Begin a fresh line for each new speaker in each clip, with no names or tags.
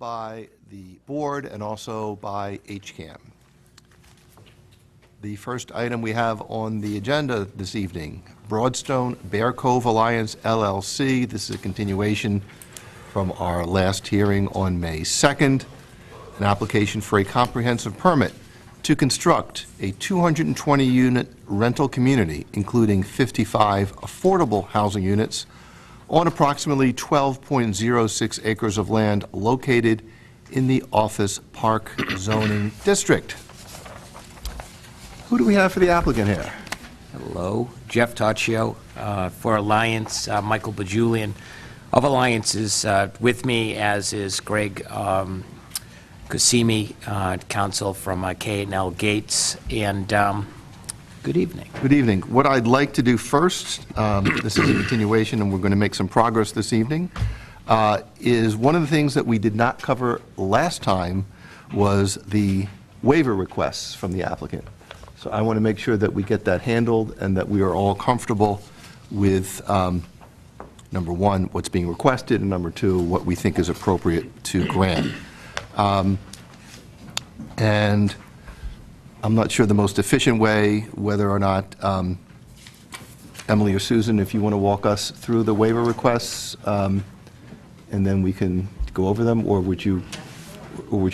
by the board and also by HCAM. The first item we have on the agenda this evening, Broadstone Bear Cove Alliance LLC. This is a continuation from our last hearing on May 2nd, an application for a comprehensive permit to construct a 220-unit rental community, including 55 affordable housing units, on approximately 12.06 acres of land located in the Office Park zoning district. Who do we have for the applicant here?
Hello, Jeff Taccio for Alliance. Michael Bajulian of Alliance is with me, as is Greg Cosimi, counsel from K&L Gates, and good evening.
Good evening. What I'd like to do first, this is a continuation and we're going to make some progress this evening, is one of the things that we did not cover last time was the waiver requests from the applicant. So I want to make sure that we get that handled and that we are all comfortable with, number one, what's being requested, and number two, what we think is appropriate to grant. And I'm not sure the most efficient way, whether or not, Emily or Susan, if you want to walk us through the waiver requests, and then we can go over them, or would you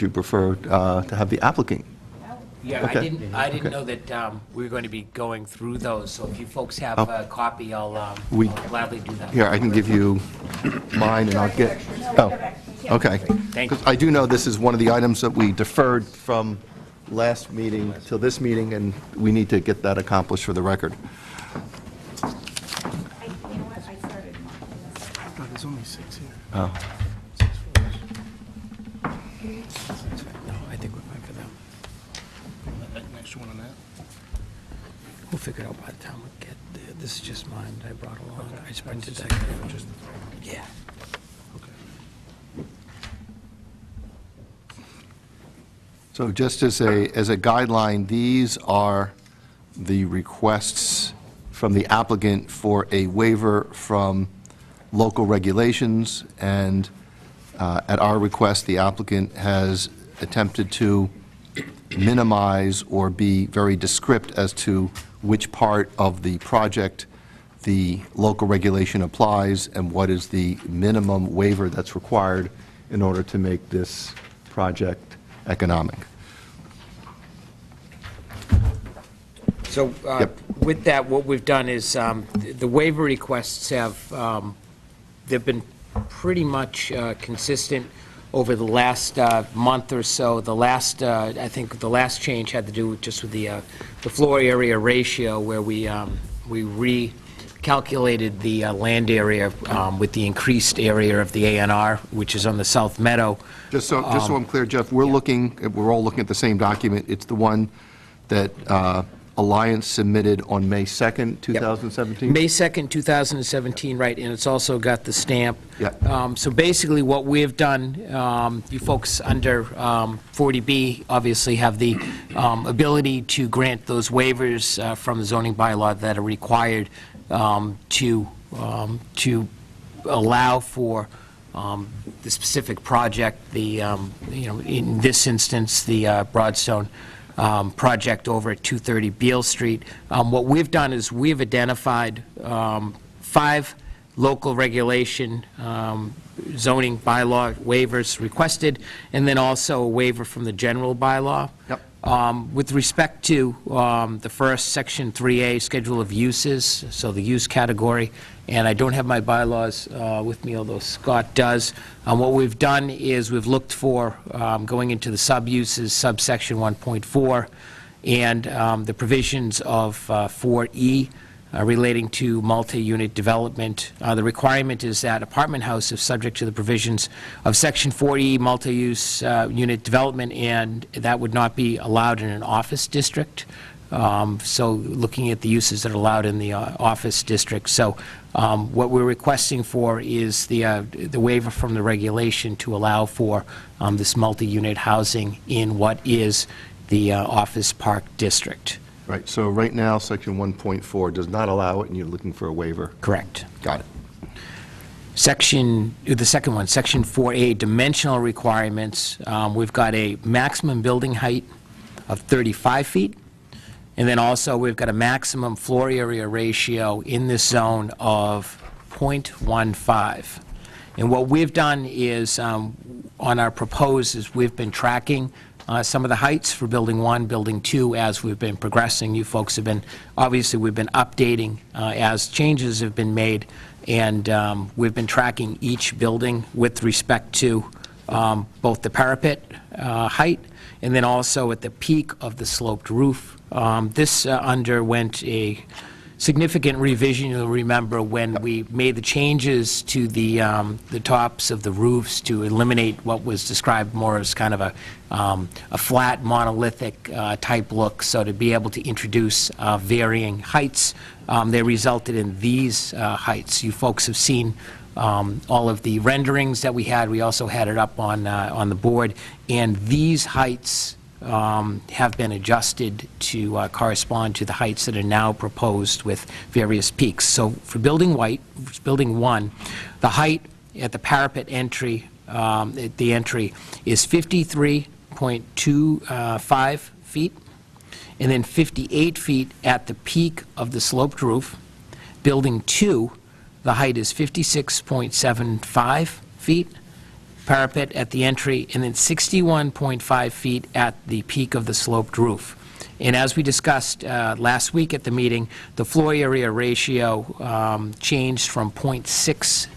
prefer to have the applicant?
Yeah,
Okay.
I didn't know that we were going to be going through those, so if you folks have a copy, I'll gladly do that.
Here, I can give you mine, and I'll get, oh, okay.
Thank you.
'Cause I do know this is one of the items that we deferred from last meeting till this meeting, and we need to get that accomplished for the record.
You know what, I started marking this.
There's only 6 here.
Oh.
No, I think we're fine for them.
Next one on that.
We'll figure it out by the time we get there. This is just mine that I brought along. I just printed that.
Just
Yeah.
okay.
So just as a guideline, these are the requests from the applicant for a waiver from local regulations, and at our request, the applicant has attempted to minimize or be very descriptive as to which part of the project the local regulation applies and what is the minimum waiver that's required in order to make this project economic.
So
Yep.
with that, what we've done is the waiver requests have, they've been pretty much consistent over the last month or so. The last, I think the last change had to do just with the floor area ratio, where we recalculated the land area with the increased area of the A&R, which is on the South Meadow.
Just so I'm clear, Jeff, we're all looking at the same document. It's the one that Alliance submitted on May 2nd, 2017?
May 2nd, 2017, right, and it's also got the stamp.
Yeah.
So basically, what we've done, you folks under 40B obviously have the ability to grant those waivers from the zoning bylaw that are required to allow for the specific project, in this instance, the Broadstone project over at 230 Beal Street. What we've done is we've identified 5 local regulation zoning bylaw waivers requested, and then also a waiver from the general bylaw.
Yep.
With respect to the first, Section 3A, Schedule of Uses, so the use category, and I don't have my bylaws with me, although Scott does. What we've done is we've looked for, going into the sub-uses, subsection 1.4, and the provisions of 4E relating to multi-unit development. The requirement is that apartment house is subject to the provisions of Section 4E multi-use unit development, and that would not be allowed in an office district. So looking at the uses that are allowed in the office district. So what we're requesting for is the waiver from the regulation to allow for this multi-unit housing in what is the office park district.
Right, so right now, Section 1.4 does not allow it, and you're looking for a waiver.
Correct.
Got it.
The second one, Section 4A, dimensional requirements. We've got a maximum building height of 35 feet, and then also we've got a maximum floor area ratio in this zone of 0.15. And what we've done is, on our proposed, is we've been tracking some of the heights for Building 1, Building 2, as we've been progressing. You folks have been, obviously, we've been updating as changes have been made, and we've been tracking each building with respect to both the parapet height and then also at the peak of the sloped roof. This underwent a significant revision. You'll remember when we made the changes to the tops of the roofs to eliminate what was described more as kind of a flat monolithic type look, so to be able to introduce varying heights, they resulted in these heights. You folks have seen all of the renderings that we had. We also had it up on the board, and these heights have been adjusted to correspond to the heights that are now proposed with various peaks. So for Building 1, the height at the parapet entry, at the entry, is 53.25 feet, and then 58 feet at the peak of the sloped roof. Building 2, the height is 56.75 feet, parapet at the entry, and then 61.5 feet at the peak of the sloped roof. And as we discussed last week at the meeting, the floor area ratio changed from 0.60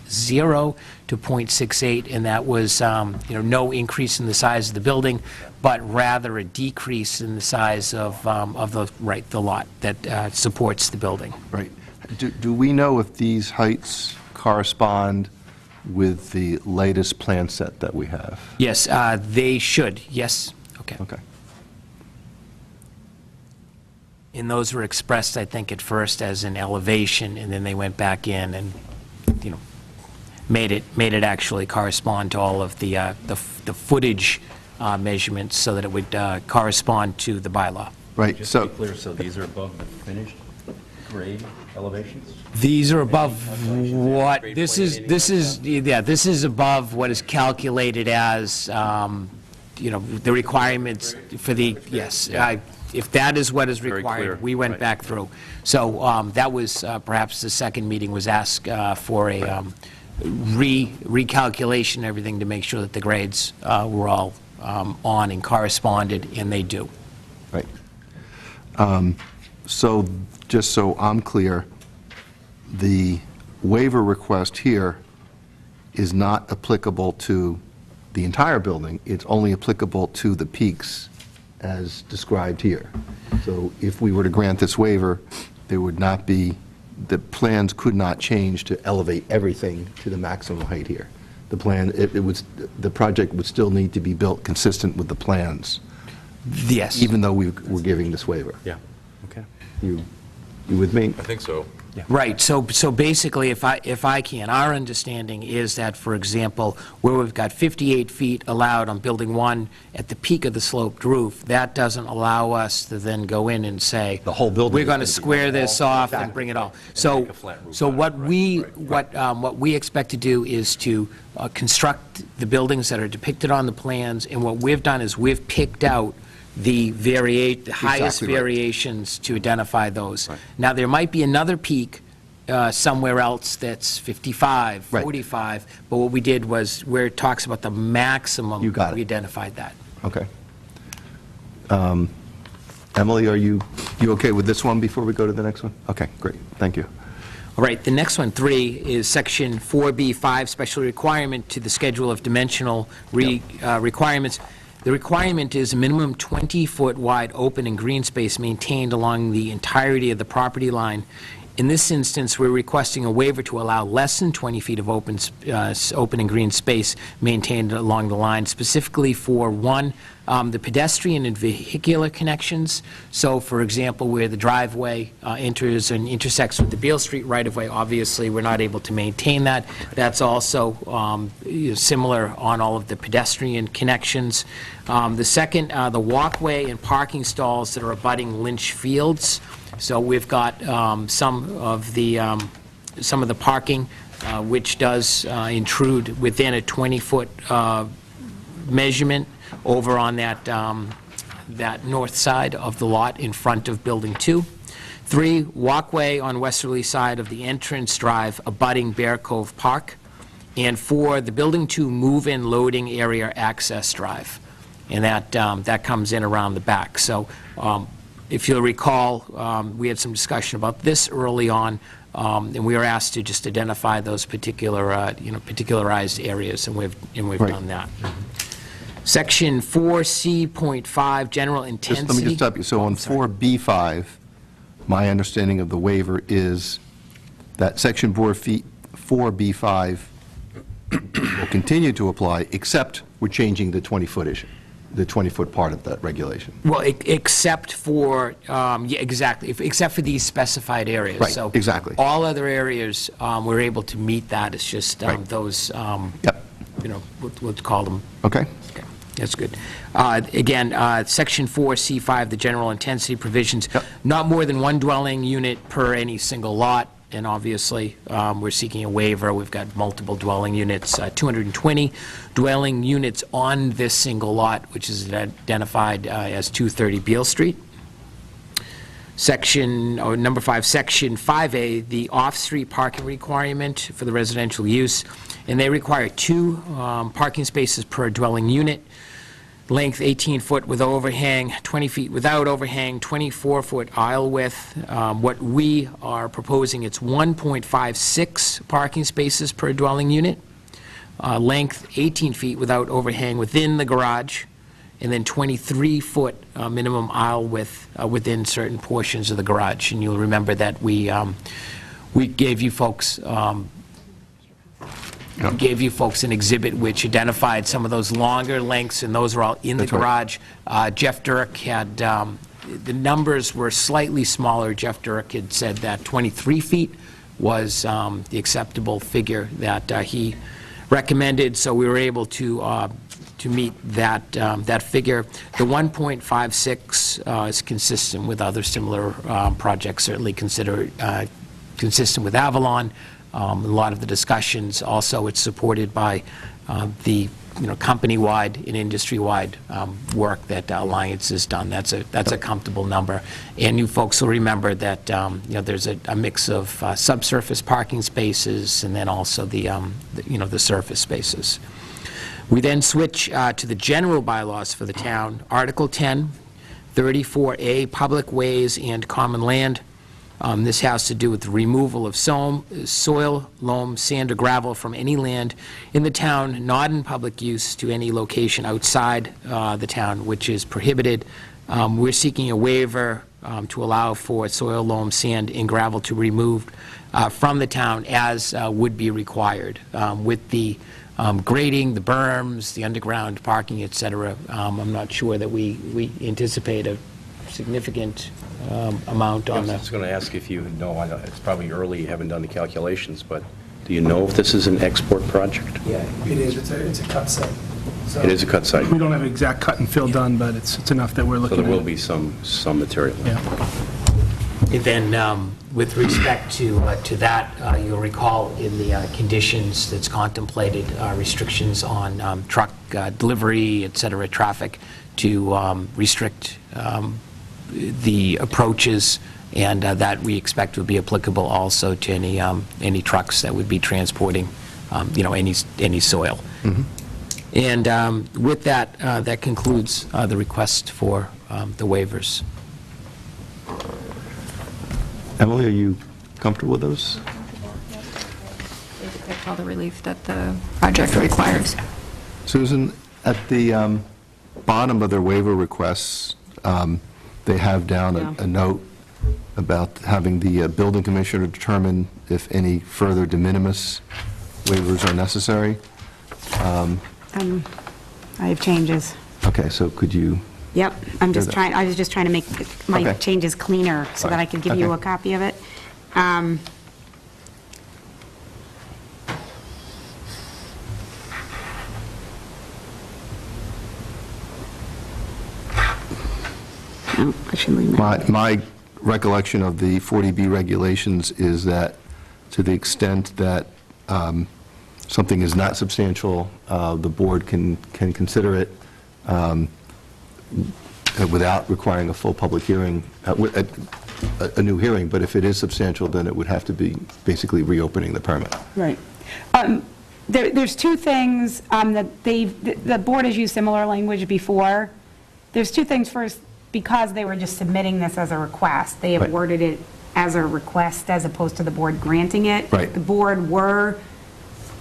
to 0.68, and that was no increase in the size of the building, but rather a decrease in the size of the lot that supports the building.
Right. Do we know if these heights correspond with the latest plan set that we have?
Yes, they should, yes. Okay.
Okay.
And those were expressed, I think, at first as an elevation, and then they went back in and, made it actually correspond to all of the footage measurements so that it would correspond to the bylaw.
Right,
Just
so,
to be clear, so these are above the finished grade elevations?
These are above what,
Grade
this
plane,
is,
anything
this
like
is, yeah, this is above what is calculated as, the requirements for the, yes. If that is what is
Very
required,
clear,
we went
right.
back through. So that was perhaps the second meeting was asked for a recalculation and everything to make sure that the grades were all on and corresponded, and they do.
right. So, just so I'm clear, the waiver request here is not applicable to the entire building. It's only applicable to the peaks as described here. So if we were to grant this waiver, there would not be, the plans could not change to elevate everything to the maximum height here. The plan, the project would still need to be built consistent with the plans,
Yes.
even though we're giving this waiver.
Yeah, okay.
You with me?
I think so.
Right, so basically, if I can, our understanding is that, for example, where we've got 58 feet allowed on Building 1 at the peak of the sloped roof, that doesn't allow us to then go in and say,
The whole building
we're
is
going
gonna
to
be
square this off and bring it all. So,
make a flat roof
so
out of
what
it,
what we expect to do is to construct the buildings that are depicted on the plans, and what we've done is we've picked out the highest
Exactly right.
variations to identify those. Now, there might be another peak somewhere else that's 55,
Right.
45, but what we did was, where it talks about the maximum,
You got it.
we identified that.
Okay. Emily, are you okay with this one before we go to the next one? Okay, great, thank you.
All right, the next one, 3, is Section 4B5, special requirement to the schedule of dimensional requirements. The requirement is a minimum 20-foot wide open and green space maintained along the entirety of the property line. In this instance, we're requesting a waiver to allow less than 20 feet of open and green space maintained along the line, specifically for, one, the pedestrian and vehicular connections. So, for example, where the driveway enters and intersects with the Beal Street right-of-way, obviously, we're not able to maintain that. That's also similar on all of the pedestrian connections. The second, the walkway and parking stalls that are abutting Lynch Fields. So we've got some of the parking which does intrude within a 20-foot measurement over on that north side of the lot in front of Building 2. 3, walkway on westerly side of the entrance drive abutting Bear Cove Park. And 4, the Building 2 move-in loading area access drive. And that comes in around the back. So if you'll recall, we had some discussion about this early on, and we were asked to just identify those particular, particularized areas, and we've
Right.
done that. Section 4C.5, general intensity.
Let me just stop you. So on 4B5, my understanding of the waiver is that Section 4B5 will continue to apply, except we're changing the 20-foot issue, the 20-foot part of that regulation.
Well, except for, yeah, exactly, except for these specified areas.
Right,
So
exactly.
all other areas, we're able to meet that. It's just
Right.
those,
Yep,
let's call them.
okay.
Okay, that's good. Again, Section 4C5, the general intensity provisions,
Yep.
not more than one dwelling unit per any single lot, and obviously, we're seeking a waiver. We've got multiple dwelling units, 220 dwelling units on this single lot, which is identified as 230 Beal Street. Number 5, Section 5A, the off-street parking requirement for the residential use, and they require 2 parking spaces per dwelling unit, length 18 foot with overhang, 20 feet without overhang, 24-foot aisle width. What we are proposing, it's 1.56 parking spaces per dwelling unit, length 18 feet without overhang within the garage, and then 23-foot minimum aisle width within certain portions of the garage. And you'll remember that we gave you folks an exhibit which identified some of those longer lengths, and those are all in the
That's right.
garage. Jeff Durk had, the numbers were slightly smaller. Jeff Durk had said that 23 feet was the acceptable figure that he recommended, so we were able to meet that figure. The 1.56 is consistent with other similar projects, certainly consistent with Avalon. A lot of the discussions, also it's supported by the company-wide and industry-wide work that Alliance has done. That's a comfortable number. And you folks will remember that there's a mix of subsurface parking spaces and then also the surface spaces. We then switch to the general bylaws for the town. Article 10, 34A, public ways and common land. This has to do with the removal of soil, loam, sand, or gravel from any land in the town, not in public use, to any location outside the town, which is prohibited. We're seeking a waiver to allow for soil, loam, sand, and gravel to be removed from the town as would be required. With the grading, the berms, the underground parking, et cetera, I'm not sure that we anticipate a significant amount on
I
the...
was going to ask if you know, I know it's probably early, you haven't done the calculations, but do you know if this is an export project?
Yeah.
It is, it's a cut site. So
It is a cut site,
We don't have an exact cut and fill done, but it's enough that we're
so
looking
there
at.
will be some material.
Yeah.
And then, with respect to that, you'll recall in the conditions that's contemplated, restrictions on truck delivery, et cetera, traffic, to restrict the approaches, and that we expect would be applicable also to any trucks that would be transporting, any soil. And with that, that concludes the request for the waivers.
Emily, are you comfortable with those?
That's all the relief that the project requires.
Susan, at the bottom of their waiver requests, they have down a note about having the building commissioner determine if any further de minimis waivers are necessary.
I have changes.
Okay, so could you,
Yep, I was
that.
just trying to make my
Okay.
changes cleaner so that I could give you a
Okay.
copy of it. No, I should leave that.
my recollection of the 40B regulations is that to the extent that something is not substantial, the board can consider it without requiring a full public hearing, a new hearing, but if it is substantial, then it would have to be basically reopening the permit.
Right. There's two things that the board has used similar language before. There's two things. First, because they were just submitting this as a request, they have
Right.
worded it as a request as opposed to the board granting it.
Right.
If the board were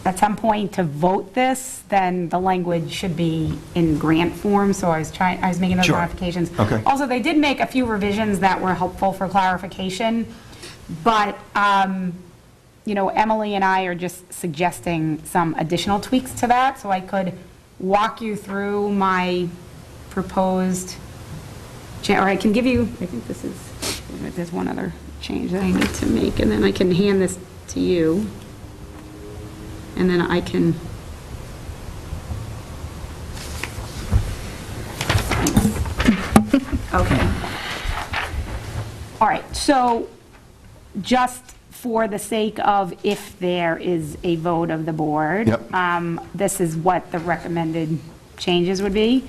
at some point to vote this, then the language should be in grant form, so I was making those
Sure.
modifications.
Okay.
Also, they did make a few revisions that were helpful for clarification, but, Emily and I are just suggesting some additional tweaks to that, so I could walk you through my proposed, or I can give you, I think this is, there's one other change that I need to make, and then I can hand this to you. And then I can, okay. All right, so just for the sake of if there is a vote of the board.
Yep.
This is what the recommended changes would be.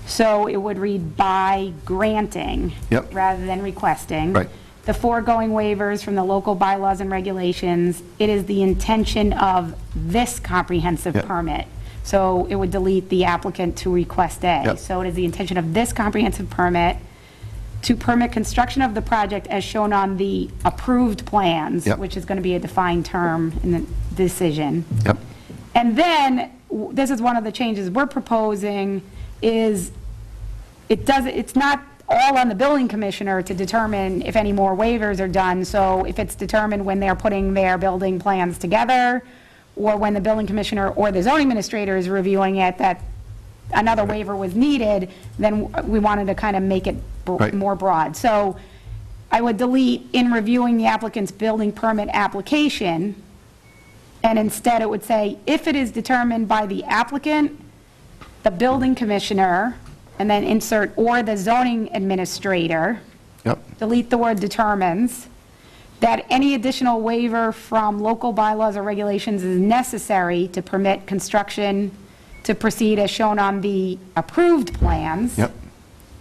So it would read by granting.
Yep.
Rather than requesting.
Right.
The foregoing waivers from the local bylaws and regulations, it is the intention of this comprehensive
Yep.
permit. So it would delete the applicant to request A.
Yep.
So it is the intention of this comprehensive permit to permit construction of the project as shown on the approved plans,
Yep.
which is going to be a defined term in the decision.
Yep.
And then, this is one of the changes we're proposing, is it's not all on the building commissioner to determine if any more waivers are done. So if it's determined when they're putting their building plans together, or when the building commissioner or the zoning administrator is reviewing it, that another waiver was needed, then we wanted to kind of make it
Right.
more broad. So I would delete "in reviewing the applicant's building permit application," and instead it would say, "if it is determined by the applicant, the building commissioner," and then insert "or the zoning administrator,"
Yep.
delete the word "determines," that any additional waiver from local bylaws or regulations is necessary to permit construction to proceed as shown on the approved plans.
Yep.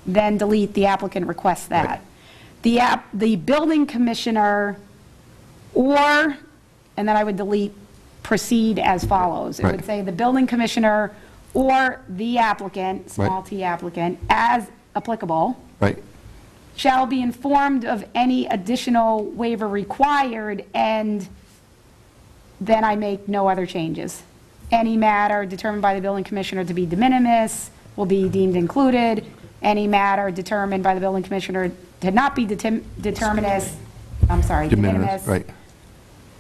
Then delete "the applicant requests that." The building commissioner, or, and then I would delete "proceed as follows." It would
Right.
say the building commissioner or the applicant, small
Right.
t applicant, as applicable,
Right.
shall be informed of any additional waiver required, and then I make no other changes. Any matter determined by the building commissioner to be de minimis will be deemed included. Any matter determined by the building commissioner to not be de minimis,
Right.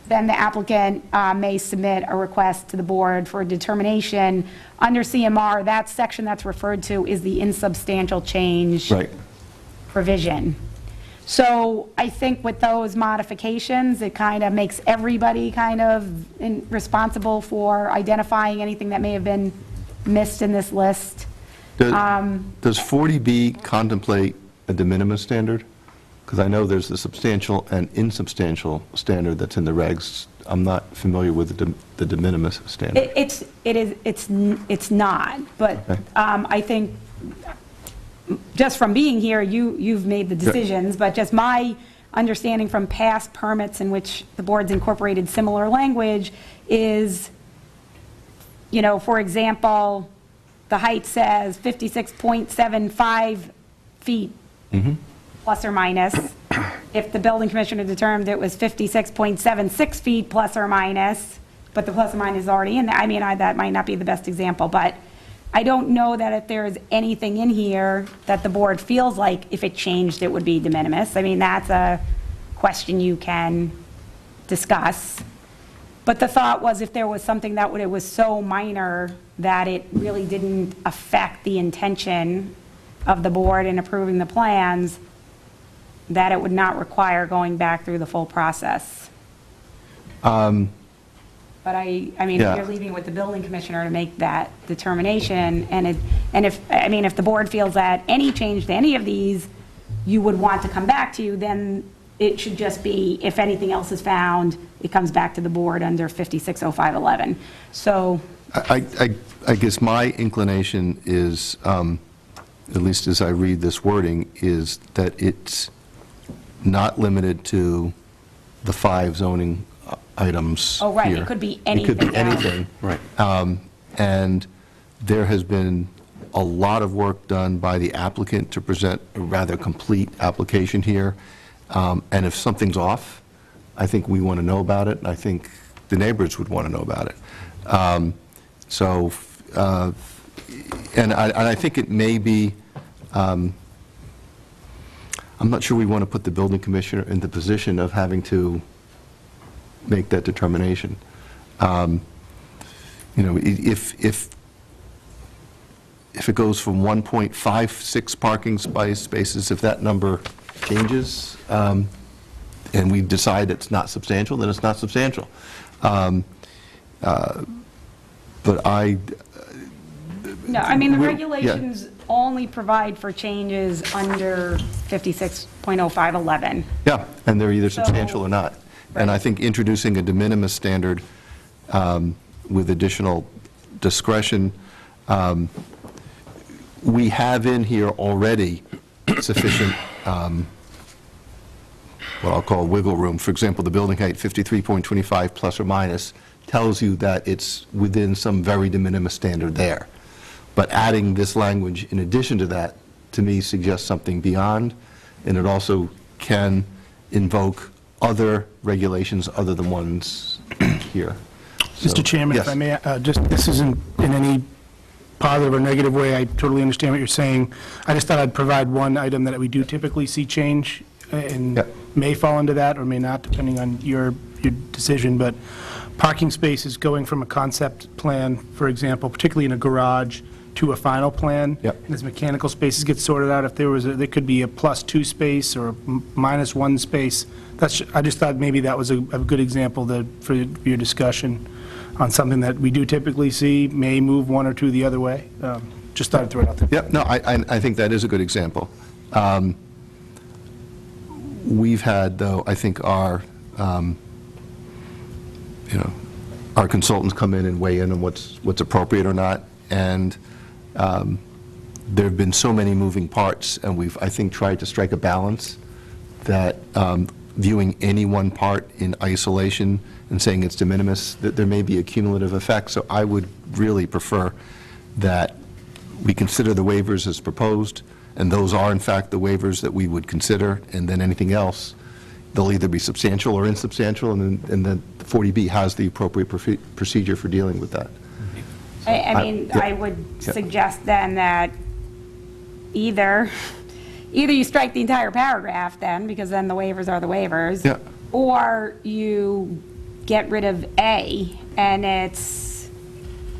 then the applicant may submit a request to the board for a determination. Under CMR, that section that's referred to is the insubstantial change
Right.
provision. So I think with those modifications, it kind of makes everybody kind of responsible for identifying anything that may have been missed in this list.
Does 40B contemplate a de minimis standard? Because I know there's the substantial and insubstantial standard that's in the regs. I'm not familiar with the de minimis standard.
It's not, but
Okay.
I think, just from being here, you've made the decisions, but just my understanding from past permits in which the board's incorporated similar language is, for example, the height says 56.75 feet, plus or minus. If the building commissioner determined it was 56.76 feet plus or minus, but the plus or minus is already in there, that might not be the best example, but I don't know that if there is anything in here that the board feels like if it changed, it would be de minimis. That's a question you can discuss. But the thought was if there was something that it was so minor that it really didn't affect the intention of the board in approving the plans, that it would not require going back through the full process. But if
Yeah.
you're leaving it with the building commissioner to make that determination, and if the board feels that any change to any of these, you would want to come back to, then it should just be, if anything else is found, it comes back to the board under 560511. So,
I guess my inclination is, at least as I read this wording, is that it's not limited to the 5 zoning items
oh, right,
here.
it could be
It could be
anything else.
anything.
Right.
And there has been a lot of work done by the applicant to present a rather complete application here. And if something's off, I think we want to know about it, and I think the neighbors would want to know about it. So, and I think it may be, I'm not sure we want to put the building commissioner in the position of having to make that determination. You know, if it goes from 1.56 parking spaces, if that number changes, and we decide it's not substantial, then it's not substantial. But
No, I mean, the
We'll-
regulations only provide for changes under 56.0511.
yeah, and they're either
So-
substantial or not. And I think introducing a de minimis standard with additional discretion, we have in here already sufficient, what I'll call wiggle room. For example, the building height, 53.25 plus or minus, tells you that it's within some very de minimis standard there. But adding this language in addition to that, to me, suggests something beyond, and it also can invoke other regulations other than ones here. So-
Mr. Chairman, if
Yes.
I may, this isn't in any positive or negative way, I totally understand what you're saying. I just thought I'd provide one item that we do typically see change, and
Yeah.
may fall into that or may not, depending on your decision, but parking spaces going from a concept plan, for example, particularly in a garage, to a final plan.
Yep.
And as mechanical spaces get sorted out, if there could be a +2 space or a -1 space. I just thought maybe that was a good example for your discussion on something that we do typically see, may move one or two the other way. Just thought I'd throw it out there.
Yep, no, I think that is a good example. We've had, though, I think our, our consultants come in and weigh in on what's appropriate or not, and there have been so many moving parts, and we've, I think, tried to strike a balance that viewing any one part in isolation and saying it's de minimis, that there may be a cumulative effect. So I would really prefer that we consider the waivers as proposed, and those are in fact the waivers that we would consider, and then anything else, they'll either be substantial or insubstantial, and then 40B has the appropriate procedure for dealing with that.
I mean,
yeah.
I would
Yeah.
suggest then that either you strike the entire paragraph then, because then the waivers are the waivers.
Yeah.
Or you get rid of A, and it's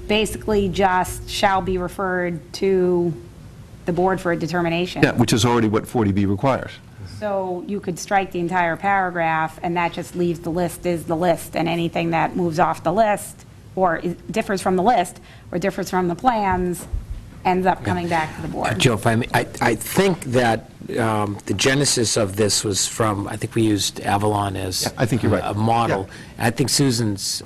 basically just shall be referred to the board for a determination.
Yeah, which is already what 40B requires.
So you could strike the entire paragraph, and that just leaves the list is the list, and anything that moves off the list, or differs from the list, or differs from the plans, ends up coming back to the board.
Joe, if I may, I think that the genesis of this was from, I think we used Avalon as
Yeah, I think you're right.
a model.
Yeah.
I think Susan's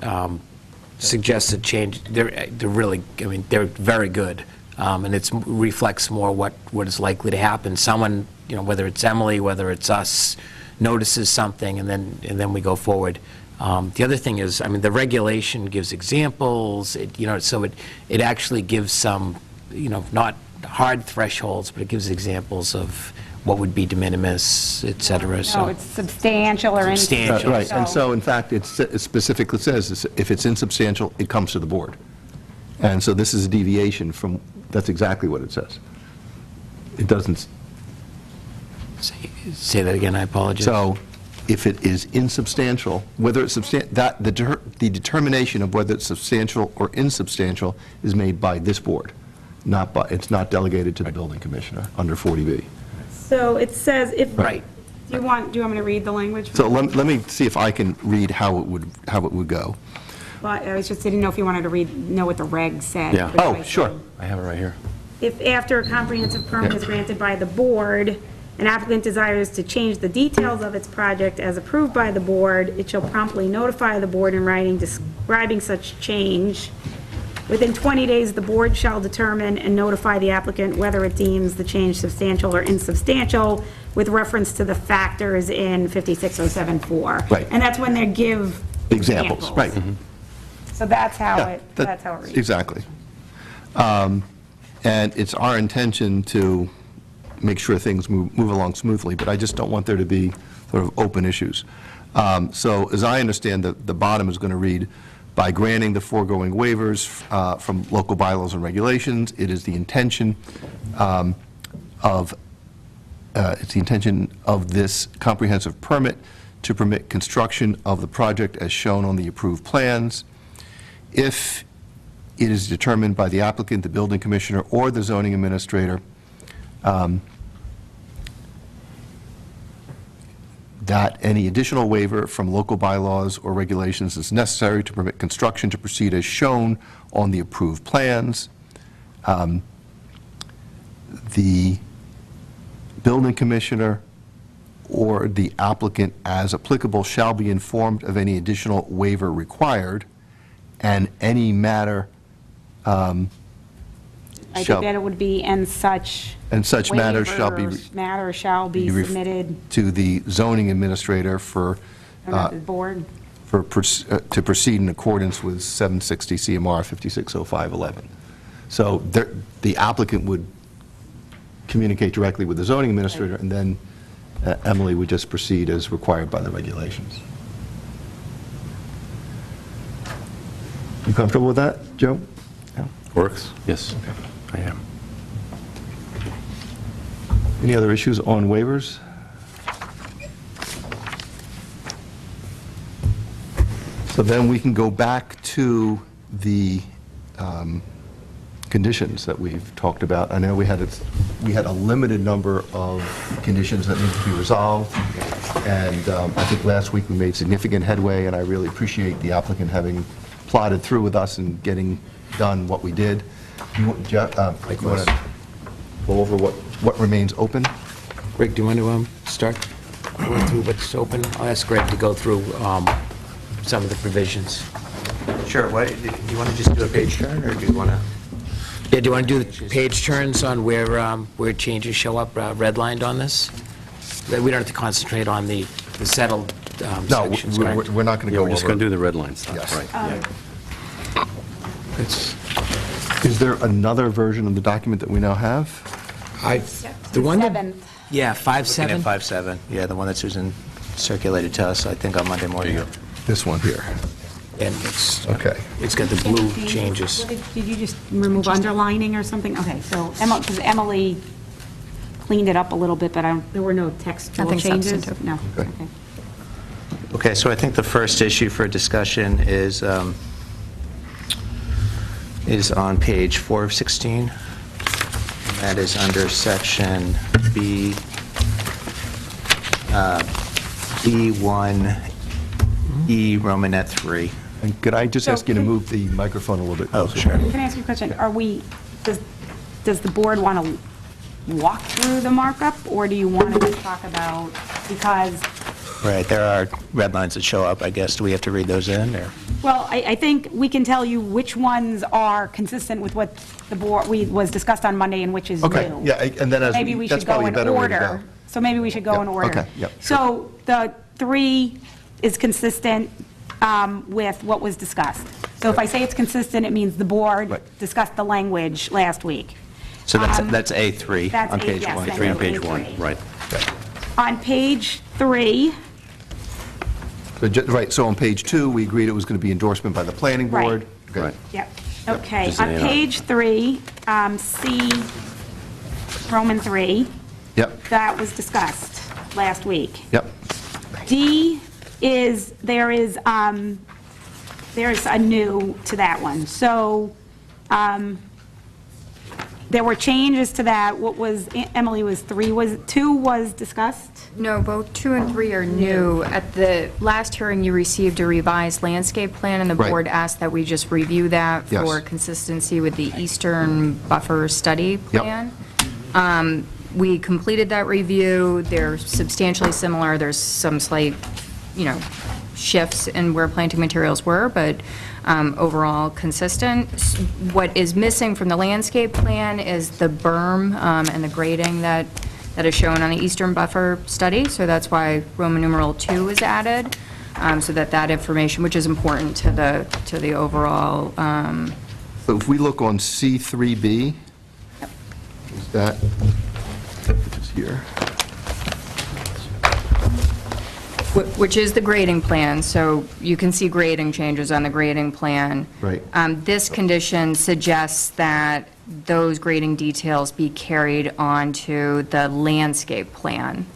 suggested change, they're really, I mean, they're very good, and it reflects more what is likely to happen. Someone, whether it's Emily, whether it's us, notices something, and then we go forward. The other thing is, I mean, the regulation gives examples, so it actually gives some, not hard thresholds, but it gives examples of what would be de minimis, et cetera, so.
No, it's substantial or
Substantial.
Right, and so in fact, it specifically says, if it's insubstantial, it comes to the board. And so this is a deviation from, that's exactly what it says. It doesn't,
Say that again, I apologize.
so if it is insubstantial, whether it's the determination of whether it's substantial or insubstantial is made by this board, it's not delegated to the building commissioner under 40B.
So it says if.
Right.
Do you want me to read the language?
So let me see if I can read how it would go.
Well, I was just, didn't know if you wanted to know what the reg said.
Yeah.
Oh, sure.
I have it right here.
If after a comprehensive permit is granted by the board, an applicant desires to change the details of its project as approved by the board, it shall promptly notify the board in writing describing such change. Within 20 days, the board shall determine and notify the applicant whether it deems the change substantial or insubstantial with reference to the factors in 56074.
Right.
And that's when they give
Examples, right.
So that's how
Yeah,
it, that's how it reads.
Exactly. And it's our intention to make sure things move along smoothly, but I just don't want there to be sort of open issues. So as I understand, the bottom is going to read, by granting the foregoing waivers from local bylaws and regulations, it is the intention of this comprehensive permit to permit construction of the project as shown on the approved plans. If it is determined by the applicant, the building commissioner, or the zoning administrator that any additional waiver from local bylaws or regulations is necessary to permit construction to proceed as shown on the approved plans, the building commissioner or the applicant, as applicable, shall be informed of any additional waiver required, and any matter
I think
shall-
that it would be, and such
matters shall be
matter shall be submitted
to the zoning administrator for,
to the board.
to proceed in accordance with 760 CMR 560511. So the applicant would communicate directly with the zoning administrator, and then Emily would just proceed as required by the regulations. You comfortable with that, Joe?
Works? Yes, I am.
Any other issues on waivers? So then we can go back to the conditions that we've talked about. I know we had a limited number of conditions that need to be resolved, and I think last week we made significant headway, and I really appreciate the applicant having plodded through with us and getting done what we did. You want to go over what remains open?
Greg, do you want to start going through what's open? I'll ask Greg to go through some of the provisions.
Sure, what, do you want to just do a page turn, or do you want to?
Yeah, do you want to do the page turns on where changes show up redlined on this? We don't have to concentrate on the settled
No,
sections, correct?
we're not going to
Yeah,
go
we're just going to
over.
do the red line stuff,
Yes.
right?
Is there another version of the document that we now have?
The one that,
7th.
yeah, 5.7?
5.7, yeah, the one that Susan circulated to us, I think, on Monday morning.
This one here.
And it's
Okay.
got the blue changes.
Did you just remove underlining or something? Okay, so, because Emily cleaned it up a little bit, but there were no textual
Nothing
changes?
substantive.
No.
Okay.
Okay, so I think the first issue for discussion is on page 4 of 16. That is under section B, B1E Romanet 3.
And could I just
So
ask you to
can-
move the microphone a little bit
Oh,
closer?
sure.
Can I ask you a question? Does the board want to walk through the markup, or do you want to just talk about, because,
Right, there are red lines that show up, I guess. Do we have to read those in, or?
well, I think we can tell you which ones are consistent with what the board, was discussed on Monday and which is new.
Okay, yeah, and then
Maybe we
that's
should go
probably a
in
better way to go.
order. So maybe we should go in
Yep,
order.
okay, yep, sure.
So the 3 is consistent with what was discussed. So if I say it's consistent, it means the board
Right.
discussed the language last week.
So that's A3
That's
on
A,
page
yes,
1.
thank
Three on
you,
page
A3.
1, right.
On page 3,
Right, so on page 2, we agreed it was going to be endorsement by the planning
Right.
board. Okay.
Right.
yep, okay.
just
On
an A&R.
page 3, C, Roman 3,
Yep,
that was discussed last week.
yep.
D is, there's a new to that one. So there were changes to that. What was, Emily, was 2 was discussed?
No, both 2 and 3 are new. At the last hearing, you received a revised landscape plan, and the
Right.
board asked that we just review that
Yes.
for consistency with the Eastern Buffer Study
Yep.
plan. We completed that review. They're substantially similar. There's some slight, shifts in where planting materials were, but overall consistent. What is missing from the landscape plan is the berm and the grading that is shown on the eastern buffer study. So that's why Roman numeral 2 is added, so that information, which is important to the overall.
So if we look on C3B, is that, which is here,
Which is the grading plan, so you can see grading changes on the grading plan.
Right.
This condition suggests that those grading details be carried onto the landscape plan.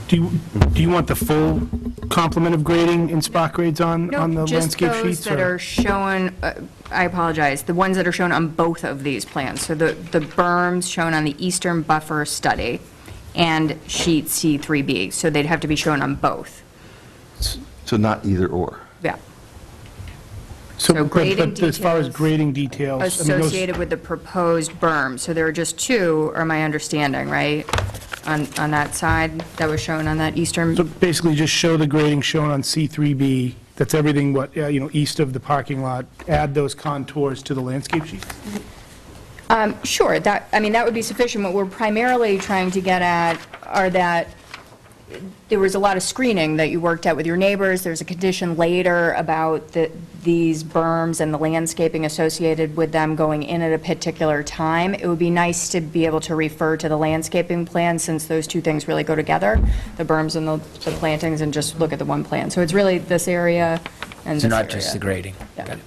Do you want the full complement of grading and spot grades on the landscape
Just
sheets?
those that
or-
are shown, I apologize, the ones that are shown on both of these plans. So the berms shown on the eastern buffer study and sheet C3B, so they'd have to be shown on both.
so not either or.
Yeah.
So,
so grading
but as far as
details
grading details. I mean, those-
Associated with the proposed berm, so there are just two, are my understanding, right? On that side, that was shown on that eastern.
So basically, just show the grading shown on C3B, that's everything east of the parking lot, add those contours to the landscape sheet?
Sure, that would be sufficient. What we're primarily trying to get at are that there was a lot of screening that you worked out with your neighbors. There's a condition later about these berms and the landscaping associated with them going in at a particular time. It would be nice to be able to refer to the landscaping plan, since those two things really go together, the berms and the plantings, and just look at the one plan. So it's really this area and this
So
area.
not just the grading.
Yeah.
Got it.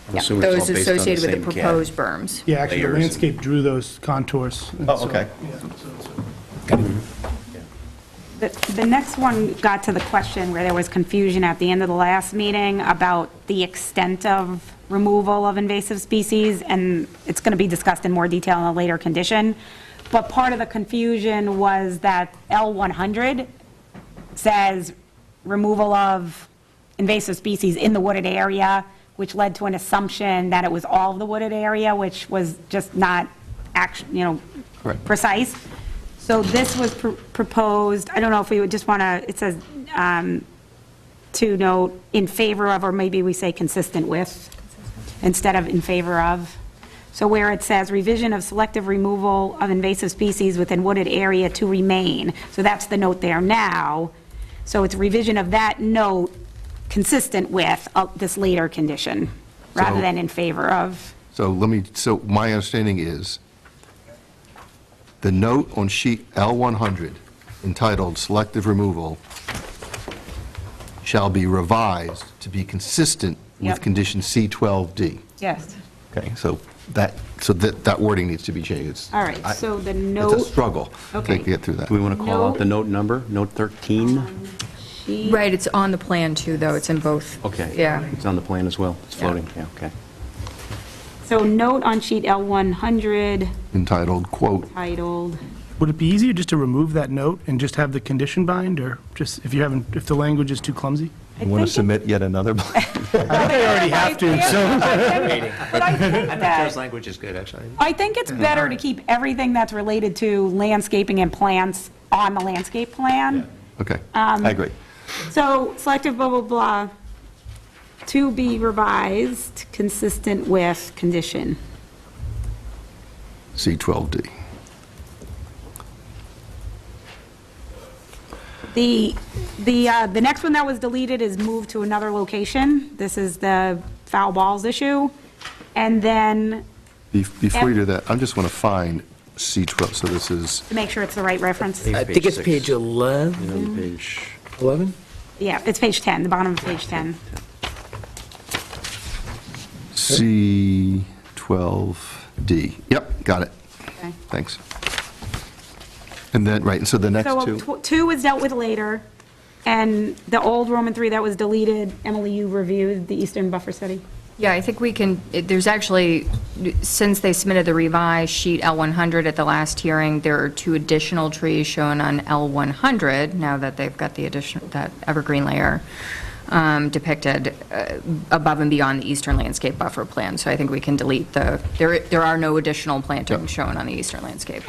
I'm
Yeah,
assuming it's
those
all based on the
associated with
same
the
CAD.
proposed berms.
Yeah, actually, the
Layers and-
landscape drew those contours. and
Oh,
so-
okay.
The next one got to the question where there was confusion at the end of the last meeting about the extent of removal of invasive species, and it's going to be discussed in more detail in a later condition. But part of the confusion was that L100 says removal of invasive species in the wooded area, which led to an assumption that it was all of the wooded area, which was just not
Correct.
precise. So this was proposed, I don't know if we would just want to, it says to note in favor of, or maybe we say consistent with, instead of in favor of. So where it says revision of selective removal of invasive species within wooded area to remain, so that's the note there now. So it's revision of that note consistent with this later condition, rather
So-
than in favor of.
So my understanding is, the note on sheet L100 entitled Selective Removal shall be revised to be consistent with
Yep.
condition C12D.
Yes.
Okay, so that wording needs to be changed.
All right, so the
It's
note.
a struggle
Okay.
to get through that.
Do we want to call out the note number, note 13?
Right, it's on the plan too, though, it's in both.
Okay.
Yeah.
It's on the plan as well, it's floating, yeah, okay.
So note on sheet L100
Entitled, quote,
titled,
Would it be easier just to remove that note and just have the condition bind, or just, if the language is too clumsy?
you want to submit yet another?
They already have to, so.
But I think that,
language is good, actually.
I think it's better to keep everything that's related to landscaping and plants on the landscape plan.
Okay, I agree.
So selective blah, blah, blah, to be revised, consistent with condition.
C12D.
The next one that was deleted is moved to another location. This is the foul balls issue. And then,
Before you do that, I just want to find C12, so this is,
to make sure it's the right reference.
I think it's
Page
page
6.
11.
On page,
11?
Yeah, it's page 10, the bottom of page 10.
C12D. Yep, got it.
Okay.
Thanks. And then, right, so the next
So
two,
two was dealt with later, and the old Roman 3 that was deleted, Emily, you reviewed the Eastern Buffer Study?
Yeah, I think we can, there's actually, since they submitted the revised sheet L100 at the last hearing, there are 2 additional trees shown on L100, now that they've got the addition, that evergreen layer depicted above and beyond the eastern landscape buffer plan. So I think we can delete there are no additional plantings shown on the eastern landscape.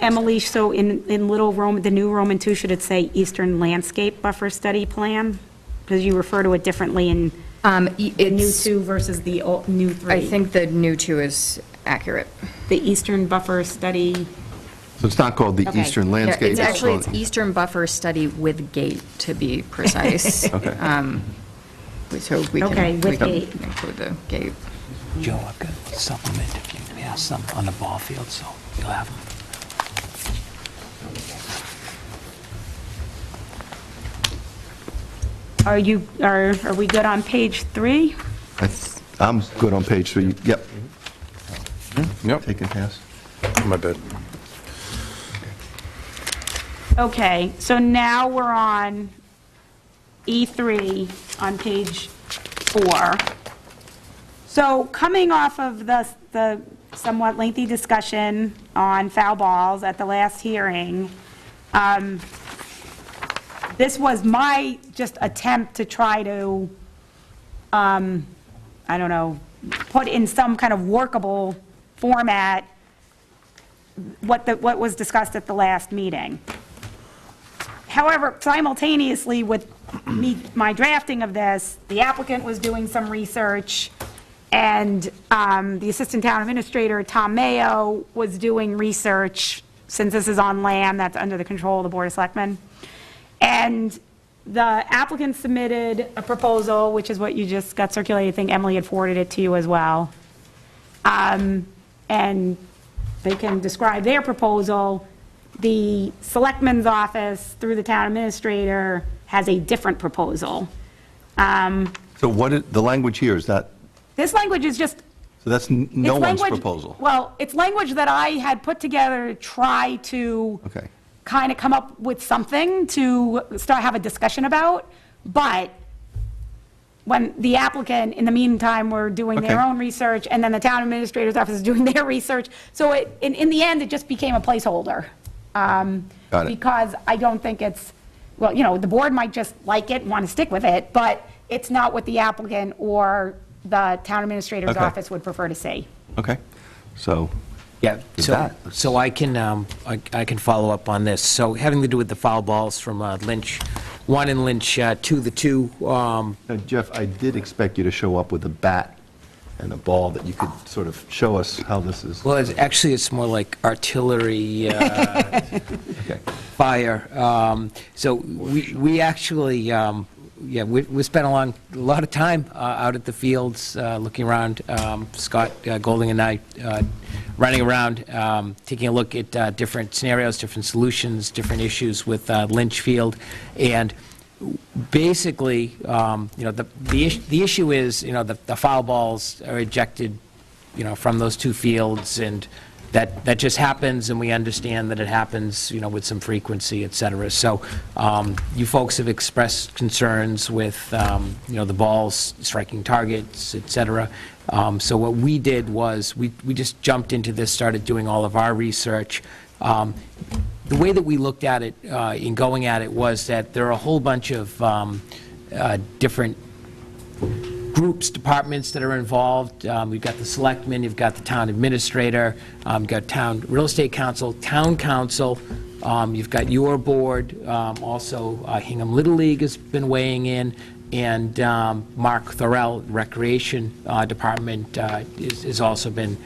Emily, so in little Roman, the new Roman 2, should it say Eastern Landscape Buffer Study Plan? Because you refer to it differently in the new 2 versus the new 3.
I think the new 2 is accurate.
The Eastern Buffer Study,
So it's not called the
Okay.
Eastern
Yeah,
Landscape.
it's actually,
called-
it's Eastern Buffer Study with gate, to be precise.
Okay.
So we can.
Okay, with
we can
gate.
include the gate.
Joe, I've got a supplement if you pass some on the ball field, so you'll have them.
are we good on page 3?
I'm good on page 3. Yep.
Yep,
Take and pass.
my bad.
Okay, so now we're on E3 on page 4. So coming off of the somewhat lengthy discussion on foul balls at the last hearing, this was my just attempt to try to, I don't know, put in some kind of workable format what was discussed at the last meeting. However, simultaneously with my drafting of this, the applicant was doing some research, and the Assistant Town Administrator, Tom Mayo, was doing research, since this is on land that's under the control of the Board of Selectmen. And the applicant submitted a proposal, which is what you just got circulated. I think Emily had forwarded it to you as well. And they can describe their proposal. The Selectman's office, through the Town Administrator, has a different proposal.
So what is, the language here, is that,
This language is just
so that's no
it's
one's
language-
proposal?
Well, it's language that I had put together to try to
Okay.
kind of come up with something to have a discussion about, but when the applicant, in the meantime, were doing their
Okay.
own research, and then the town administrator's office is doing their research, so in the end, it just became a placeholder.
Got it.
Because I don't think it's, well, the board might just like it and want to stick with it, but it's not what the applicant or the town administrator's
Okay.
office would prefer to see.
Okay. So,
Yeah,
With
so,
that,
so I can follow up on this. So having to do with the foul balls from Lynch 1 and Lynch 2, the 2,
now, Jeff, I did expect you to show up with a bat and a ball that you could sort of show us how this is.
well, it's more like artillery
Okay.
fire. So we actually, we spent a lot of time out at the fields, looking around. Scott Golding and I running around, taking a look at different scenarios, different solutions, different issues with Lynch Field. And basically, the issue is, the foul balls are ejected, from those 2 fields, and that just happens, and we understand that it happens, with some frequency, et cetera. So you folks have expressed concerns with, the balls striking targets, et cetera. So what we did was, we just jumped into this, started doing all of our research. The way that we looked at it in going at it was that there are a whole bunch of different groups, departments that are involved. We've got the selectmen, you've got the town administrator, you've got town real estate council, town council, you've got your board, also Hingham Little League has been weighing in, and Mark Thorell, Recreation Department, has also been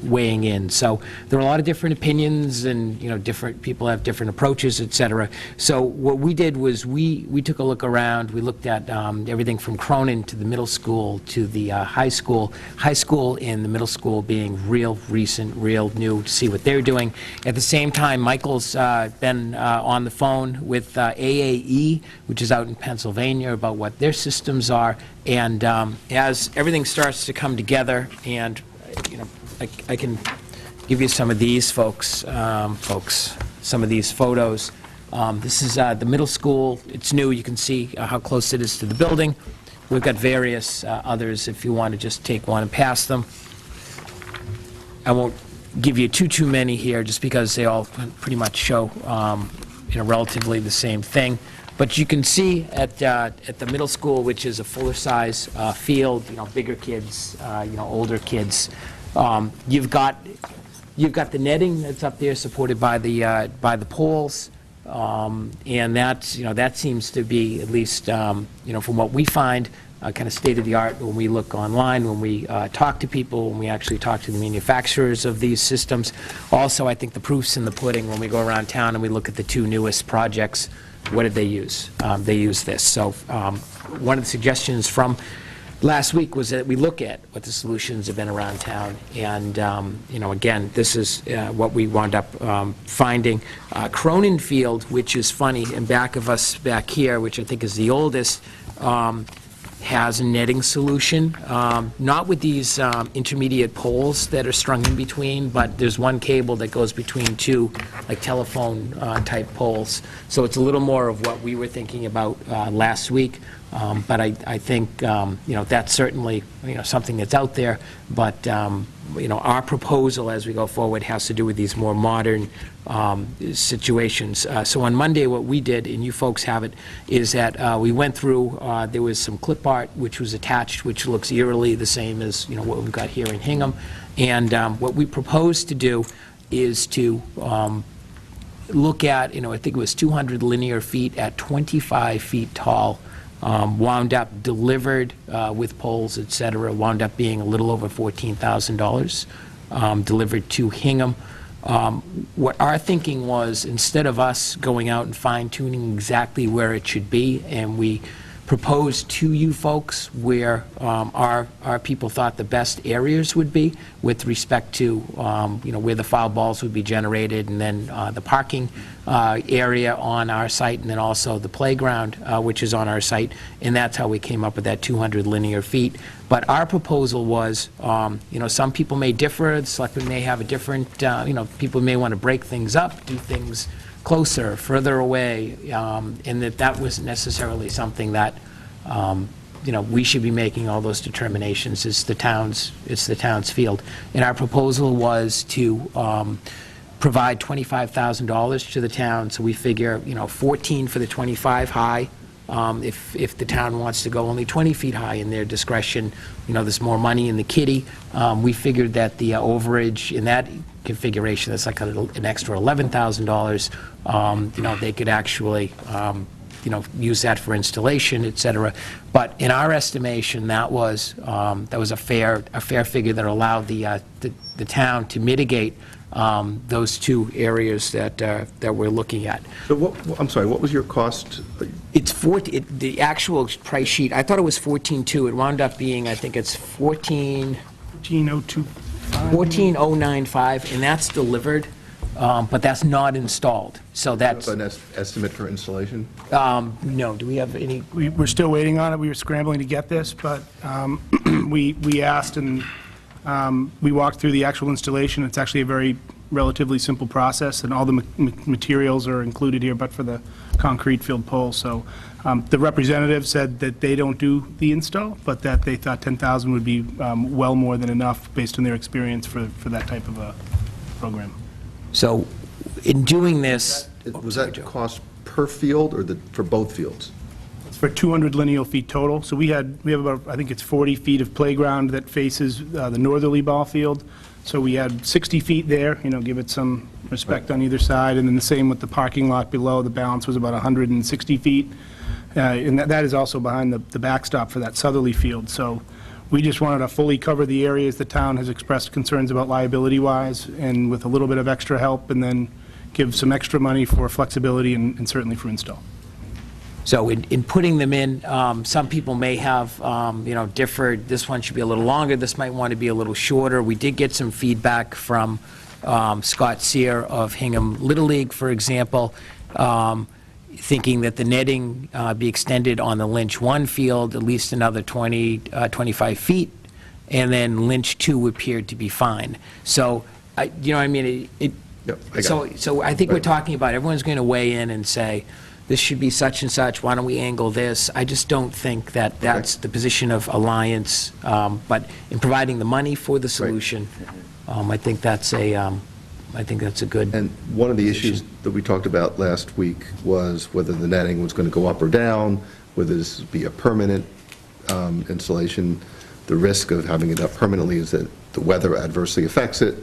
weighing in. So there are a lot of different opinions, and, different people have different approaches, et cetera. So what we did was we took a look around. We looked at everything from Cronin to the middle school to the high school. High school and the middle school being real recent, real new, to see what they're doing. At the same time, Michael's been on the phone with AAE, which is out in Pennsylvania, about what their systems are. And as everything starts to come together, and I can give you some of these folks, some of these photos. This is the middle school. It's new. You can see how close it is to the building. we've got various others, if you want to just take one and pass them. I won't give you too many here, just because they all pretty much show, relatively the same thing. But you can see at the middle school, which is a fuller-size field, bigger kids, older kids, you've got the netting that's up there supported by the poles, and that seems to be, at least, from what we find, kind of state-of-the-art when we look online, when we talk to people, when we actually talk to the manufacturers of these systems. Also, I think the proof's in the pudding when we go around town and we look at the two newest projects. What did they use? They used this. So one of the suggestions from last week was that we look at what the solutions have been around town. And, again, this is what we wound up finding. Cronin Field, which is funny, and back of us back here, which I think is the oldest, has a netting solution, not with these intermediate poles that are strung in between, but there's one cable that goes between two, like telephone type poles. So it's a little more of what we were thinking about last week. But I think, that's certainly, something that's out there. But, our proposal as we go forward has to do with these more modern situations. So on Monday, what we did, and you folks have it, is that we went through, there was some clip art which was attached, which looks eerily the same as, what we've got here in Hingham. And what we proposed to do is to look at, I think it was 200 linear feet at 25 feet tall, wound up delivered with poles, et cetera, wound up being a little over $14,000 delivered to Hingham. What our thinking was, instead of us going out and fine-tuning exactly where it should be, and we proposed to you folks where our people thought the best areas would be with respect to, where the foul balls would be generated, and then the parking area on our site, and then also the playground, which is on our site, and that's how we came up with that 200 linear feet. But our proposal was, some people may differ, the selectmen may have a different, people may want to break things up, do things closer, further away, and that wasn't necessarily something that, we should be making all those determinations. It's the town's field. And our proposal was to provide $25,000 to the town, so we figure, 14 for the 25 high. If the town wants to go only 20 feet high in their discretion, there's more money in the kitty. We figured that the overage in that configuration, that's like an extra $11,000. They could actually, use that for installation, et cetera. But in our estimation, that was a fair figure that allowed the town to mitigate those two areas that we're looking at.
So I'm sorry, what was your cost?
It's the actual price sheet, I thought it was 14.2. It wound up being, I think it's 14,095, and that's delivered, but that's not installed. So that's
An estimate for installation?
no. Do we have any?
We're still waiting on it. We were scrambling to get this, but we asked, and we walked through the actual installation. It's actually a very relatively simple process, and all the materials are included here, but for the concrete filled pole. So the representative said that they don't do the install, but that they thought 10,000 would be well more than enough based on their experience for that type of a program.
So in doing this,
Was that cost per field or for both fields?
It's for 200 lineal feet total. So we have about, I think it's 40 feet of playground that faces the northerly ball field. So we had 60 feet there, give it some respect on either side, and then the same with the parking lot below. The balance was about 160 feet. And that is also behind the backstop for that southerly field. So we just wanted to fully cover the areas the town has expressed concerns about liability-wise, and with a little bit of extra help, and then give some extra money for flexibility and certainly for install.
so in putting them in, some people may have, differed. This one should be a little longer. This might want to be a little shorter. We did get some feedback from Scott Sear of Hingham Little League, for example, thinking that the netting be extended on the Lynch 1 field at least another 25 feet, and then Lynch 2 appeared to be fine. So,
Yep, I got it.
So I think we're talking about, everyone's going to weigh in and say, this should be such and such, why don't we angle this? I just don't think that that's the position of Alliance, but in providing the money for the solution, I think that's a good.
And one of the issues that we talked about last week was whether the netting was going to go up or down, whether this would be a permanent installation. The risk of having it up permanently is that the weather adversely affects it.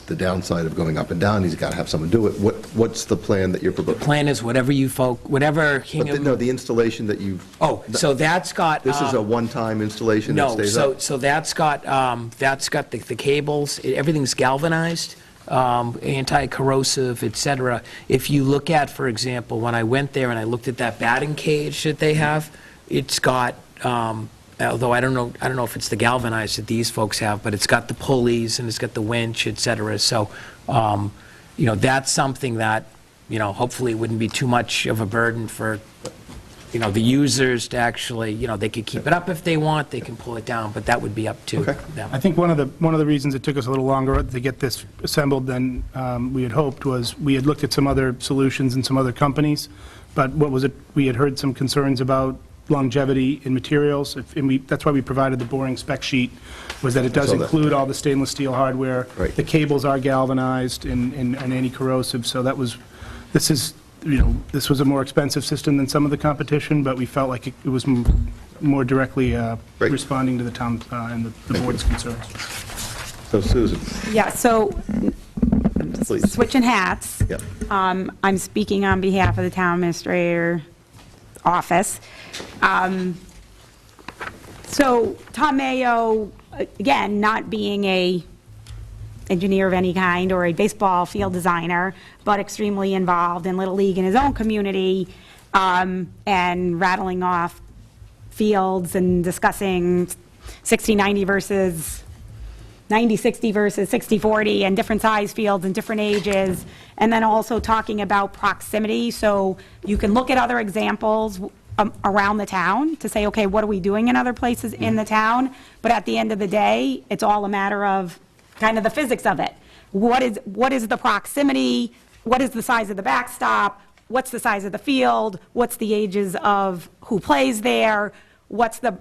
The downside of going up and down, he's got to have someone do it. What's the plan that you're proposing?
Plan is whatever
But
Hingham.
no, the installation that you've...
Oh, so that's got.
This is a one-time installation that
No,
stays up?
so that's got the cables, everything's galvanized, anti-corrosive, et cetera. If you look at, for example, when I went there and I looked at that batting cage that they have, it's got, although I don't know if it's the galvanized that these folks have, but it's got the pulleys and it's got the winch, et cetera. So, that's something that, hopefully wouldn't be too much of a burden for, the users to actually, they could keep it up if they want, they can pull it down, but that would be up to
Okay.
them.
I think one of the reasons it took us a little longer to get this assembled than we had hoped was we had looked at some other solutions and some other companies, but we had heard some concerns about longevity in materials, that's why we provided the boring spec sheet, was that it does
Saw that.
include all the stainless steel hardware.
Right.
The cables are galvanized and anti-corrosive, so this was a more expensive system than some of the competition, but we felt like it was more directly
Right.
responding to the town and the board's concerns.
So Susan,
Yeah, so
please.
switching hats.
Yep.
I'm speaking on behalf of the town administrator office. So Tom Mayo, again, not being a engineer of any kind or a baseball field designer, but extremely involved in Little League in his own community, and rattling off fields and discussing 60-90 versus 90-60 versus 60-40 and different size fields and different ages, and then also talking about proximity. So you can look at other examples around the town to say, okay, what are we doing in other places in the town? But at the end of the day, it's all a matter of kind of the physics of it. What is the proximity? What is the size of the backstop? What's the size of the field? What's the ages of who plays there? What's the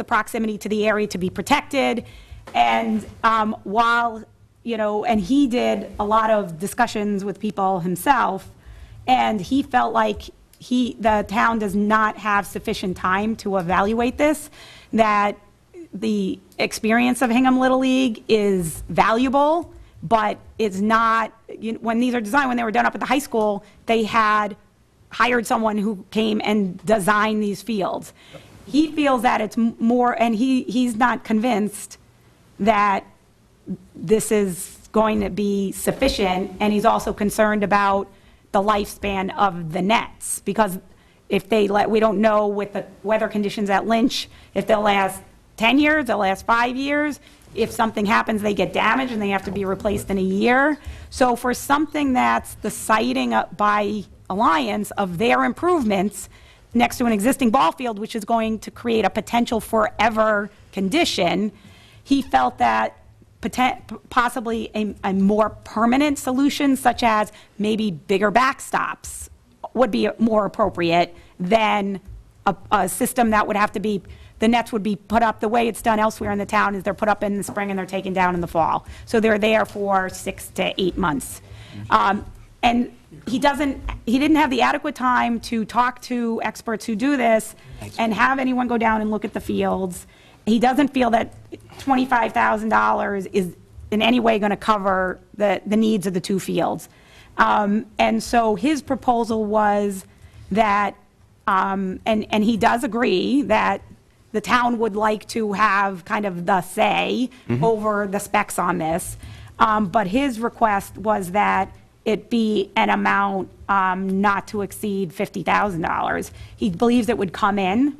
proximity to the area to be protected? And while, and he did a lot of discussions with people himself, and he felt like the town does not have sufficient time to evaluate this, that the experience of Hingham Little League is valuable, but it's not, when these are designed, when they were done up at the high school, they had hired someone who came and designed these fields. He feels that it's more, and he's not convinced that this is going to be sufficient, and he's also concerned about the lifespan of the nets, because we don't know with the weather conditions at Lynch, if they'll last 10 years, they'll last 5 years. If something happens, they get damaged and they have to be replaced in a year. So for something that's the siting up by Alliance of their improvements next to an existing ball field, which is going to create a potential forever condition, he felt that possibly a more permanent solution, such as maybe bigger backstops, would be more appropriate than a system that would have to be, the nets would be put up the way it's done elsewhere in the town, is they're put up in the spring and they're taken down in the fall. So they're there for 6 to 8 months. And he didn't have the adequate time to talk to experts who do this and have anyone go down and look at the fields. He doesn't feel that $25,000 is in any way going to cover the needs of the two fields. And so his proposal was that, and he does agree that the town would like to have kind of the say over the specs on this. But his request was that it be an amount not to exceed $50,000. He believes it would come in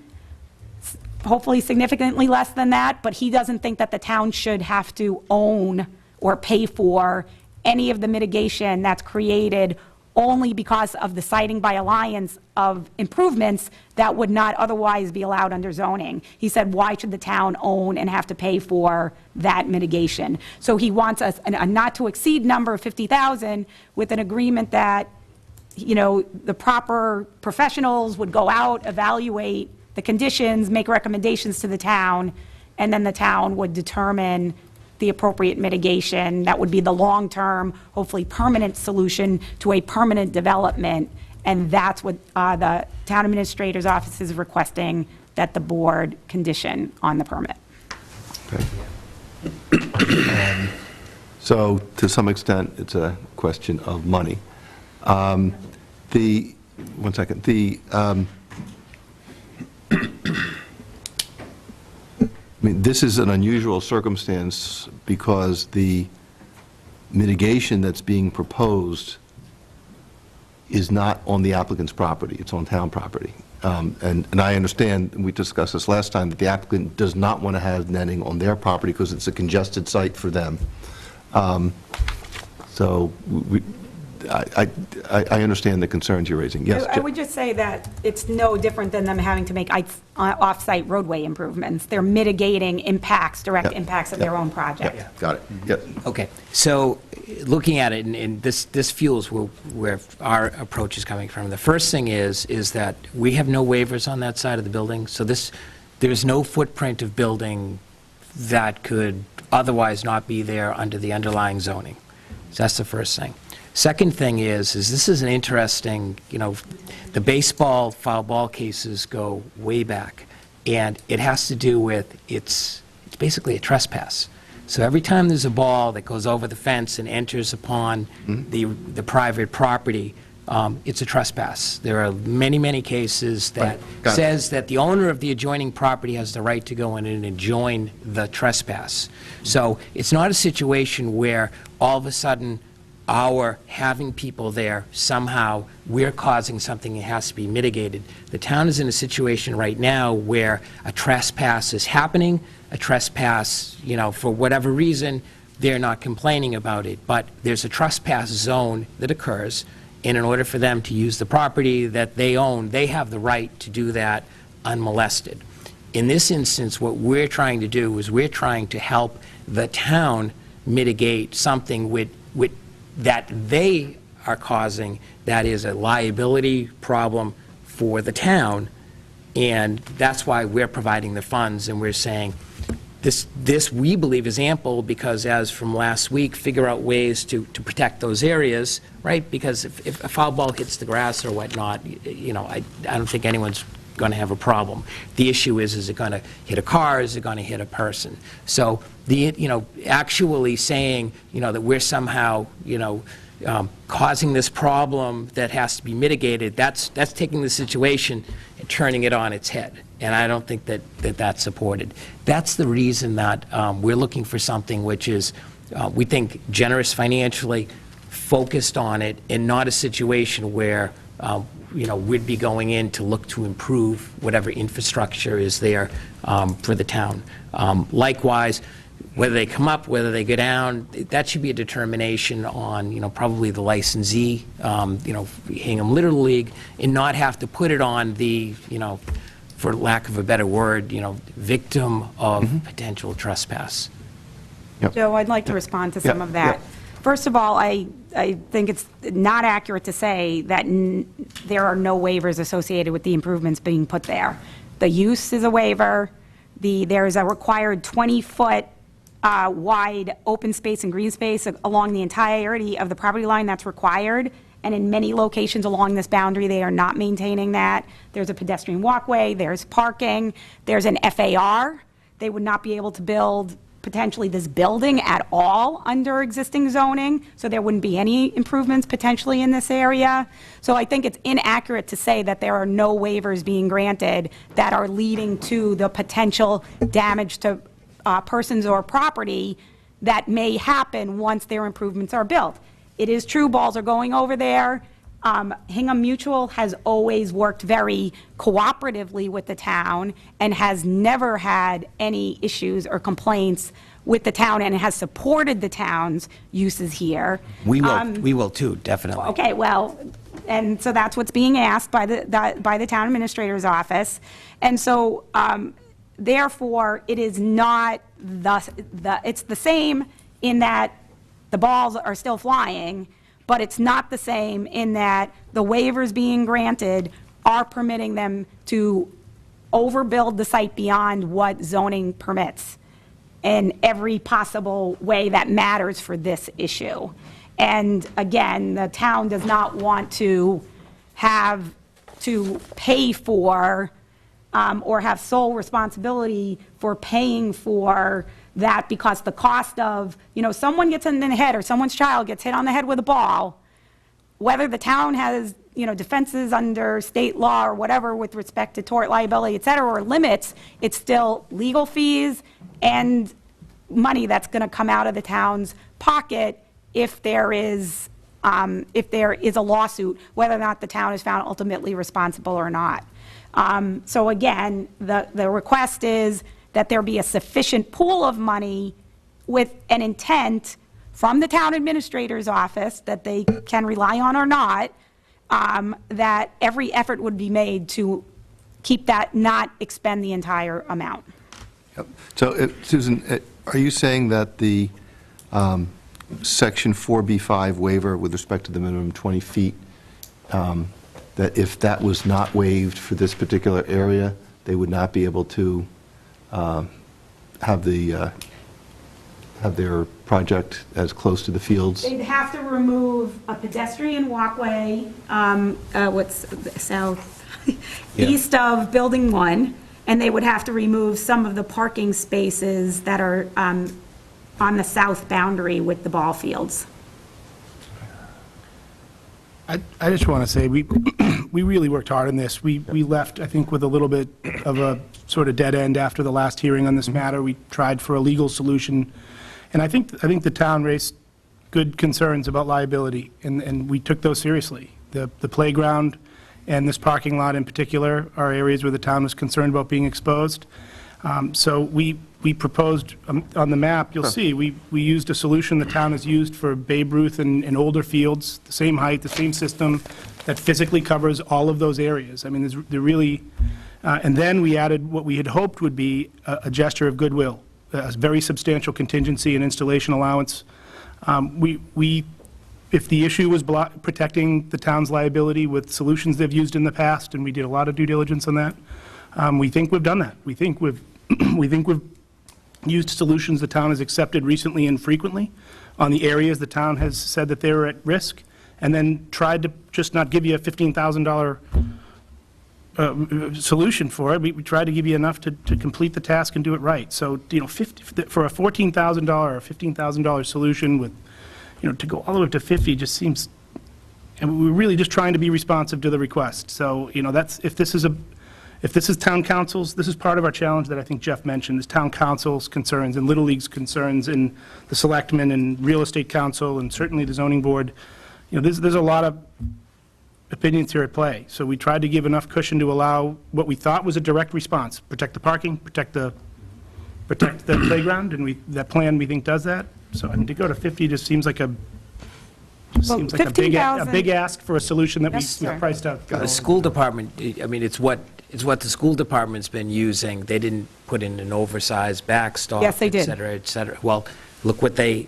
hopefully significantly less than that, but he doesn't think that the town should have to own or pay for any of the mitigation that's created only because of the siting by Alliance of improvements that would not otherwise be allowed under zoning. He said, why should the town own and have to pay for that mitigation? So he wants a not to exceed number of 50,000 with an agreement that the proper professionals would go out, evaluate the conditions, make recommendations to the town, and then the town would determine the appropriate mitigation. That would be the long-term, hopefully permanent solution to a permanent development. And that's what the town administrator's office is requesting that the board condition on the permit.
Okay. So to some extent, it's a question of money. One second. I mean, this is an unusual circumstance because the mitigation that's being proposed is not on the applicant's property, it's on town property. And I understand, and we discussed this last time, that the applicant does not want to have netting on their property because it's a congested site for them. So I understand the concerns you're raising. Yes,
I would just say that it's no different than them having to make off-site roadway improvements. They're mitigating impacts, direct impacts of their own project.
got it. Yep.
Okay, so looking at it, and this fuels where our approach is coming from. The first thing is that we have no waivers on that side of the building, so there's no footprint of building that could otherwise not be there under the underlying zoning. So that's the first thing. Second thing is this is an interesting, the baseball foul ball cases go way back, and it has to do with, it's basically a trespass. So every time there's a ball that goes over the fence and enters upon the private property, it's a trespass. There are many, many cases that says that the owner of the adjoining property has the right to go in and adjoin the trespass. So it's not a situation where all of a sudden our having people there, somehow we're causing something that has to be mitigated. The town is in a situation right now where a trespass is happening, a trespass, for whatever reason, they're not complaining about it, but there's a trespass zone that occurs, and in order for them to use the property that they own, they have the right to do that unmolested. In this instance, what we're trying to do is we're trying to help the town mitigate something that they are causing that is a liability problem for the town, and that's why we're providing the funds, and we're saying, this we believe is ample, because as from last week, figure out ways to protect those areas, right? Because if a foul ball hits the grass or whatnot, I don't think anyone's going to have a problem. The issue is it going to hit a car, is it going to hit a person? So actually saying, that we're somehow, causing this problem that has to be mitigated, that's taking the situation and turning it on its head. And I don't think that's supported. That's the reason that we're looking for something which is, we think, generous financially, focused on it, and not a situation where we'd be going in to look to improve whatever infrastructure is there for the town. Likewise, whether they come up, whether they go down, that should be a determination on, probably the licensee, Hingham Little League, and not have to put it on the, for lack of a better word, victim of potential trespass.
Joe, I'd like to respond to some of that. First of all, I think it's not accurate to say that there are no waivers associated with the improvements being put there. The use is a waiver. There's a required 20-foot wide open space and green space along the entirety of the property line that's required. And in many locations along this boundary, they are not maintaining that. There's a pedestrian walkway, there's parking, there's an FAR. They would not be able to build potentially this building at all under existing zoning, so there wouldn't be any improvements potentially in this area. So I think it's inaccurate to say that there are no waivers being granted that are leading to the potential damage to persons or property that may happen once their improvements are built. It is true, balls are going over there. Hingham Mutual has always worked very cooperatively with the town and has never had any issues or complaints with the town, and has supported the town's uses here.
We will too, definitely.
Okay, well, and so that's what's being asked by the town administrator's office. And so, therefore, it is not it's the same in that the balls are still flying, but it's not the same in that the waivers being granted are permitting them to overbuild the site beyond what zoning permits in every possible way that matters for this issue. And again, the town does not want to have to pay for or have sole responsibility for paying for that, because the cost of, someone gets in the head or someone's child gets hit on the head with a ball, whether the town has, defenses under state law or whatever with respect to tort liability, et cetera, or limits, it's still legal fees and money that's going to come out of the town's pocket if there is a lawsuit, whether or not the town is found ultimately responsible or not. So again, the request is that there be a sufficient pool of money with an intent from the town administrator's office that they can rely on or not, that every effort would be made to keep that, not expend the entire amount.
Yep. So, Susan, are you saying that the Section 4B5 waiver with respect to the minimum 20 feet, that if that was not waived for this particular area, they would not be able to have their project as close to the fields?
They'd have to remove a pedestrian walkway, east of Building 1, and they would have to remove some of the parking spaces that are on the south boundary with the ball fields.
I just want to say, we really worked hard on this. We left, I think, with a little bit of a sort of dead end after the last hearing on this matter. We tried for a legal solution, and I think the town raised good concerns about liability, and we took those seriously. The playground and this parking lot in particular are areas where the town was concerned about being exposed. So we proposed, on the map, you'll see, we used a solution the town has used for Babe Ruth and older fields, the same height, the same system, that physically covers all of those areas. I mean, they're really, and then we added what we had hoped would be a gesture of goodwill, a very substantial contingency and installation allowance. If the issue was protecting the town's liability with solutions they've used in the past, and we did a lot of due diligence on that, we think we've done that. We think we've used solutions the town has accepted recently and frequently on the areas the town has said that they're at risk, and then tried to just not give you a $15,000 solution for it. We tried to give you enough to complete the task and do it right. So, for a $14,000 or $15,000 solution with, to go all the way up to 50 just seems, and we're really just trying to be responsive to the request. So, that's, if this is town council's, this is part of our challenge that I think Jeff mentioned, is town council's concerns and Little League's concerns and the selectmen and real estate council and certainly the zoning board. There's a lot of opinions here at play. So we tried to give enough cushion to allow what we thought was a direct response, protect the parking, protect the playground, and that plan, we think, does that. So, to go to 50 just seems like a big ask for a solution that we priced out.
The school department, it's what the school department's been using. They didn't put in an oversized backstop,
Yes, they did.
et cetera, et cetera. Well, look what they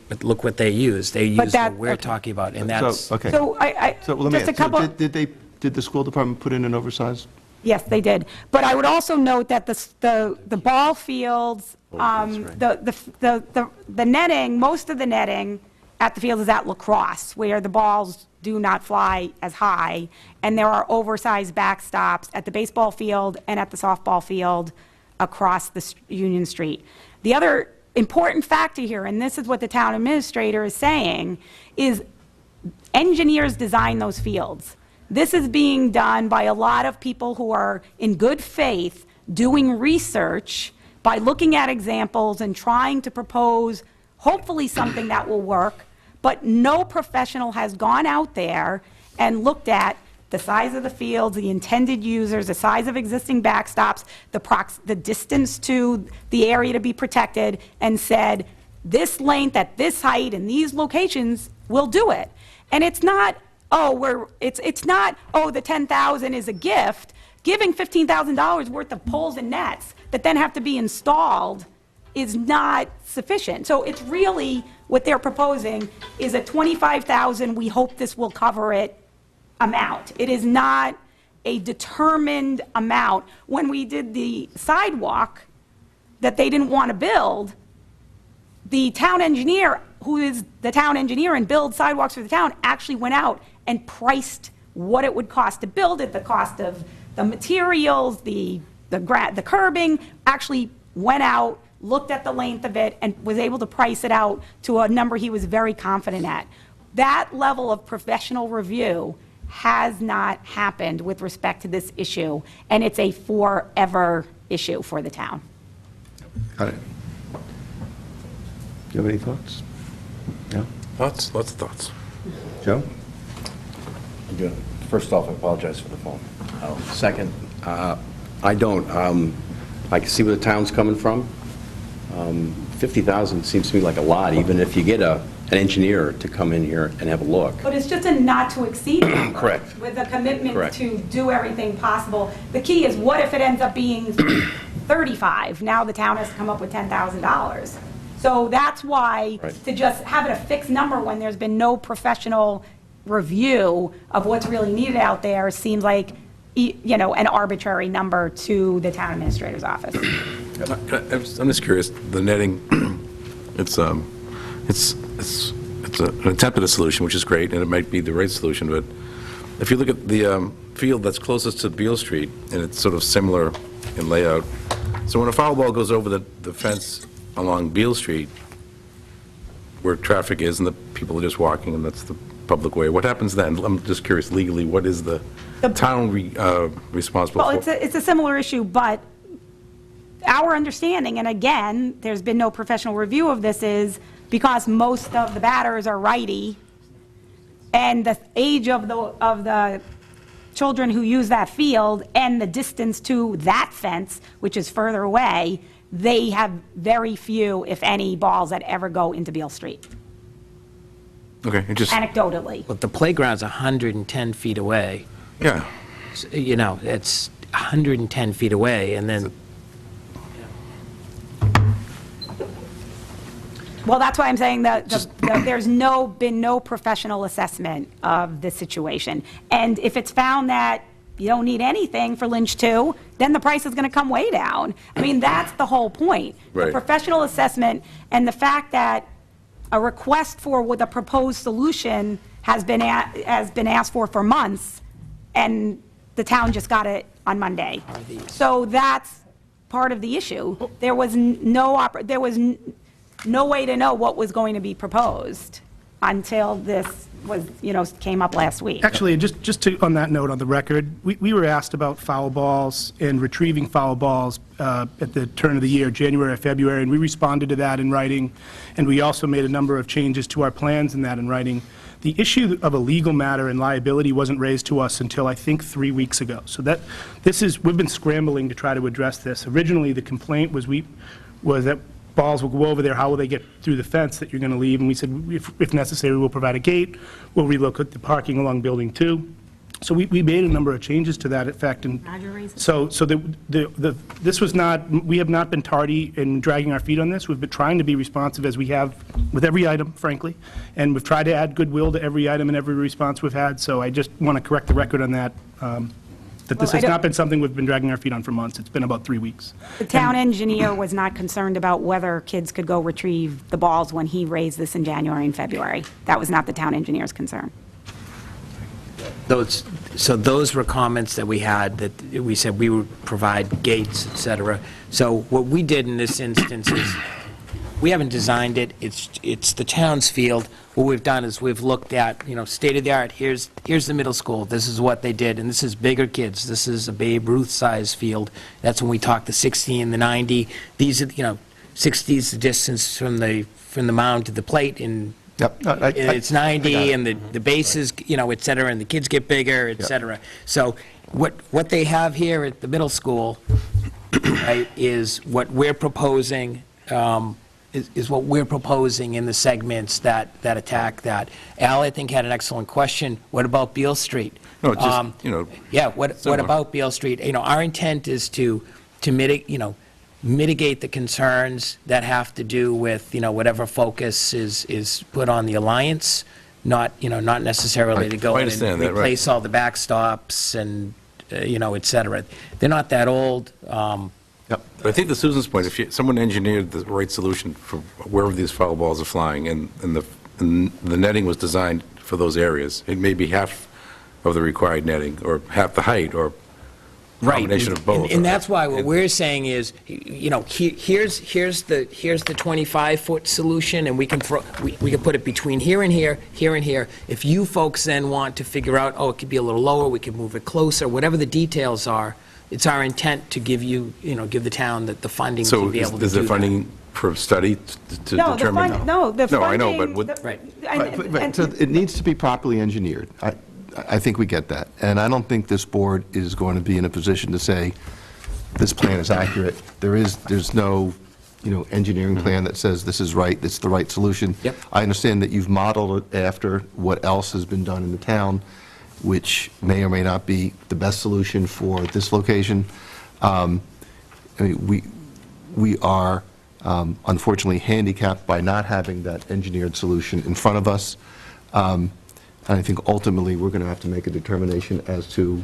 used. They used what we're talking about, and that's...
So, okay.
So
let me
just a
ask,
couple.
did the school department put in an oversized?
Yes, they did. But I would also note that the ball fields, the netting, most of the netting at the field is at lacrosse, where the balls do not fly as high, and there are oversized backstops at the baseball field and at the softball field across the Union Street. The other important factor here, and this is what the town administrator is saying, is engineers design those fields. This is being done by a lot of people who are in good faith doing research by looking at examples and trying to propose hopefully something that will work, but no professional has gone out there and looked at the size of the fields, the intended users, the size of existing backstops, the distance to the area to be protected, and said, this length at this height and these locations will do it. And it's not, it's not, the 10,000 is a gift. Giving $15,000 worth of poles and nets that then have to be installed is not sufficient. So it's really, what they're proposing is a 25,000, we hope this will cover it amount. It is not a determined amount. When we did the sidewalk that they didn't want to build, the town engineer, who is the town engineer and builds sidewalks for the town, actually went out and priced what it would cost to build it, the cost of the materials, the curbing, actually went out, looked at the length of it, and was able to price it out to a number he was very confident at. That level of professional review has not happened with respect to this issue, and it's a forever issue for the town.
Got it. Do you have any thoughts? No?
Lots of thoughts.
Joe?
First off, I apologize for the phone. Second, I don't. I can see where the town's coming from. 50,000 seems to me like a lot, even if you get an engineer to come in here and have a look.
But it's just a not to exceed number.
Correct.
With a commitment
Correct.
to do everything possible. The key is, what if it ends up being 35? Now the town has to come up with $10,000. So that's why,
Right.
to just have it a fixed number when there's been no professional review of what's really needed out there seems like, an arbitrary number to the town administrator's office.
I'm just curious, the netting, it's an attempt at a solution, which is great, and it might be the right solution, but if you look at the field that's closest to Beal Street, and it's sort of similar in layout, so when a foul ball goes over the fence along Beal Street, where traffic is and the people are just walking, and that's the public way, what happens then? I'm just curious, legally, what is the town responsible
Well,
for?
it's a similar issue, but our understanding, and again, there's been no professional review of this, is because most of the batters are righty, and the age of the children who use that field and the distance to that fence, which is further away, they have very few, if any, balls that ever go into Beal Street,
Okay, it just,
anecdotally.
But the playground's 110 feet away.
yeah.
It's 110 feet away, and then,
Well, that's why I'm saying that there's been no professional assessment of the situation. And if it's found that you don't need anything for Lynch 2, then the price is going to come way down. I mean, that's the whole point. The
Right.
professional assessment and the fact that a request for with a proposed solution has been asked for months, and the town just got it on Monday. So that's part of the issue. There was no way to know what was going to be proposed until this was, came up last week.
Actually, just on that note, on the record, we were asked about foul balls and retrieving foul balls at the turn of the year, January or February, and we responded to that in writing, and we also made a number of changes to our plans in that in writing. The issue of a legal matter and liability wasn't raised to us until, I think, 3 weeks ago. So we've been scrambling to try to address this. Originally, the complaint was that balls will go over there, how will they get through the fence that you're going to leave? And we said, if necessary, we'll provide a gate, we'll relocate the parking along Building 2. So we made a number of changes to that effect, and so this was not, we have not been tardy in dragging our feet on this. We've been trying to be responsive, as we have with every item, frankly, and we've tried to add goodwill to every item and every response we've had, so I just want to correct the record on that, that this has not been something we've been dragging our feet on for months. It's been about 3 weeks.
The town engineer was not concerned about whether kids could go retrieve the balls when he raised this in January and February. That was not the town engineer's concern.
those were comments that we had, that we said we would provide gates, et cetera. So what we did in this instance is, we haven't designed it, it's the town's field. What we've done is we've looked at, state of the art, here's the middle school, this is what they did, and this is bigger kids, this is a Babe Ruth-sized field. That's when we talked the 60 and the 90. These are, 60 is the distance from the mound to the plate, and
Yep.
it's 90, and the bases, et cetera, and the kids get bigger, et cetera. So what they have here at the middle school, right, is what we're proposing, is what we're proposing in the segments that attack that. Al, I think, had an excellent question. What about Beal Street?
No, just,
Yeah, what
similar.
about Beal Street? Our intent is to mitigate, mitigate the concerns that have to do with, whatever focus is put on the Alliance, not necessarily to go
I
in and
understand that, right.
replace all the backstops and, et cetera. They're not that old.
Yep.
But I think to Susan's point, if someone engineered the right solution for wherever these foul balls are flying, and the netting was designed for those areas, it may be half of the required netting, or half the height, or
Right.
combination of both.
And that's why what we're saying is, here's the 25-foot solution, and we can put it between here and here, here and here. If you folks then want to figure out, it could be a little lower, we could move it closer, whatever the details are, it's our intent to give you, give the town the funding to
So
be able to do that.
is there funding for study to determine?
The funding.
No, I know, but would-
Right.
Right, so it needs to be properly engineered. I think we get that. And I don't think this board is going to be in a position to say, this plan is accurate. There's no, engineering plan that says this is right, it's the right solution.
Yep.
I understand that you've modeled it after what else has been done in the town, which may or may not be the best solution for this location. We are unfortunately handicapped by not having that engineered solution in front of us. And I think ultimately, we're going to have to make a determination as to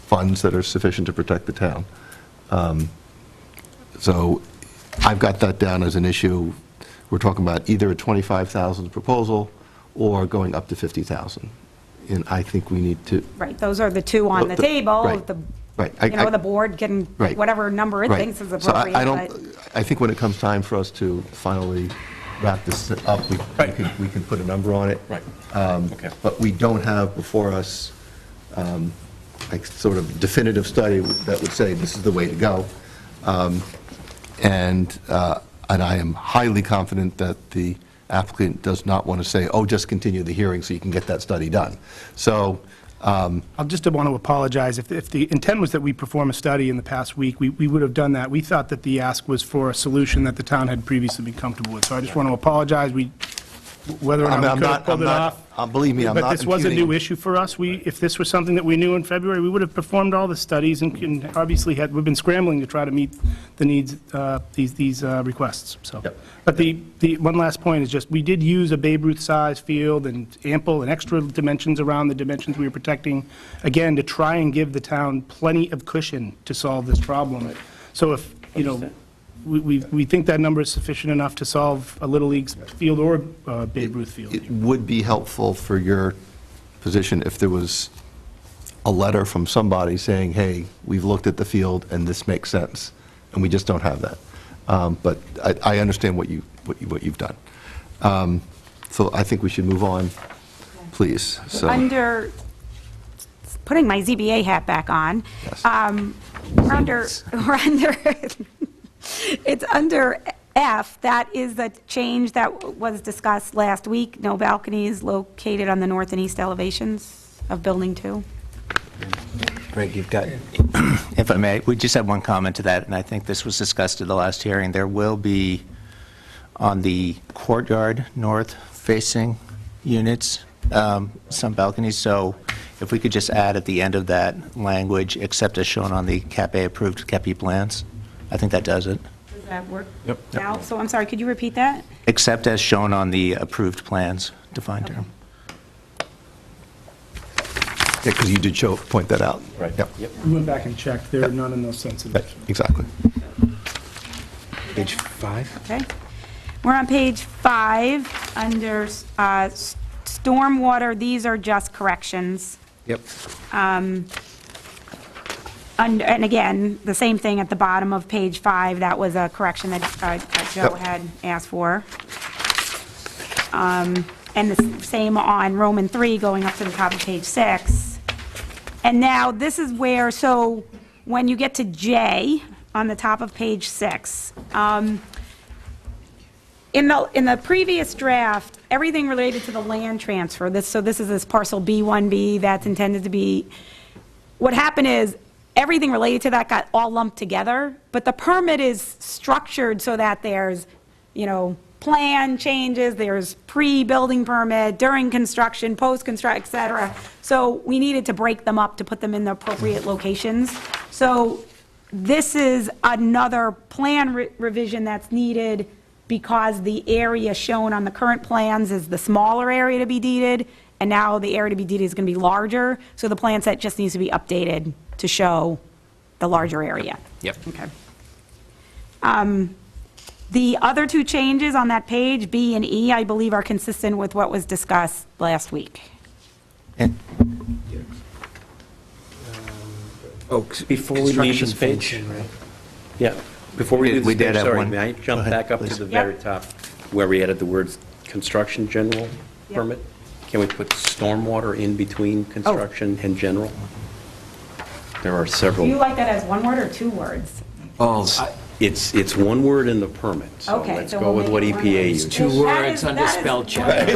funds that are sufficient to protect the town. So I've got that down as an issue. We're talking about either a 25,000 proposal or going up to 50,000. And I think we need to,
Right, those are the two on the table.
Right,
The-
right.
The board can,
Right.
whatever number it
right.
thinks is
So
appropriate.
I
but-
don't, I think when it comes time for us to finally wrap this up, we can put a number on it.
Right. Okay.
But we don't have before us like sort of definitive study that would say this is the way to go. And I am highly confident that the applicant does not want to say, just continue the hearing so you can get that study done. So,
I'll just want to apologize. If the intent was that we perform a study in the past week, we would have done that. We thought that the ask was for a solution that the town had previously been comfortable with. So I just want to apologize. Whether or not we could have pulled it off.
Believe me, I'm not
But this was a
imputing-
new issue for us. If this was something that we knew in February, we would have performed all the studies and obviously we've been scrambling to try to meet the needs, these requests, so.
Yep.
But the one last point is just, we did use a Babe Ruth-sized field and ample and extra dimensions around the dimensions we were protecting, again, to try and give the town plenty of cushion to solve this problem. So if, we think that number is sufficient enough to solve a Little League field or a Babe Ruth field.
It would be helpful for your position if there was a letter from somebody saying, hey, we've looked at the field and this makes sense, and we just don't have that. But I understand what you've done. So I think we should move on, please. So
Under, putting my ZBA hat back on,
Yes.
we're under, it's under F, that is the change that was discussed last week, no balconies located on the north and east elevations of Building 2.
Greg, you've got, if I may, we just had one comment to that, and I think this was discussed at the last hearing. There will be, on the courtyard north-facing units, some balconies, so if we could just add at the end of that language, except as shown on the Cap A approved Cap E plans, I think that does it.
Does that work?
Yep.
Now, so I'm sorry, could you repeat that?
Except as shown on the approved plans, defined term.
Yeah, because you did point that out.
Right.
Yep.
We went back and checked, there are none in those sensitive.
Right, exactly.
Page 5?
Okay. We're on page 5, under stormwater, these are just corrections.
Yep.
And again, the same thing at the bottom of page 5, that was a correction that Joe
Yep.
had asked for. And the same on Roman 3, going up to the top of page 6. And now, this is where, so when you get to J, on the top of page 6, in the previous draft, everything related to the land transfer, so this is this parcel B1B that's intended to be, what happened is, everything related to that got all lumped together, but the permit is structured so that there's, plan changes, there's pre-building permit, during construction, post-construction, et cetera. So we needed to break them up to put them in the appropriate locations. So this is another plan revision that's needed because the area shown on the current plans is the smaller area to be deeded, and now the area to be deeded is going to be larger, so the plan set just needs to be updated to show the larger area.
Yep.
Okay. The other two changes on that page, B and E, I believe are consistent with what was discussed last week.
And
Before we leave this page, yeah, before we leave
We
this
did
page,
have
sorry,
one.
may I
Go
jump
ahead,
back up to
please.
the very
Yep.
top where we added the words construction general
Yep.
permit? Can we put stormwater in between construction and general? There are
Do
several.
you like that as one word or two words?
It's one word in the permit, so
Okay,
let's
so
go
we'll
with what
make it one
EPA
word.
uses.
Two
That
words
is-
under
that is
spell
one-
check.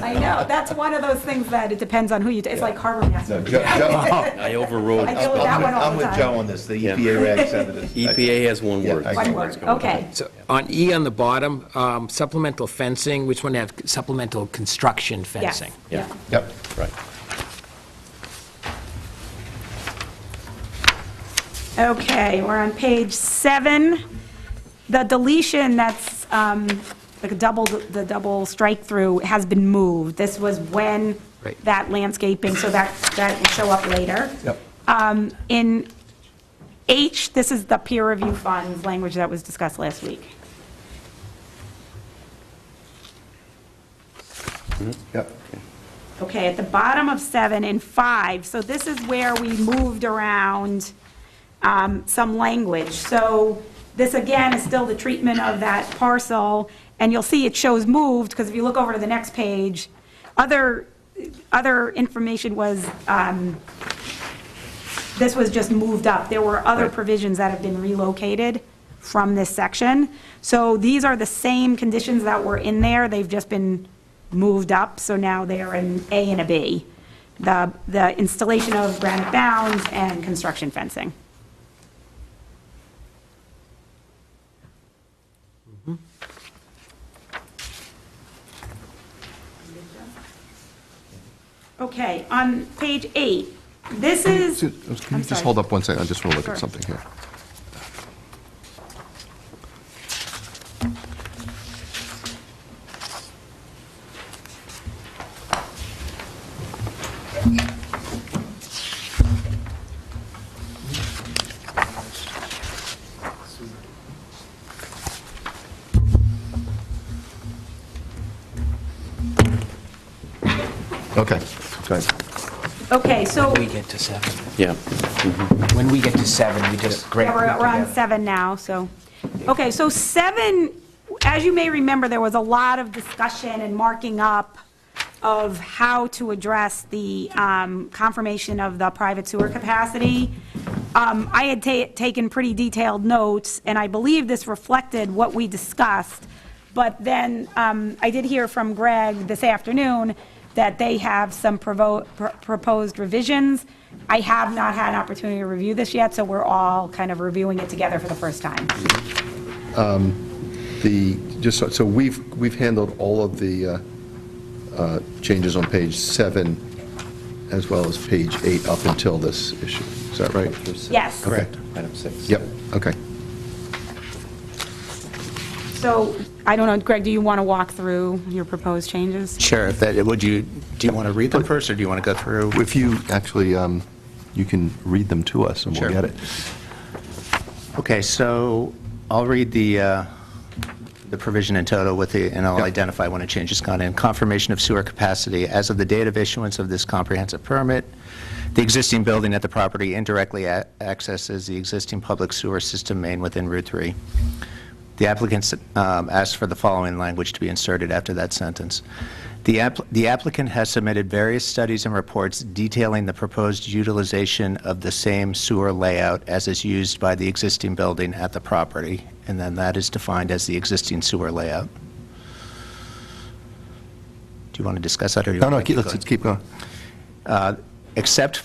I know, that's one of those things that it depends on who you, it's like harbor master.
I overrode.
I deal with that one all
I'm
the
with Joe
time.
on this, the
Yeah.
EPA reg said it is.
EPA has one
Yeah,
word.
I
so
agree.
One
let's
word,
go with that.
okay.
So on E on the bottom, supplemental fencing, which one have supplemental construction
Yes,
fencing?
Yeah.
Yep.
Right.
Okay, we're on page 7. The deletion that's, like the double strike through has been moved. This was when
Right.
that landscaping, so that will show up later.
Yep.
In H, this is the peer review funds language that was discussed last week.
Yep.
Okay, at the bottom of 7 and 5, so this is where we moved around some language. So this, again, is still the treatment of that parcel, and you'll see it shows moved, because if you look over to the next page, other information was, this was just moved up. There were other provisions that have been relocated from this section. So these are the same conditions that were in there, they've just been moved up, so now they're in A and a B. The installation of granite bounds and construction fencing. Okay, on page 8, this is,
Can you
I'm
just
sorry.
hold up one second? I just want to look
Sure.
at something here. Okay, go ahead.
okay, so
When we get to 7.
Yeah.
When we get to 7, we just grab
we're
them
on
together.
7 now, so. Okay, so 7, as you may remember, there was a lot of discussion and marking up of how to address the confirmation of the private sewer capacity. I had taken pretty detailed notes, and I believe this reflected what we discussed. But then I did hear from Greg this afternoon that they have some proposed revisions. I have not had an opportunity to review this yet, so we're all kind of reviewing it together for the first time.
So we've handled all of the changes on page 7 as well as page 8 up until this issue. Is that right?
Yes.
Correct.
Item 6.
Yep, okay.
So, I don't know, Greg, do you want to walk through your proposed changes?
Sure, do you want to read them first, or do you want to go through?
If you actually, you can read them to us and we'll
Sure.
get it.
Okay, so I'll read the provision in total and I'll
Yep.
identify when a change has gone in. Confirmation of sewer capacity. As of the date of issuance of this comprehensive permit, the existing building at the property indirectly accesses the existing public sewer system main within Route 3. The applicants asked for the following language to be inserted after that sentence. The applicant has submitted various studies and reports detailing the proposed utilization of the same sewer layout as is used by the existing building at the property, and then that is defined as the existing sewer layout. Do you want to discuss that, or do you
No,
want
no,
to
let's keep going.
Except,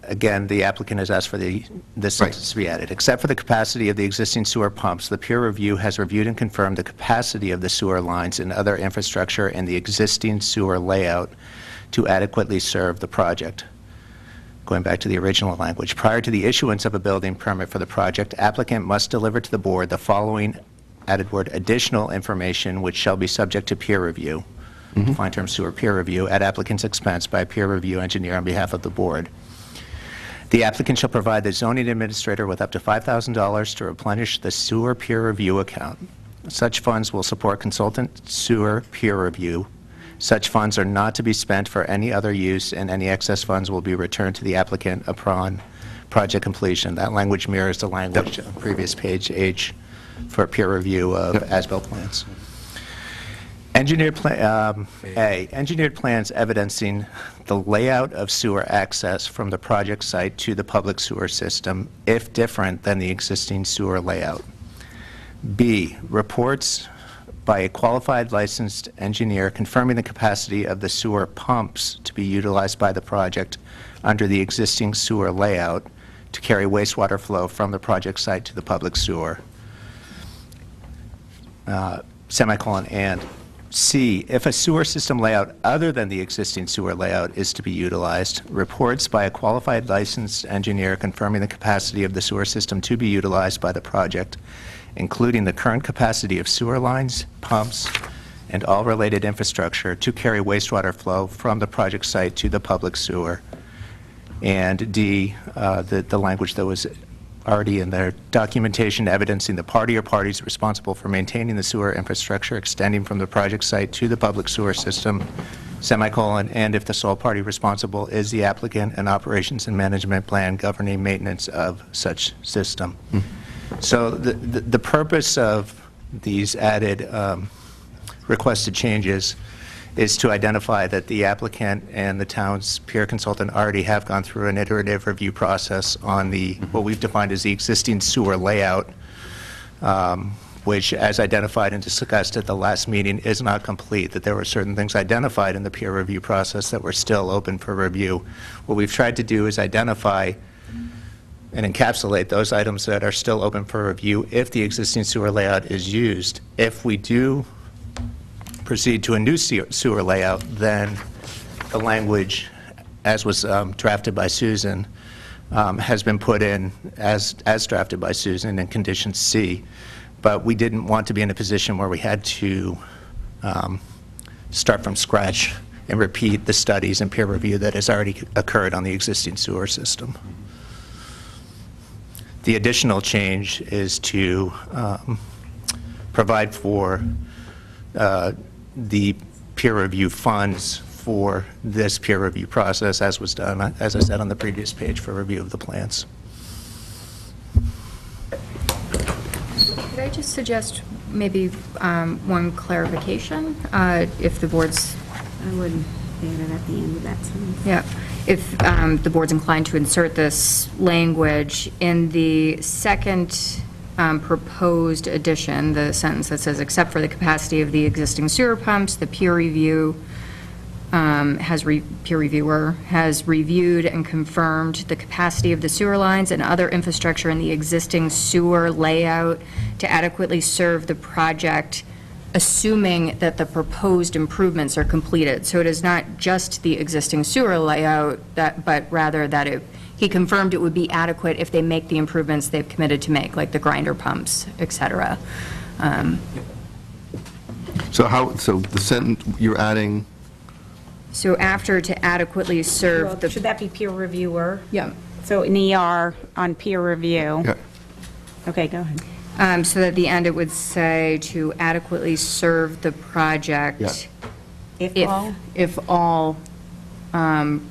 again, the applicant has asked for this sentence to be added. Except for the capacity of the existing sewer pumps, the peer review has reviewed and confirmed the capacity of the sewer lines and other infrastructure in the existing sewer layout to adequately serve the project. going back to the original language, prior to the issuance of a building permit for the project, applicant must deliver to the board the following, added word, additional information which shall be subject to peer review, defined term sewer peer review, at applicant's expense by a peer review engineer on behalf of the board. The applicant shall provide the zoning administrator with up to $5,000 to replenish the sewer peer review account. Such funds will support consultant sewer peer review. Such funds are not to be spent for any other use, and any excess funds will be returned to the applicant upon project completion. That language mirrors the language on previous page H for peer review of as-built plans. Engineered plans evidencing the layout of sewer access from the project site to the public sewer system, if different than the existing sewer layout. B, reports by a qualified licensed engineer confirming the capacity of the sewer pumps to be utilized by the project under the existing sewer layout to carry wastewater flow from the project site to the public sewer. Semicolon, and C, if a sewer system layout other than the existing sewer layout is to be utilized, reports by a qualified licensed engineer confirming the capacity of the sewer system to be utilized by the project, including the current capacity of sewer lines, pumps, and all related infrastructure to carry wastewater flow from the project site to the public sewer. And D, the language that was already in there, documentation evidencing the party or parties responsible for maintaining the sewer infrastructure extending from the project site to the public sewer system, semicolon, and if the sole party responsible is the applicant, an operations and management plan governing maintenance of such system. So the purpose of these added requested changes is to identify that the applicant and the town's peer consultant already have gone through an iterative review process on the, what we've defined as the existing sewer layout, which, as identified and discussed at the last meeting, is not complete, that there were certain things identified in the peer review process that were still open for review. What we've tried to do is identify and encapsulate those items that are still open for review if the existing sewer layout is used. If we do proceed to a new sewer layout, then the language, as was drafted by Susan, has been put in as drafted by Susan in condition C. But we didn't want to be in a position where we had to start from scratch and repeat the studies and peer review that has already occurred on the existing sewer system. The additional change is to provide for the peer review funds for this peer review process, as was done, as I said, on the previous page for review of the plans.
Could I just suggest maybe one clarification, if the board's...
I would add it at the end of that sentence.
Yeah, if the board's inclined to insert this language in the second proposed addition, the sentence that says, except for the capacity of the existing sewer pumps, the peer reviewer has reviewed and confirmed the capacity of the sewer lines and other infrastructure in the existing sewer layout to adequately serve the project, assuming that the proposed improvements are completed. So it is not just the existing sewer layout, but rather that he confirmed it would be adequate if they make the improvements they've committed to make, like the grinder pumps, et cetera.
So the sentence you're adding,
So after to adequately serve
Well, should that be peer reviewer?
Yeah.
So an ER on peer review.
yeah,
Okay, go ahead.
So at the end, it would say to adequately serve the project.
Yeah.
If all?
If all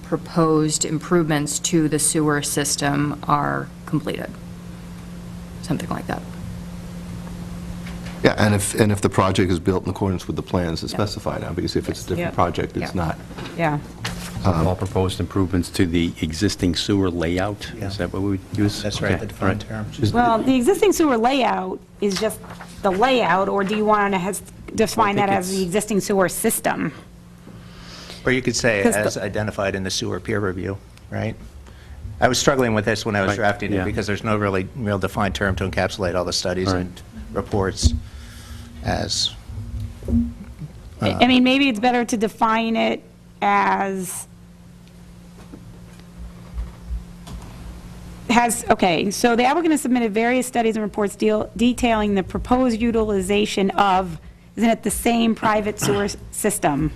proposed improvements to the sewer system are completed. Something like that.
yeah, and if the project is built in accordance with the plans that specify now, because if it's a different
Yeah.
project, it's
Yeah.
not.
Yeah.
All proposed improvements to the existing sewer layout?
Yeah.
Is that what we would use?
That's right,
Okay,
the defined
all
term.
Well, the existing sewer layout is just the layout, or do you want to define
Well, I
that
think
as the
it's-
existing sewer system?
Or you could say
'Cause the-
as identified in the sewer peer review, right? I was struggling with this when I was
Right,
drafting it
yeah.
because there's no real defined term to encapsulate all the studies
Right.
and reports as,
I mean, maybe it's better to define it as okay, so the applicant has submitted various studies and reports detailing the proposed utilization of, isn't it the same private sewer system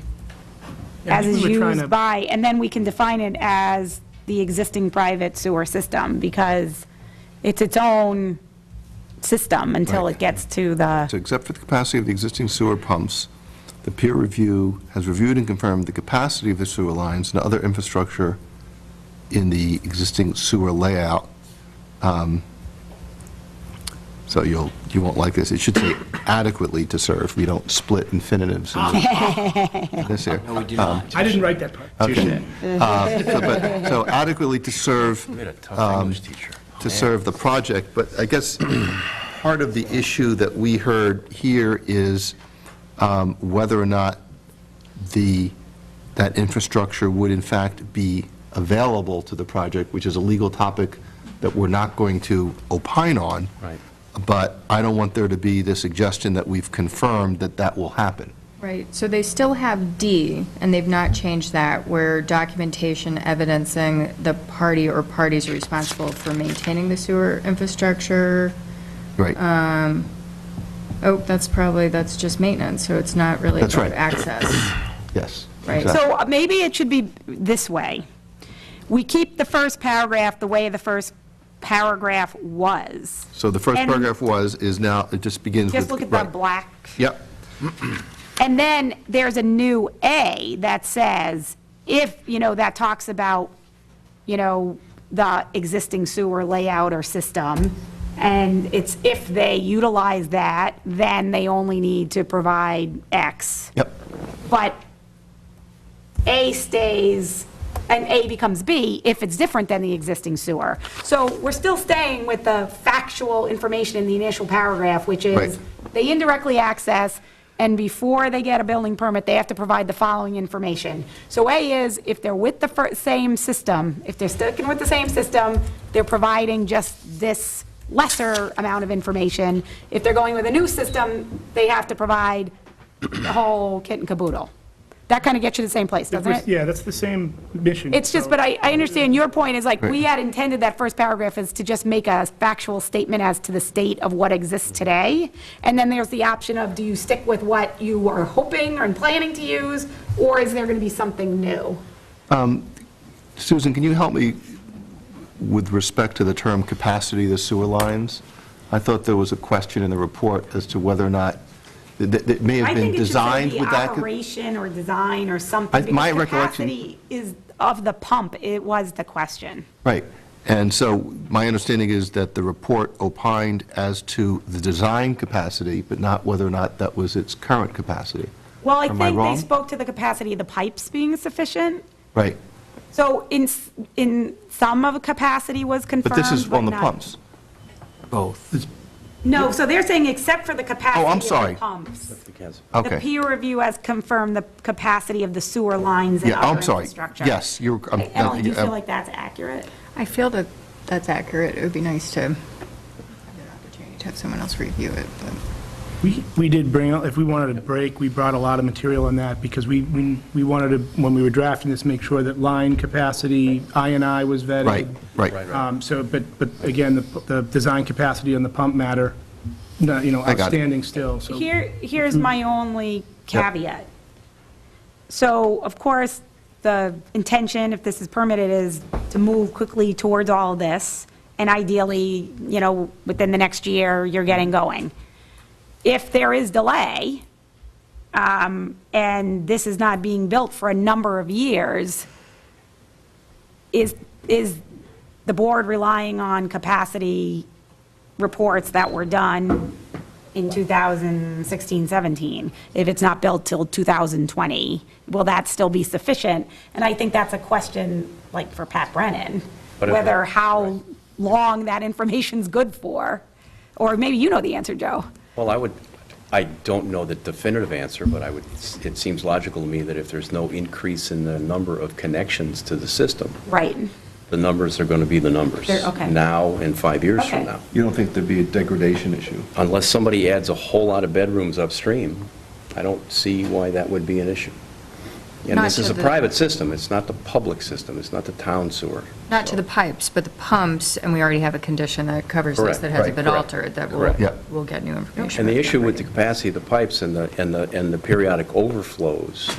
Yeah, I
as
think
is
we were trying to-
used by, and then we can define it as the existing private sewer system, because it's its own system until
Right.
it gets to the,
So except for the capacity of the existing sewer pumps, the peer review has reviewed and confirmed the capacity of the sewer lines and other infrastructure in the existing sewer layout. So you won't like this. It should say adequately to serve. We don't split infinitives in this here.
No, we do not.
I didn't write that part.
Okay. So adequately to serve,
We had a tough English teacher.
to serve the project, but I guess part of the issue that we heard here is whether or not that infrastructure would in fact be available to the project, which is a legal topic that we're not going to opine on.
Right.
But I don't want there to be the suggestion that we've confirmed that that will happen.
Right, so they still have D, and they've not changed that, where documentation evidencing the party or parties responsible for maintaining the sewer infrastructure.
Right.
Oh, that's just maintenance, so it's not really
That's
about
right.
access.
Yes.
Right.
exactly.
so maybe it should be this way. We keep the first paragraph the way the first paragraph was.
So the first
and-
paragraph is now, it just begins with.
Just look at the
right.
black.
Yep.
And then there's a new A that says, if, that talks about, the existing sewer layout or system, and it's if they utilize that, then they only need to provide X.
Yep.
But A stays, and A becomes B if it's different than the existing sewer. So we're still staying with the factual information in the initial paragraph, which is
Right.
they indirectly access, and before they get a building permit, they have to provide the following information. So A is, if they're with the same system, if they're sticking with the same system, they're providing just this lesser amount of information. If they're going with a new system, they have to provide the whole kit and caboodle. That kind of gets you to the same place, doesn't it?
Yeah, that's the same mission.
It's just,
so-
but I understand your point is like, we
Right.
had intended that first paragraph is to just make a factual statement as to the state of what exists today. And then there's the option of, do you stick with what you were hoping or planning to use, or is there going to be something new?
Susan, can you help me with respect to the term capacity of the sewer lines? I thought there was a question in the report as to whether or not, that may have been designed with
I
that.
think it should say the operation or design or something,
My
because
recollection-
capacity is of the pump, it was the question.
Right. And so my understanding is that the report opined as to the design capacity, but not whether or not that was its current capacity.
Well, I
Am I
think they
wrong?
spoke to the capacity of the pipes being sufficient.
Right.
So in some of the capacity was confirmed,
But this is on the
not-
pumps.
Both.
No, so they're saying except for the capacity
I'm
of
sorry.
the pumps.
Because
The
Okay.
peer review has confirmed the capacity of the sewer lines and
Yeah,
other
I'm sorry.
infrastructure.
Yes, you're.
Emily, do you feel like that's accurate?
I feel that that's accurate. It would be nice to have the opportunity to have someone else review it, but.
We did bring, if we wanted a break, we brought a lot of material on that, because we wanted to, when we were drafting this, make sure that line capacity, I&I was vetted.
Right.
So, but again, the design capacity on the pump matter,
I got it.
outstanding still, so.
Here's my only caveat. So, of course, the intention, if this is permitted, is to move quickly towards all this, and ideally, within the next year, you're getting going. If there is delay, and this is not being built for a number of years, is the board relying on capacity reports that were done in 2016, 17? If it's not built till 2020, will that still be sufficient? And I think that's a question, like, for Pat Brennan,
But if-
whether how long that information's good for, or maybe you know the answer, Joe.
Well, I don't know the definitive answer, but it seems logical to me that if there's no increase in the number of connections to the system,
Right.
the numbers are going to be the numbers.
They're- okay.
Now and 5 years
Okay.
from now.
You don't think there'd be a degradation issue?
Unless somebody adds a whole lot of bedrooms upstream, I don't see why that would be an issue. And
Not
this is
to
a
the-
private system, it's not the public system, it's not the town sewer.
Not to the pipes, but the pumps, and we already have a condition that covers this
Correct,
that hasn't
right,
been
correct,
altered, that
correct.
Yeah.
we'll get new information.
And the
about
issue
that
with the
later.
capacity of the pipes and the periodic overflows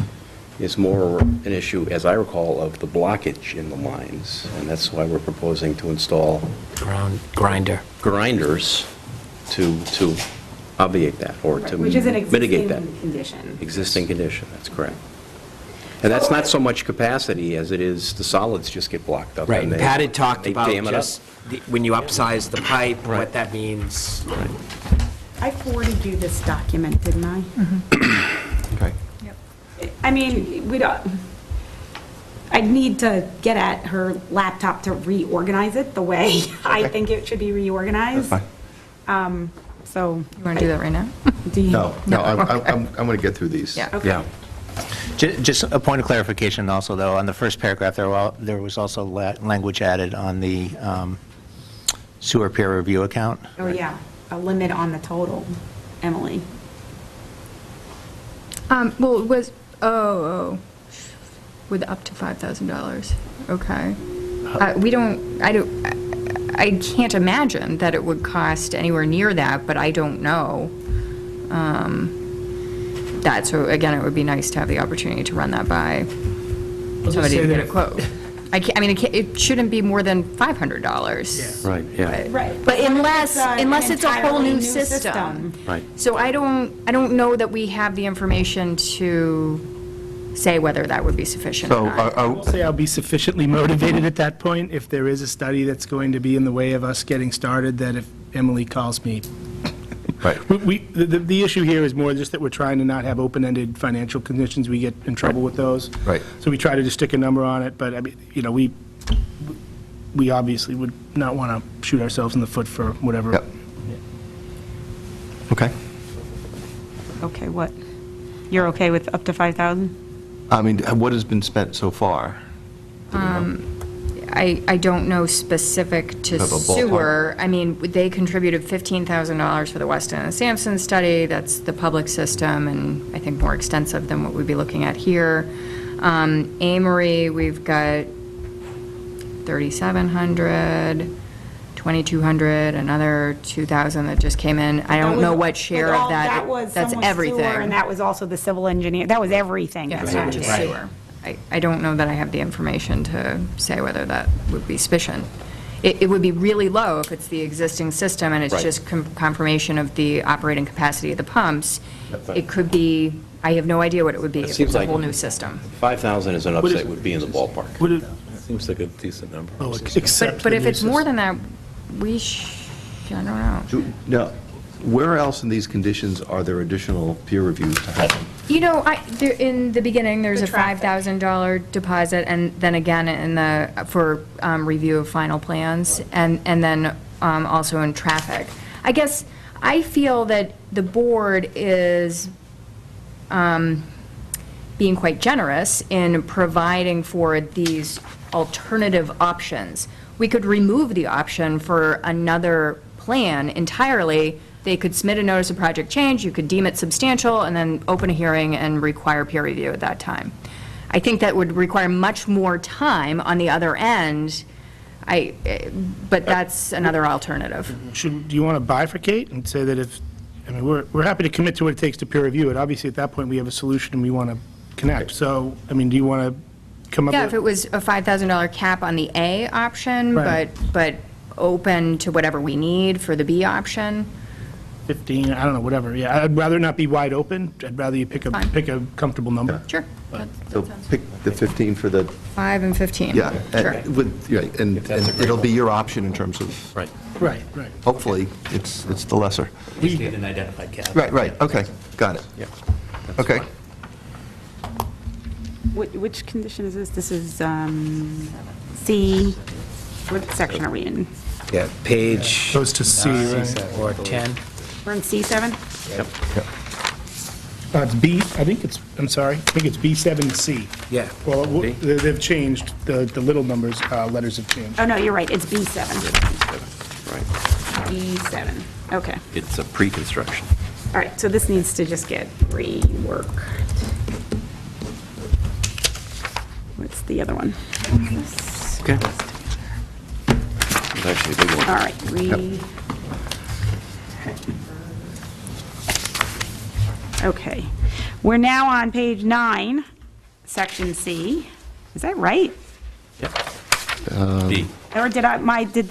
is more an issue, as I recall, of the blockage in the lines. And that's why we're proposing to install
Grinder.
grinders to obviate that, or to
Which is an
mitigate that.
existing condition.
Existing condition, that's correct. And that's not so much capacity as it is the solids just get blocked up.
Right,
and
Pat had talked
they
about
dam it up.
just, when you upsize the pipe, what that means.
I forwarded you this document, didn't I?
Okay.
I mean, we don't, I'd need to get at her laptop to reorganize it the way I think it should be reorganized.
That's fine.
So.
You want to do that right now?
Do you?
No, I'm going to get through these.
Yeah.
Okay.
Just a point of clarification also, though, on the first paragraph, there was also language added on the sewer peer review account.
Oh, yeah, a limit on the total, Emily.
Well, it was, with up to $5,000, okay. I can't imagine that it would cost anywhere near that, but I don't know. So again, it would be nice to have the opportunity to run that by somebody to get a quote. It shouldn't be more than $500.
Right, yeah.
Right.
But unless it's a whole
entirely
new system.
Right.
So I don't know that we have the information to say whether that would be sufficient
So
or not.
I'll say I'll be sufficiently motivated at that point if there is a study that's going to be in the way of us getting started, that if Emily calls me.
Right.
The issue here is more just that we're trying to not have open-ended financial conditions. We get in trouble with those.
Right.
So we try to just stick a number on it, but I mean, we obviously would not want to shoot ourselves in the foot for whatever.
Yep. Okay.
Okay, what? You're okay with up to 5,000?
I mean, what has been spent so far?
I don't know specific to
Have a ballpark?
sewer. I mean, they contributed $15,000 for the Weston and Sampson study. That's the public system, and I think more extensive than what we'd be looking at here. Amory, we've got 3,700, 2,200, another 2,000 that just came in. I don't know what share of that.
That was
That's
some was
everything.
sewer, and that was also the civil engineer, that was everything.
Yeah, it's not just sewer. I don't know that I have the information to say whether that would be sufficient. It would be really low if it's the existing system and it's
Right.
just confirmation of the operating capacity of the pumps. It could be, I have no idea what it would be if
seems
it's a
like-
whole new system.
5,000 is an upside, would be in the ballpark.
Would it,
Seems like a decent number.
except
But
the
if
new
it's more
system.
than that, I don't know.
No. Where else in these conditions are there additional peer reviews to happen?
In the beginning, there's
The
a
traffic.
$5,000 deposit, and then again for review of final plans, and then also in traffic. I guess I feel that the board is being quite generous in providing for these alternative options. We could remove the option for another plan entirely. They could submit a notice of project change, you could deem it substantial, and then open a hearing and require peer review at that time. I think that would require much more time on the other end, but that's another alternative.
Do you want to bifurcate and say that we're happy to commit to what it takes to peer review it. Obviously, at that point, we have a solution and we want to connect. So, do you want to come up with?
Yeah, if it was a $5,000 cap on the A option,
Right.
but open to whatever we need for the B option.
15, I don't know, whatever, yeah. I'd rather not be wide open. I'd rather you pick a comfortable number.
Sure.
So pick the 15 for the,
5 and 15.
yeah,
Sure.
and it'll be your option in terms of,
Right.
Right.
hopefully, it's the lesser.
We need an identified cap.
Right, okay, got it.
Yeah.
Okay.
Which condition is this? This is C, what section are we in?
Yeah, page
Goes to C, right?
or 10.
We're in C7?
It's B, I think it's B7C.
Yeah.
Well, they've changed, the little numbers, letters have changed.
Oh, no, you're right, it's B7.
Right.
B7, okay.
It's a pre-construction.
All right, so this needs to just get reworked. the other one.
Okay. It's actually a big one.
All right, okay. We're now on page 9, section C. Is that right?
B.
Or did did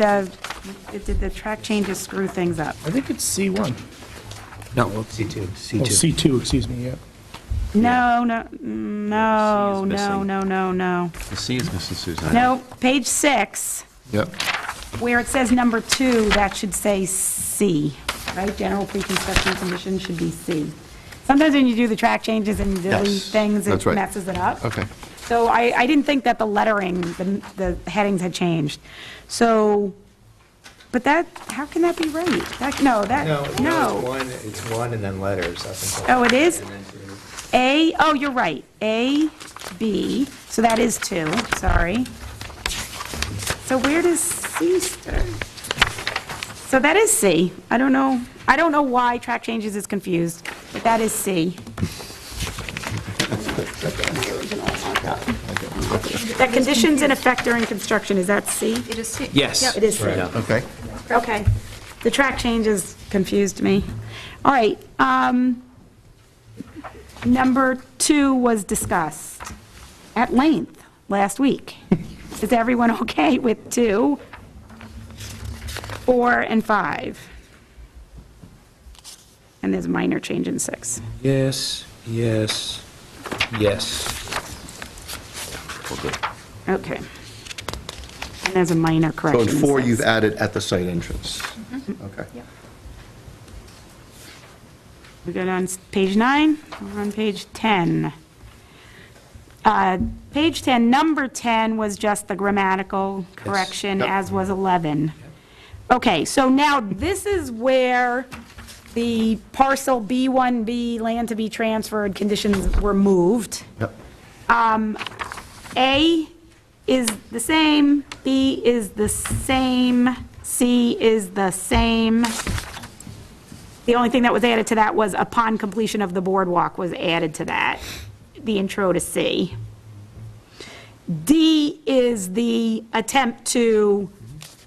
the track changes screw things up?
I think it's C1.
No,
C2,
Oh,
C2.
C2, excuse me, yeah.
No.
The C is missing, Susan.
No, page 6,
Yep.
where it says number 2, that should say C, right? General pre-construction conditions should be C. Sometimes when you do the track changes and you delete
Yes,
things, it
that's right.
messes it up.
Okay.
So I didn't think that the lettering, the headings had changed. So, but that, how can that be right? No.
It's one and then letters up until.
Oh, it is? A, oh, you're right. A, B, so that is 2, sorry. So where does C start? So that is C. I don't know why track changes is confused, but that is C. That conditions in effect during construction, is that C?
It is C.
yes.
It is C.
Okay.
Okay. The track changes confused me. All right. Number 2 was discussed at length last week. Is everyone okay with 2, 4, and 5? And there's a minor change in 6.
Yes, yes, yes.
Okay. And there's a minor
So
correction
in
in
4,
6.
you've added at the site entrance. Okay.
We go on page 9, we're on page 10. Page 10, number 10 was just the grammatical correction,
Yep.
as was 11. Okay, so now this is where the parcel B1B, land to be transferred, conditions were moved.
Yep.
A is the same, B is the same, C is the same. The only thing that was added to that was upon completion of the boardwalk was added to that, the intro to C. D is the attempt to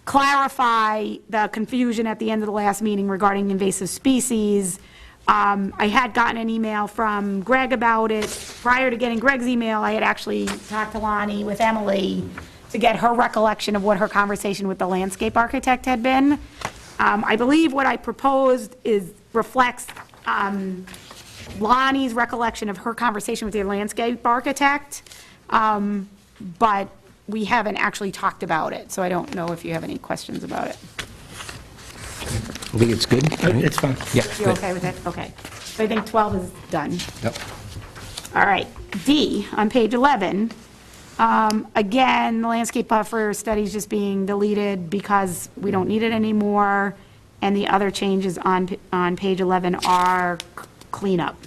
clarify the confusion at the end of the last meeting regarding invasive species. I had gotten an email from Greg about it. Prior to getting Greg's email, I had actually talked to Lonnie with Emily to get her recollection of what her conversation with the landscape architect had been. I believe what I proposed reflects Lonnie's recollection of her conversation with the landscape architect, but we haven't actually talked about it, so I don't know if you have any questions about it.
I think it's good. right?
It's fine.
Yeah.
You okay with it? Okay. So I think 12 is done.
Yep.
All right, D, on page 11, again, the landscape buffer study's just being deleted because we don't need it anymore, and the other changes on page 11 are cleanup.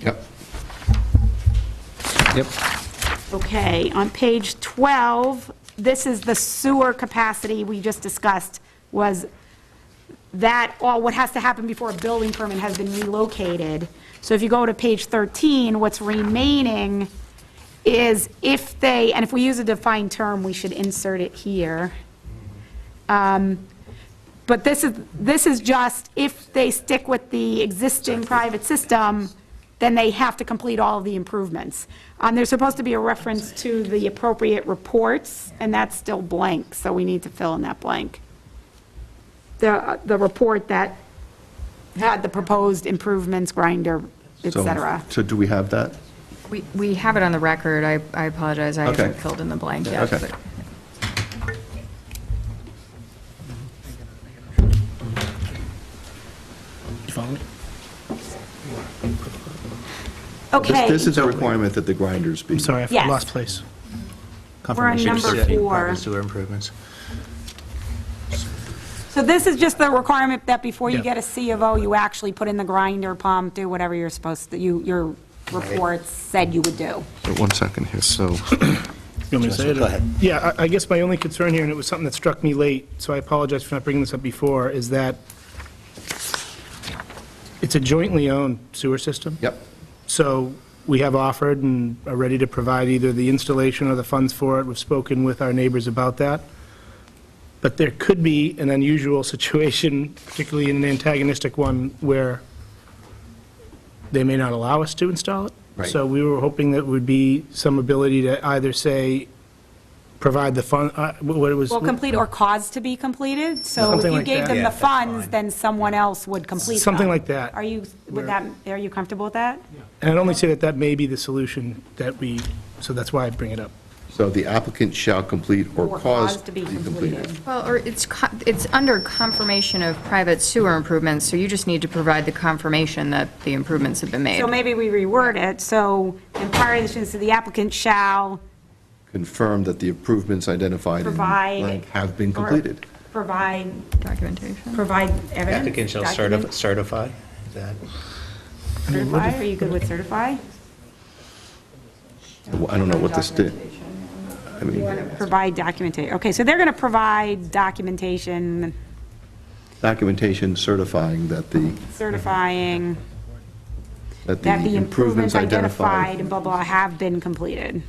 Yep.
Yep.
Okay, on page 12, this is the sewer capacity we just discussed, was that all what has to happen before a building permit has been relocated. So if you go to page 13, what's remaining is if they, and if we use a defined term, we should insert it here. But this is just, if they stick with the existing private system, then they have to complete all of the improvements. There's supposed to be a reference to the appropriate reports, and that's still blank, so we need to fill in that blank. The report that had the proposed improvements, grinder, et
So-
cetera.
So do we have that?
We have it on the record. I apologize. I
Okay.
haven't filled in the blank yet.
Okay.
but-
You follow me?
Okay.
This is a requirement that the grinders be.
I'm sorry, I
Yes.
lost place.
Confirmation of
number
certain
4.
private sewer improvements.
So this is just the requirement that before you
Yeah.
get a C of O, you actually put in the grinder, pump, do whatever you're supposed to, your reports said you would do.
So 1 second here, so,
You want me to say it?
Go ahead.
Yeah, I guess my only concern here, and it was something that struck me late, so I apologize for not bringing this up before, is that it's a jointly owned sewer system.
yep.
So we have offered and are ready to provide either the installation or the funds for it. We've spoken with our neighbors about that. But there could be an unusual situation, particularly in an antagonistic one, where they may not allow us to install it.
Right.
So we were hoping that would be some ability to either say, provide the fund, what it was.
Well, complete or cause to be completed, so if
Something
you
like
gave
that.
them
Yeah,
the
that's
funds,
fine.
then someone else would complete them.
Something like that.
Are you, are you comfortable with that?
And I'd only say that that may be the solution that we, so that's why I bring it up.
So the applicant shall complete or cause
to be completed.
Well, or it's under confirmation of private sewer improvements, so you just need to provide the confirmation that the improvements have been made.
So maybe we reword it, so in prior to the applicant shall
Confirm that the improvements identified in
Provide-
blank have been
or
completed.
provide
Documentation.
evidence.
Applicant shall
document-
certify, is that?
Certify, are you good with certify?
I don't know what this did. I mean,
Provide documentation, okay, so they're going to provide documentation
documentation certifying that the
certifying that the improvements identified and blah, blah, have been completed.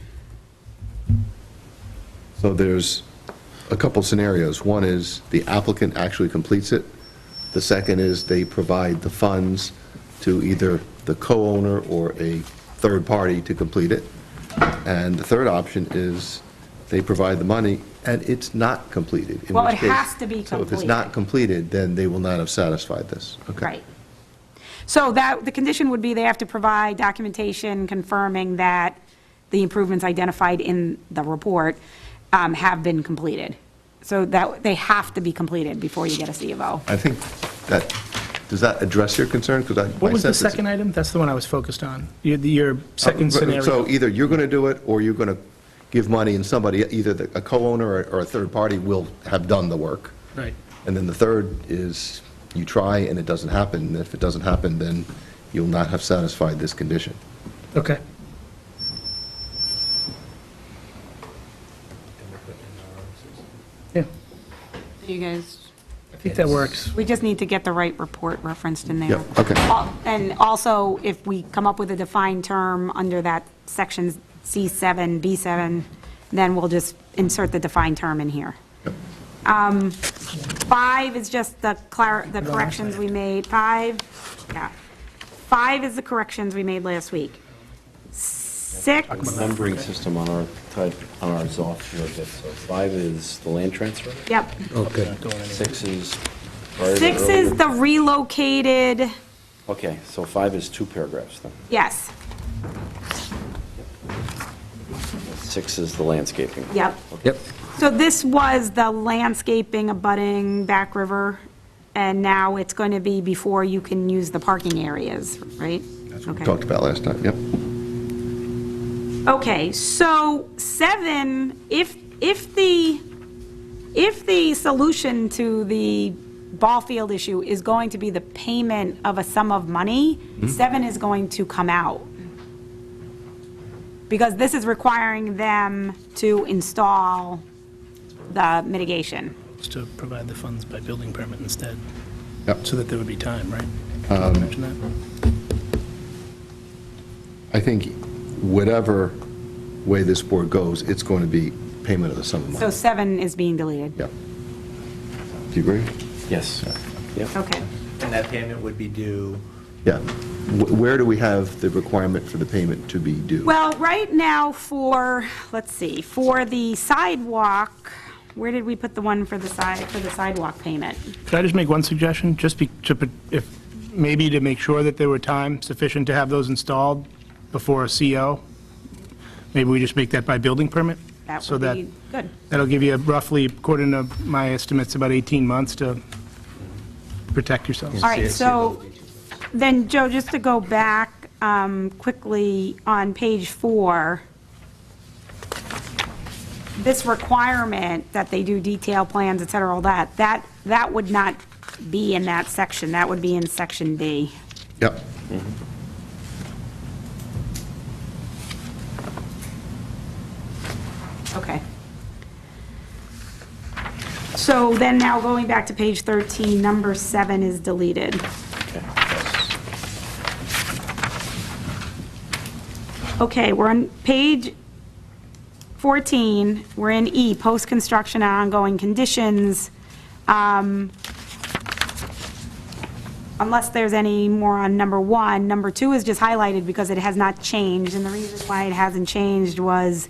So there's a couple scenarios. One is the applicant actually completes it. The second is they provide the funds to either the co-owner or a third party to complete it. And the third option is they provide the money and it's not completed. in
Well,
which
it
case-
has to be
So if it's
completed.
not completed, then they will not have satisfied this. Okay.
Right. So that, the condition would be they have to provide documentation confirming that the improvements identified in the report have been completed. So that, they have to be completed before you get a C of O.
I think that, does that address your concern? Because I.
What was the
my sense is-
second item? That's the one I was focused on. Your second scenario.
So either you're going to do it, or you're going to give money, and somebody, either a co-owner or a third party will have done the work.
Right.
And then the third is you try and it doesn't happen. And if it doesn't happen, then you'll not have satisfied this condition.
Okay. Yeah,
You guys,
I think that works.
we just need to get the right report referenced in there.
Yep, okay.
And also, if we come up with a defined term under that section C7, B7, then we'll just insert the defined term in here.
Yep.
5 is just the corrections we made. 5 is the corrections we made last week. 6,
Numbering system on our type, on ours off here a bit. So 5 is the land transfer,
yep.
6 is. prior to
6 is
earlier-
the relocated,
Okay, so 5 is 2 paragraphs then.
yes,
6 is the landscaping.
yep.
Yep.
So this was the landscaping abutting Back River, and now it's going to be before you can use the parking areas, right?
That's what we
Okay.
talked about last time, yep.
Okay, so 7, if the solution to the ball field issue is going to be the payment of a sum of money, 7 is going to come out. Because this is requiring them to install the mitigation.
Just to provide the funds by building permit instead,
Yep.
so that there would be time, right? Mention that?
I think whatever way this board goes, it's going to be payment of the sum of
So
money.
7 is being deleted.
Yep. Do you agree?
Yes. Yep.
Okay.
And that payment would be due?
Yeah. Where do we have the requirement for the payment to be due?
Well, right now for, let's see, for the sidewalk, where did we put the one for the sidewalk payment?
Could I just make one suggestion? If, maybe to make sure that there were time sufficient to have those installed before a CO, maybe we just make that by building permit?
That
So
would
that,
be good.
that'll give you roughly, according to my estimates, about 18 months to protect yourselves.
All right, so then, Joe, just to go back quickly on page 4, this requirement that they do detail plans, et cetera, all that would not be in that section. That would be in section B.
Yep.
Okay. So then now going back to page 13, number 7 is deleted.
Okay.
Okay, we're on page 14, we're in E, post-construction and ongoing conditions. Unless there's any more on number 1. Number 2 is just highlighted because it has not changed, and the reason why it hasn't changed was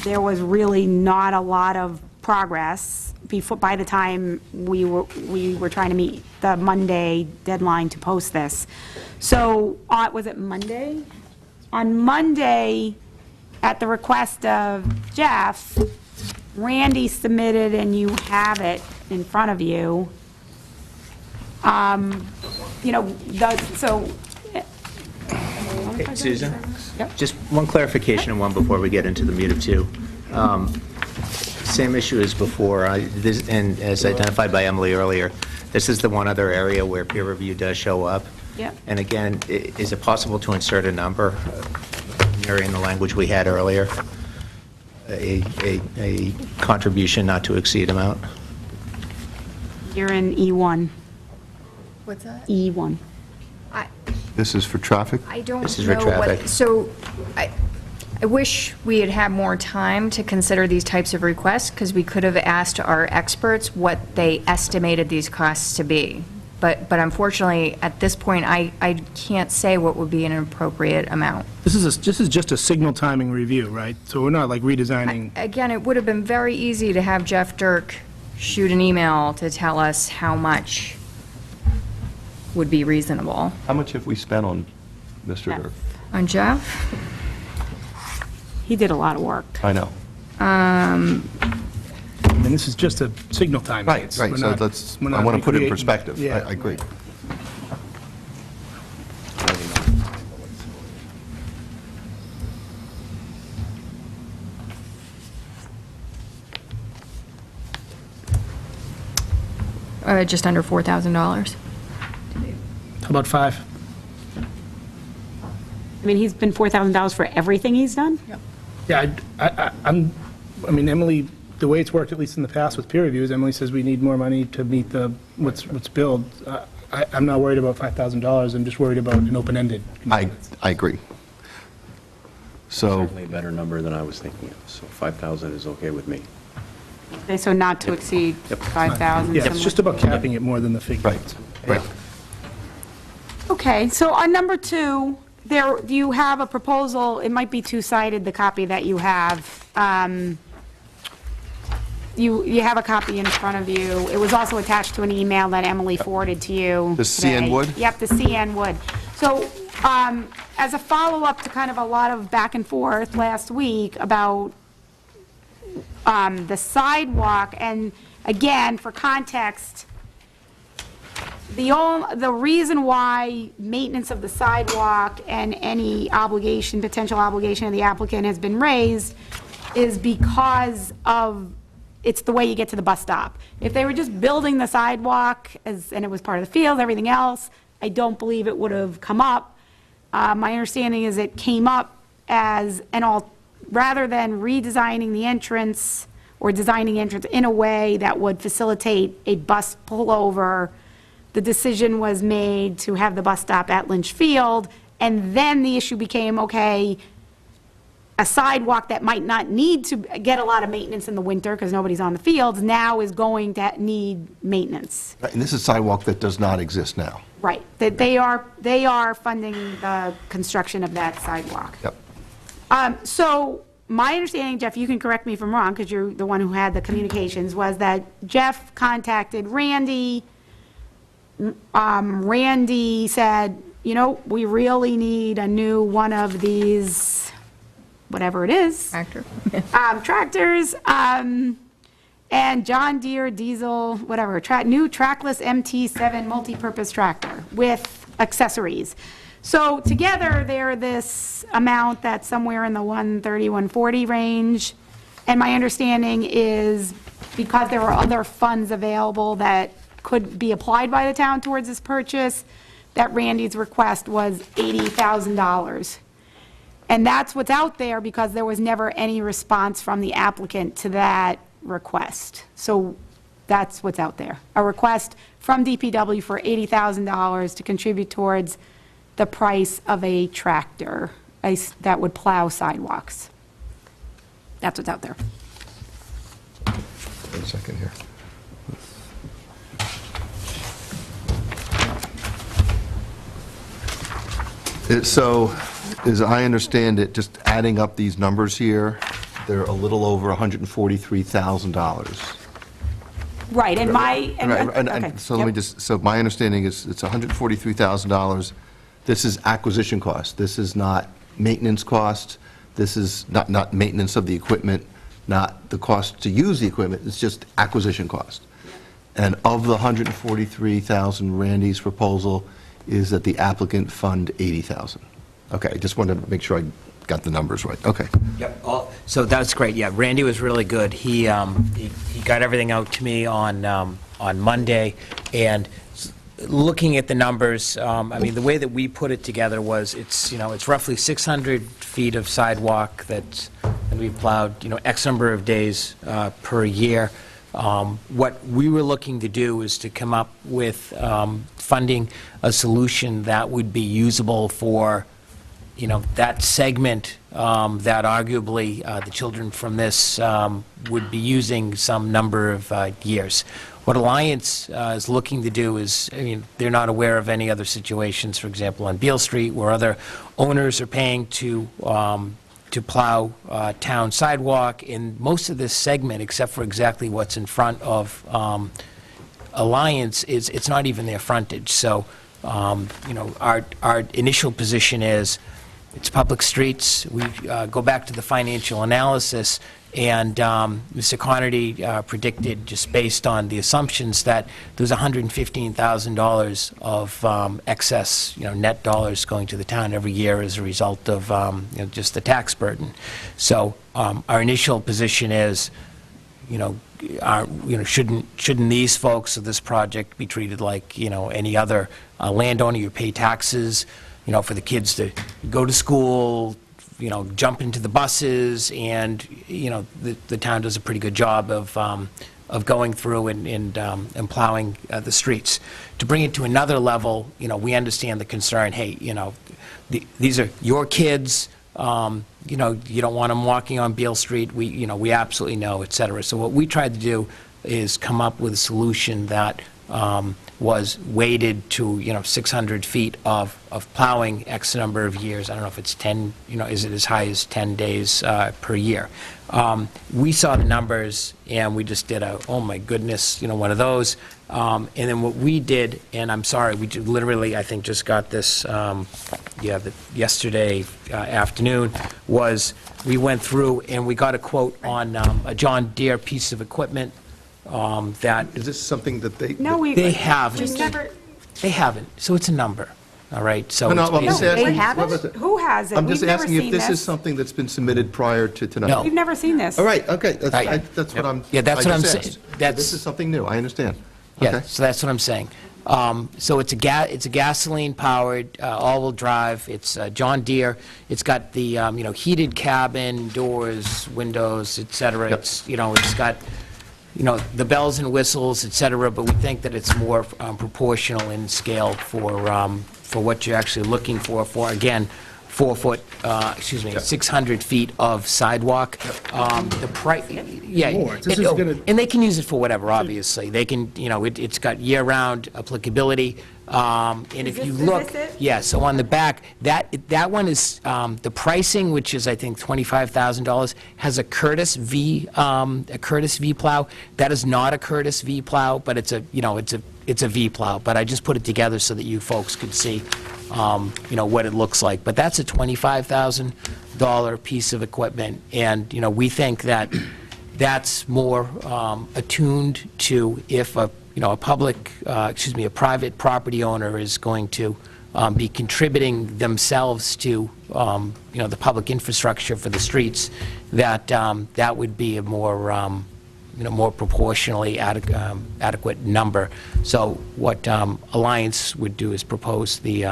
there was really not a lot of progress by the time we were trying to meet the Monday deadline to post this. So, was it Monday? On Monday, at the request of Jeff, Randy submitted, and you have it in front of you, so.
Okay, Susan?
Yep.
Just one clarification and one before we get into the meat of two. Same issue as before, and as identified by Emily earlier, this is the one other area where peer review does show up.
Yep.
And again, is it possible to insert a number, mirroring the language we had earlier? A contribution not to exceed amount?
You're in E1.
What's that?
E1.
This is for traffic?
I don't know
This is for traffic.
So I wish we had had more time to consider these types of requests, because we could have asked our experts what they estimated these costs to be. But unfortunately, at this point, I can't say what would be an appropriate amount.
This is just a signal timing review, right? So we're not like redesigning.
Again, it would have been very easy to have Jeff Dirk shoot an email to tell us how much would be reasonable.
How much have we spent on Mr. Dirk?
On Jeff?
He did a lot of work.
I know.
I mean, this is just a signal timing.
Right,
We're
right, so
not-
let's,
we're
I
not
want to put it in
recreating-
perspective.
Yeah.
I agree.
Just under $4,000.
How about 5?
I mean, he's been $4,000 for everything he's done?
Yeah, I mean, Emily, the way it's worked, at least in the past with peer reviews, Emily says we need more money to meet what's billed. I'm not worried about $5,000, I'm just worried about an open-ended.
I agree. So,
Certainly a better number than I was thinking of, so 5,000 is okay with me.
Okay, so not to exceed 5,000.
Yeah, it's just about capping it more than the figure.
right, right.
Okay, so on number 2, do you have a proposal? It might be two-sided, the copy that you have. You have a copy in front of you. It was also attached to an email that Emily forwarded to you.
The CN
today.
Wood?
Yep, the CN Wood. So as a follow-up to kind of a lot of back and forth last week about the sidewalk, and again, for context, the reason why maintenance of the sidewalk and any obligation, potential obligation of the applicant has been raised is because of, it's the way you get to the bus stop. If they were just building the sidewalk and it was part of the field, everything else, I don't believe it would have come up. My understanding is it came up as rather than redesigning the entrance or designing entrance in a way that would facilitate a bus pullover, the decision was made to have the bus stop at Lynch Field, and then the issue became, okay, a sidewalk that might not need to get a lot of maintenance in the winter because nobody's on the fields now is going to need maintenance.
Right, and this is sidewalk that does not exist now.
Right, that they are funding the construction of that sidewalk.
Yep.
So my understanding, Jeff, you can correct me if I'm wrong, because you're the one who had the communications, was that Jeff contacted Randy. Randy said, we really need a new one of these, whatever it is.
Tractor.
Tractors, and John Deere diesel, whatever, new trackless MT7 multi-purpose tractor with accessories. So together, they're this amount that's somewhere in the 130, 140 range. And my understanding is because there were other funds available that could be applied by the town towards this purchase, that Randy's request was $80,000. And that's what's out there because there was never any response from the applicant to that request. So that's what's out there. A request from DPW for $80,000 to contribute towards the price of a tractor. that would plow sidewalks. That's what's out there.
One second here. So, as I understand it, just adding up these numbers here, they're a little over $143,000.
Right, and my, okay,
So let me
yep.
just, so my understanding is it's $143,000. This is acquisition cost. This is not maintenance cost. This is not maintenance of the equipment, not the cost to use the equipment. It's just acquisition cost. And of the $143,000, Randy's proposal is that the applicant fund $80,000. Okay, just wanted to make sure I got the numbers right. Okay.
Yep, so that's great, yeah, Randy was really good. He got everything out to me on Monday, and looking at the numbers, I mean, the way that we put it together was, it's roughly 600 feet of sidewalk that we've plowed, X number of days per year. What we were looking to do is to come up with funding a solution that would be usable for, that segment that arguably the children from this would be using some number of years. What Alliance is looking to do is, they're not aware of any other situations, for example, on Beal Street, where other owners are paying to plow town sidewalk. In most of this segment, except for exactly what's in front of Alliance, it's not even their frontage. So, our initial position is, it's public streets. We go back to the financial analysis, and Mr. Connerty predicted, just based on the assumptions, that there's $115,000 of excess, net dollars going to the town every year as a result of just the tax burden. So our initial position is, shouldn't these folks of this project be treated like any other landowner? You pay taxes, for the kids to go to school, jump into the buses, and, the town does a pretty good job of going through and plowing the streets. To bring it to another level, we understand the concern, hey, these are your kids, you don't want them walking on Beal Street, we absolutely know, et cetera. So what we tried to do is come up with a solution that was weighted to, 600 feet of plowing X number of years. I don't know if it's 10, is it as high as 10 days per year? We saw the numbers, and we just did oh my goodness, one of those. And then what we did, and I'm sorry, we literally, I think, just got this, yesterday afternoon, was we went through and we got a quote on a John Deere piece of equipment that
Is this something that they?
No,
they haven't.
we've never,
They haven't, so it's a number, all right? So
No,
it's
I'm just
no,
asking.
they
what was
haven't?
it?
Who has it?
I'm just
We've never
asking if
seen
this is something that's been submitted prior to tonight.
No.
We've never seen this.
All right, okay,
Right.
that's what I'm.
Yeah, that's
I
what I'm
just
saying.
asked. So
That's-
This is something new, I understand.
Yeah,
Okay.
so that's what I'm saying. So it's a gasoline-powered, all-wheel drive. It's John Deere. It's got the, heated cabin, doors, windows, et cetera.
Yep.
It's, it's got, the bells and whistles, et cetera, but we think that it's more proportional in scale for what you're actually looking for, again, 600 feet of sidewalk. The price, yeah. And they can use it for whatever, obviously. They can, it's got year-round applicability. And if you look,
Is this it?
yeah, so on the back, that one is, the pricing, which is, I think, $25,000, has a Curtis V plow. That is not a Curtis V plow, but it's a V plow. But I just put it together so that you folks could see, what it looks like. But that's a $25,000 piece of equipment, and, we think that that's more attuned to if a private property owner is going to be contributing themselves to, the public infrastructure for the streets, that would be a more, more proportionally adequate number. So what Alliance would do is propose the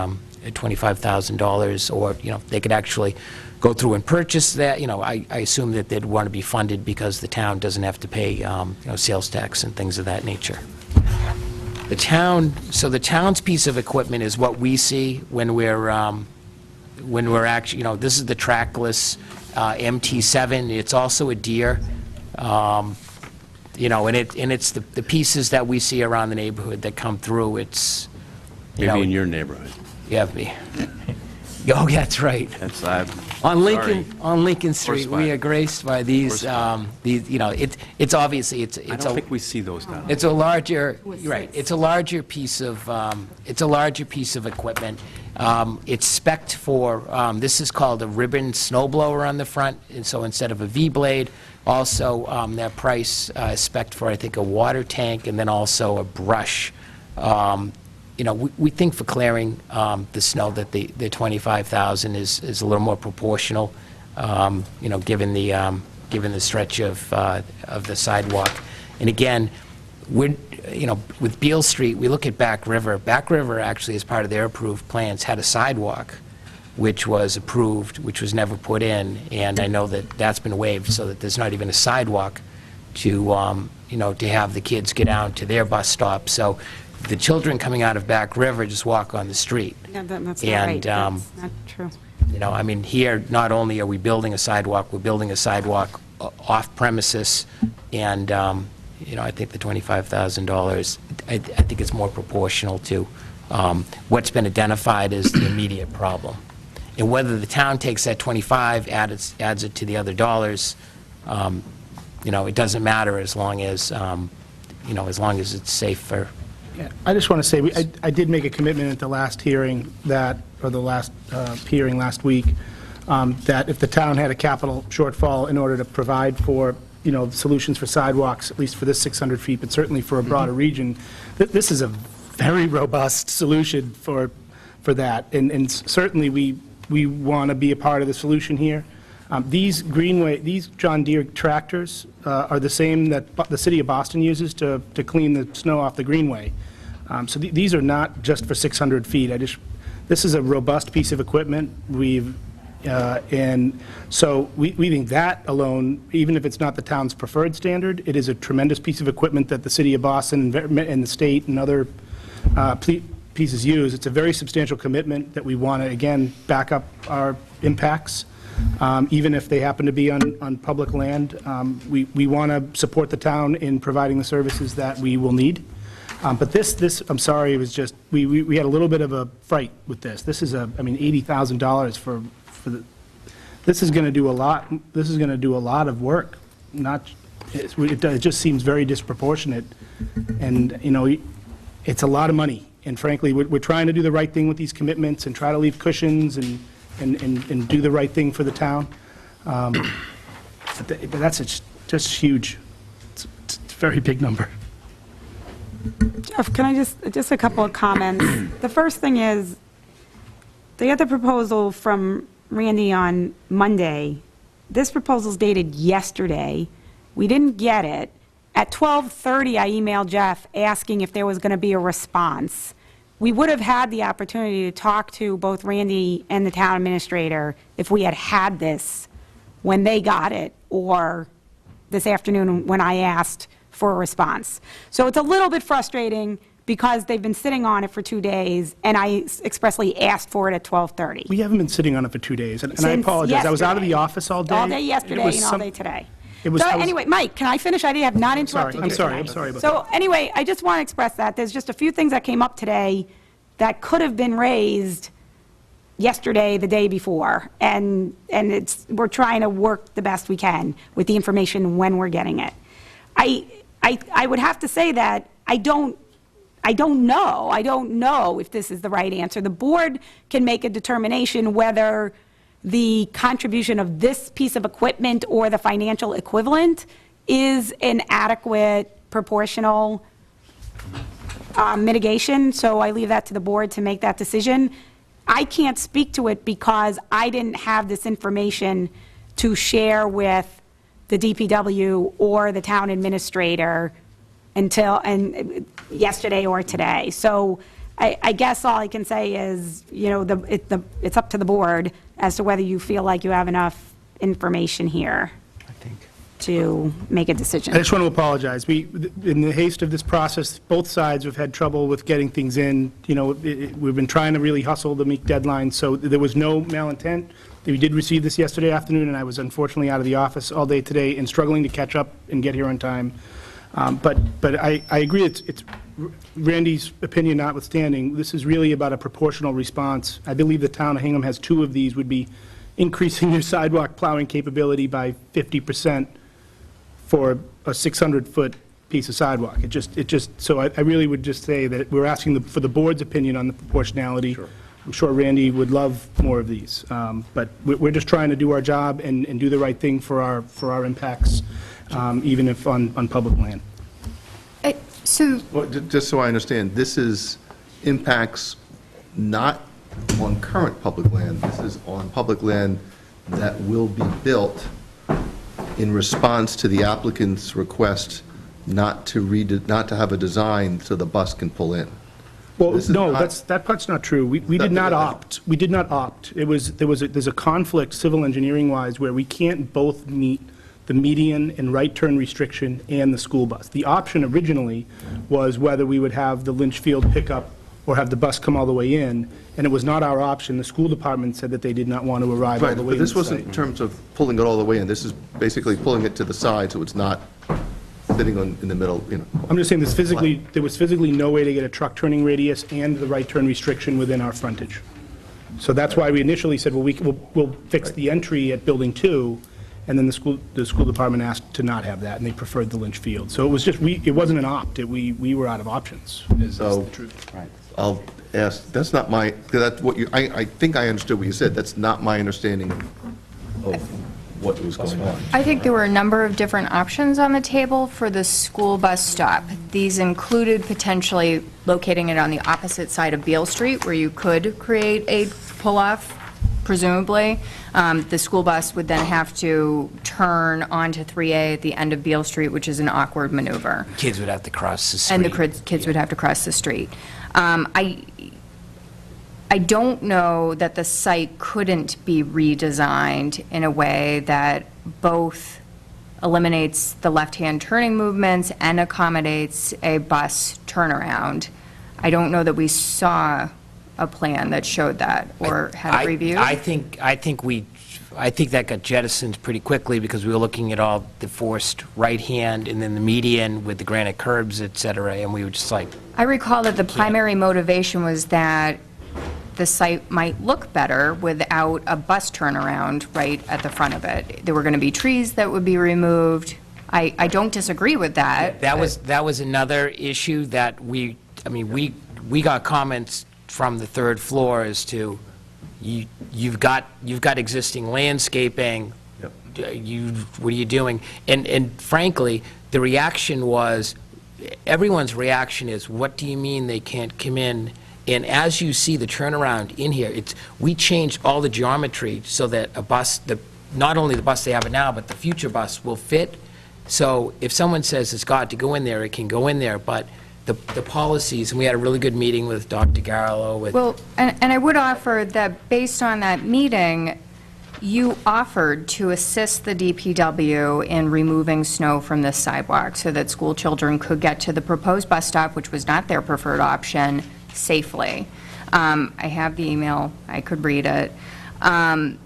$25,000, or, they could actually go through and purchase that. I assume that they'd want to be funded because the town doesn't have to pay, sales tax and things of that nature. The town's piece of equipment is what we see when we're when we're actually, this is the trackless MT7. It's also a deer. And it's the pieces that we see around the neighborhood that come through. It's,
Maybe in your neighborhood.
yeah, me. Oh, that's right.
That's,
On
sorry.
Lincoln Street, we are graced by these, it's obviously,
I don't think we see those down there.
it's a larger, right, it's a larger piece of equipment. It's spec'd for, this is called a ribbon snow blower on the front, and so instead of a V-blade, also, that price is spec'd for, I think, a water tank, and then also a brush. We think for clearing the snow that the $25,000 is a little more proportional, given the stretch of the sidewalk. And again, with Beal Street, we look at Back River. Back River actually, as part of their approved plans, had a sidewalk, which was approved, which was never put in, and I know that that's been waived, so that there's not even a sidewalk to have the kids get down to their bus stop. So the children coming out of Back River just walk on the street.
Yeah, that's not
And,
right. That's not true.
Here, not only are we building a sidewalk, we're building a sidewalk off premises, and, I think the $25,000, I think it's more proportional to what's been identified as the immediate problem. And whether the town takes that 25, adds it to the other dollars, it doesn't matter as long as, as long as it's safe for.
Yeah, I just want to say, I did make a commitment at the last hearing or the last hearing last week, that if the town had a capital shortfall in order to provide for, solutions for sidewalks, at least for this 600 feet, but certainly for a broader region, this is a very robust solution for that. And certainly, we want to be a part of the solution here. These John Deere tractors are the same that the city of Boston uses to clean the snow off the greenway. So these are not just for 600 feet. This is a robust piece of equipment. And so we think that alone, even if it's not the town's preferred standard, it is a tremendous piece of equipment that the city of Boston and the state and other pieces use. It's a very substantial commitment that we want to, again, back up our impacts. Even if they happen to be on public land, we want to support the town in providing the services that we will need. But this, I'm sorry, it was just, we had a little bit of a fight with this. This is $80,000 for the, this is going to do a lot, this is going to do a lot of work. It just seems very disproportionate. And, it's a lot of money. And frankly, we're trying to do the right thing with these commitments and try to leave cushions and do the right thing for the town. But that's just huge. It's a very big number.
Jeff, can I just a couple of comments. The first thing is, they had the proposal from Randy on Monday. This proposal's dated yesterday. We didn't get it. At 12:30, I emailed Jeff asking if there was going to be a response. We would have had the opportunity to talk to both Randy and the town administrator if we had had this when they got it, or this afternoon when I asked for a response. So it's a little bit frustrating because they've been sitting on it for 2 days, and I expressly asked for it at 12:30.
We haven't been sitting on it for 2 days, and I
Since
apologize. I was out of the
yesterday.
office all day.
All day yesterday
It was
and all
some-
day today.
It was-
So
I was-
anyway, Mike, can I finish? I have not interrupted
I'm
you
sorry,
tonight.
I'm sorry about
So anyway, I just want to express that. There's just a few things that came up today that could have been raised yesterday, the day before, and we're trying to work the best we can with the information when we're getting it. I would have to say that I don't know if this is the right answer. The board can make a determination whether the contribution of this piece of equipment or the financial equivalent is an adequate, proportional mitigation, so I leave that to the board to make that decision. I can't speak to it because I didn't have this information to share with the DPW or the town administrator until yesterday or today. So I guess all I can say is, it's up to the board as to whether you feel like you have enough information here.
I think.
to make a decision.
I just want to apologize. In the haste of this process, both sides have had trouble with getting things in. You know, we've been trying to really hustle to meet deadlines, so there was no malintent. We did receive this yesterday afternoon, and I was unfortunately out of the office all day today and struggling to catch up and get here on time. But I agree, it's Randy's opinion notwithstanding, this is really about a proportional response. I believe the town of Hingham has 2 of these, would be increasing their sidewalk plowing capability by 50% for a 600-foot piece of sidewalk. So I really would just say that we're asking for the board's opinion on the proportionality.
Sure.
I'm sure Randy would love more of these, but we're just trying to do our job and do the right thing for our impacts, even if on public land.
So,
Well, just so I understand, this is impacts not on current public land. This is on public land that will be built in response to the applicant's request not to have a design so the bus can pull in.
Well,
This is
no,
not-
that part's not true. We did not opt. We did not opt. There's a conflict, civil engineering-wise, where we can't both meet the median and right turn restriction and the school bus. The option originally was whether we would have the Lynchfield pickup or have the bus come all the way in, and it was not our option. The school department said that they did not want to arrive all
Right,
the way
but
in
this
the
wasn't
site.
in terms of pulling it all the way in. This is basically pulling it to the side so it's not sitting in the middle, you know.
I'm just saying there was physically no way to get a truck turning radius and the right turn restriction within our frontage. So that's why we initially said, well, we'll fix the entry at Building 2, and then the school department asked to not have that, and they preferred the Lynchfield. So it was just, it wasn't an opt, we were out of options, is the
So-
truth.
I'll ask, that's not my, 'cause that's what you, I think I understood what you said. That's not my understanding of what was going on.
I think there were a number of different options on the table for the school bus stop. These included potentially locating it on the opposite side of Beal Street, where you could create a pull-off, presumably. The school bus would then have to turn onto 3A at the end of Beal Street, which is an awkward maneuver.
Kids would have to cross the street.
And the kids would have to cross the street. I don't know that the site couldn't be redesigned in a way that both eliminates the left-hand turning movements and accommodates a bus turnaround. I don't know that we saw a plan that showed that or had a review.
I think that got jettisoned pretty quickly because we were looking at all the forced right-hand and then the median with the granite curbs, et cetera, and we were just like,
I recall that the primary motivation was that the site might look better without a bus turnaround right at the front of it. There were going to be trees that would be removed. I don't disagree with that.
that was another issue that we got comments from the third floor as to, you've got existing landscaping, what are you doing? And frankly, the reaction was, everyone's reaction is, what do you mean they can't come in? And as you see the turnaround in here, we changed all the geometry so that a bus, not only the bus they have now, but the future bus will fit. So if someone says it's got to go in there, it can go in there, but the policies, and we had a really good meeting with Dr. Garlow, with...
Well, and I would offer that based on that meeting, you offered to assist the DPW in removing snow from this sidewalk so that school children could get to the proposed bus stop, which was not their preferred option, safely. I have the email, I could read it. And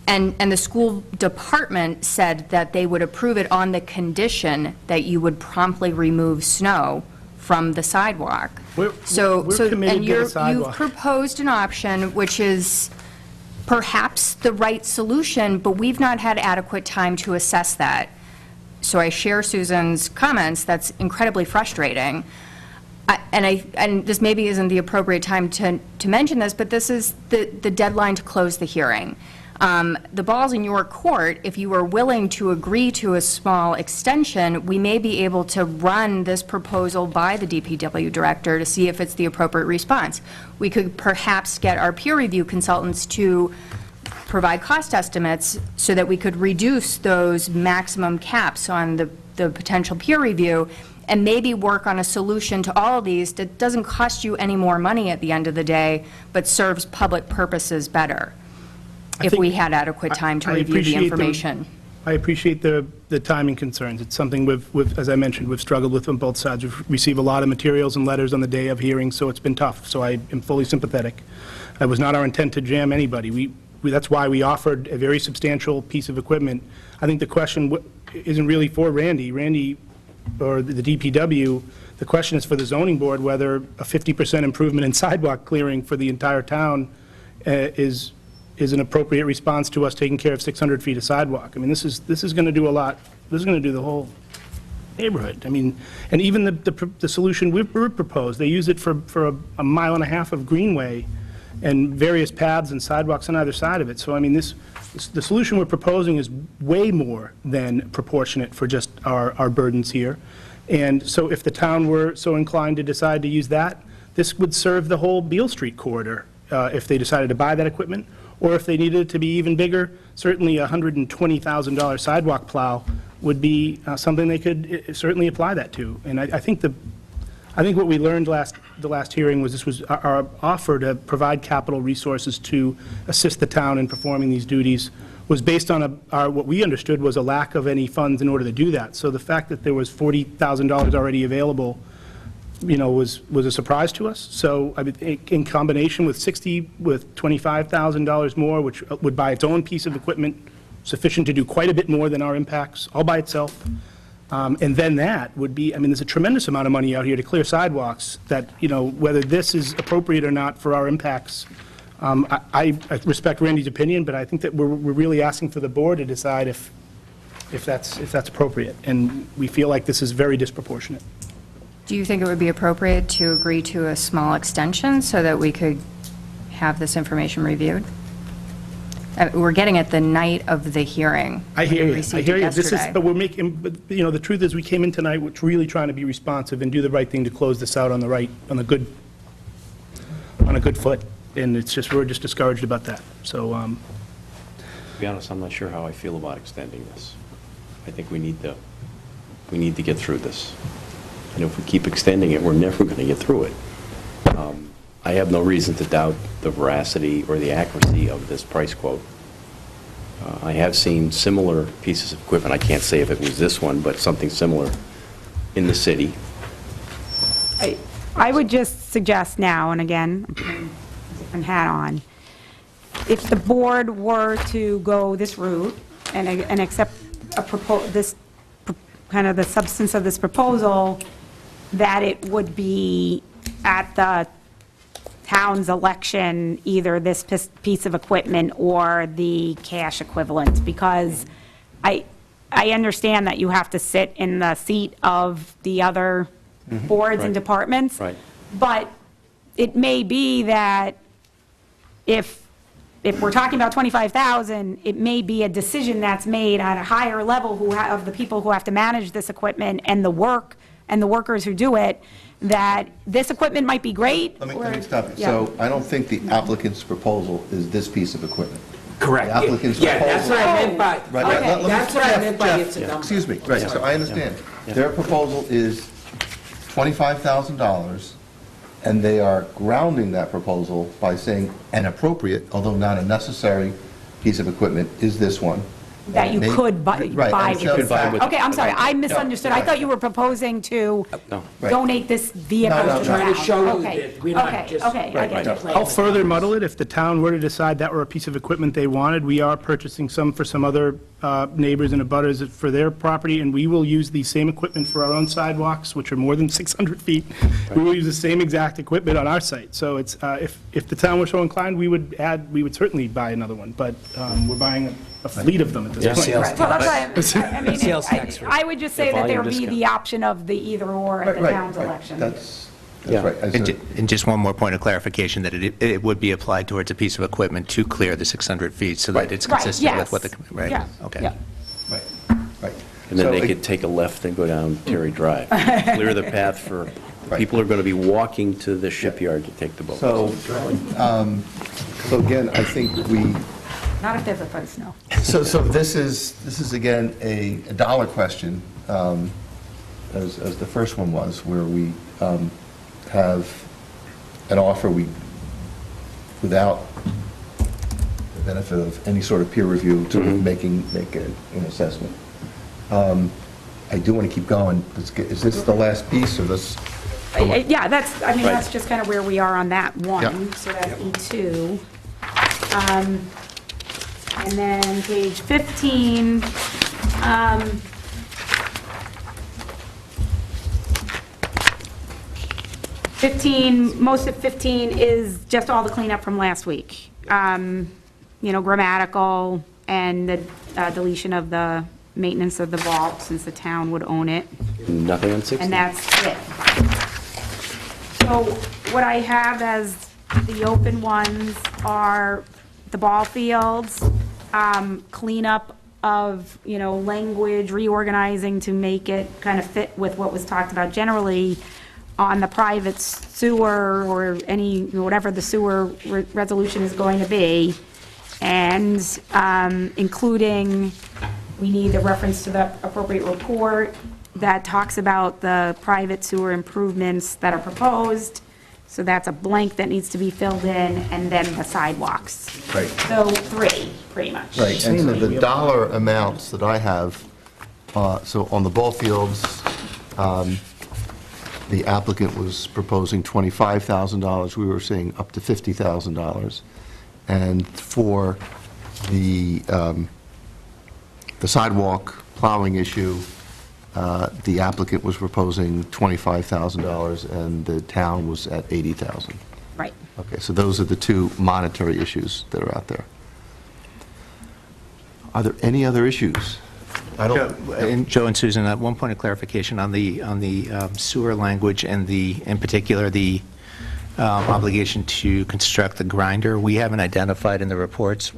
the school department said that they would approve it on the condition that you would promptly remove snow from the sidewalk.
We're committed
And
to the
you've
sidewalk.
proposed an option which is perhaps the right solution, but we've not had adequate time to assess that. So I share Susan's comments, that's incredibly frustrating. And this maybe isn't the appropriate time to mention this, but this is the deadline to close the hearing. The ball's in your court. If you are willing to agree to a small extension, we may be able to run this proposal by the DPW director to see if it's the appropriate response. We could perhaps get our peer review consultants to provide cost estimates so that we could reduce those maximum caps on the potential peer review and maybe work on a solution to all of these that doesn't cost you any more money at the end of the day, but serves public purposes better, if we had adequate time to
I
review the
appreciate
information.
I appreciate the timing concerns. It's something we've, as I mentioned, we've struggled with on both sides. We've received a lot of materials and letters on the day of hearings, so it's been tough. So I am fully sympathetic. It was not our intent to jam anybody. That's why we offered a very substantial piece of equipment. I think the question isn't really for Randy. Randy, or the DPW, the question is for the zoning board, whether a 50% improvement in sidewalk clearing for the entire town is an appropriate response to us taking care of 600 feet of sidewalk. I mean, this is going to do a lot. This is going to do the whole neighborhood. I mean, and even the solution we've proposed, they use it for a mile and a half of greenway and various paths and sidewalks on either side of it. So, I mean, the solution we're proposing is way more than proportionate for just our burdens here. And so if the town were so inclined to decide to use that, this would serve the whole Beal Street corridor if they decided to buy that equipment, or if they needed it to be even bigger, certainly a $120,000 sidewalk plow would be something they could certainly apply that to. And I think what we learned the last hearing was this was our offer to provide capital resources to assist the town in performing these duties was based on what we understood was a lack of any funds in order to do that. So the fact that there was $40,000 already available, was a surprise to us. So I mean, in combination with $25,000 more, which would buy its own piece of equipment, sufficient to do quite a bit more than our impacts, all by itself. And then that would be, I mean, there's a tremendous amount of money out here to clear sidewalks that, whether this is appropriate or not for our impacts, I respect Randy's opinion, but I think that we're really asking for the board to decide if that's appropriate. And we feel like this is very disproportionate.
Do you think it would be appropriate to agree to a small extension so that we could have this information reviewed? We're getting it the night of the hearing.
I hear
We
you.
received it yesterday.
But the truth is, we came in tonight, we're really trying to be responsive and do the right thing to close this out on a good foot. And we're just discouraged about that. So,
To be honest, I'm not sure how I feel about extending this. I think we need to get through this. And if we keep extending it, we're never going to get through it. I have no reason to doubt the veracity or the accuracy of this price quote. I have seen similar pieces of equipment. I can't say if it was this one, but something similar in the city.
I would just suggest now, and again, I'm putting a different hat on, if the board were to go this route and accept kind of the substance of this proposal, that it would be at the town's election, either this piece of equipment or the cash equivalent, because I understand that you have to sit in the seat of the other boards and departments.
Right.
But it may be that if we're talking about 25,000, it may be a decision that's made at a higher level of the people who have to manage this equipment and the workers who do it, that this equipment might be great.
Let me stop you.
Yeah.
So I don't think the applicant's proposal is this piece of equipment.
Correct.
The applicant's
Yeah, that's what
proposal-
I meant by,
Right,
Okay.
let me-
that's what I
Jeff,
meant by
Jeff,
it's a number.
Excuse me, right, so I understand. Their proposal is $25,000, and they are grounding that proposal by saying an appropriate, although not a necessary, piece of equipment is this one.
That you
May-
could buy
Right,
buy
and
with
so-
this.
buy with-
Okay, I'm sorry, I misunderstood. I thought you were proposing to
No.
Right.
donate this vehicle
No, no,
to
no.
the
Trying to
town.
show you
Okay.
that we're not
Okay,
just-
okay, I get it.
I'll further muddle it. If the town were to decide that were a piece of equipment they wanted, we are purchasing some for some other neighbors and abutters for their property, and we will use the same equipment for our own sidewalks, which are more than 600 feet. We will use the same exact equipment on our site. So it's, if the town were so inclined, we would certainly buy another one, but we're buying a fleet of them at this point.
Sales
Right, well, that's why I mean,
Sales tax rate.
I would just say that there would be
volume
the option of the either or at the
Right,
town's
right,
election.
That's
Yeah.
right. I said-
And just one more point of clarification, that it would be applied towards a piece of equipment to clear the 600 feet, so that it's
Right,
consistent with
yes.
what the, right?
Yeah,
Okay.
yeah.
Right, right.
And then
So
they
it-
could take a left and go down Terry Drive. Clear the path for,
Right.
people are going to be walking to the shipyard to take the boat.
So again, I think we,
Not if there's a foot of snow.
so this is again a dollar question, as the first one was, where we have an offer without benefit of any sort of peer review to make an assessment. I do want to keep going. Is this the last piece, or this?
Yeah, that's just kind of where we are on that one.
Yeah.
So that's E2. And then page 15, most of 15 is just all the cleanup from last week. Grammatical and the deletion of the maintenance of the vault, since the town would own it.
Nothing on 16?
And that's it. So what I have as the open ones are the ball fields, cleanup of, language, reorganizing to make it kind of fit with what was talked about generally on the private sewer or whatever the sewer resolution is going to be. And including, we need a reference to the appropriate report that talks about the private sewer improvements that are proposed. So that's a blank that needs to be filled in, and then the sidewalks.
Right.
So 3, pretty much.
Right, and the dollar amounts that I have, so on the ball fields, the applicant was proposing $25,000. We were saying up to $50,000. And for the sidewalk plowing issue, the applicant was proposing $25,000, and the town was at $80,000.
Right.
Okay, so those are the two monetary issues that are out there. Are there any other issues?
Joe and Susan, one point of clarification on the sewer language and in particular, the obligation to construct the grinder. We haven't identified in the reports.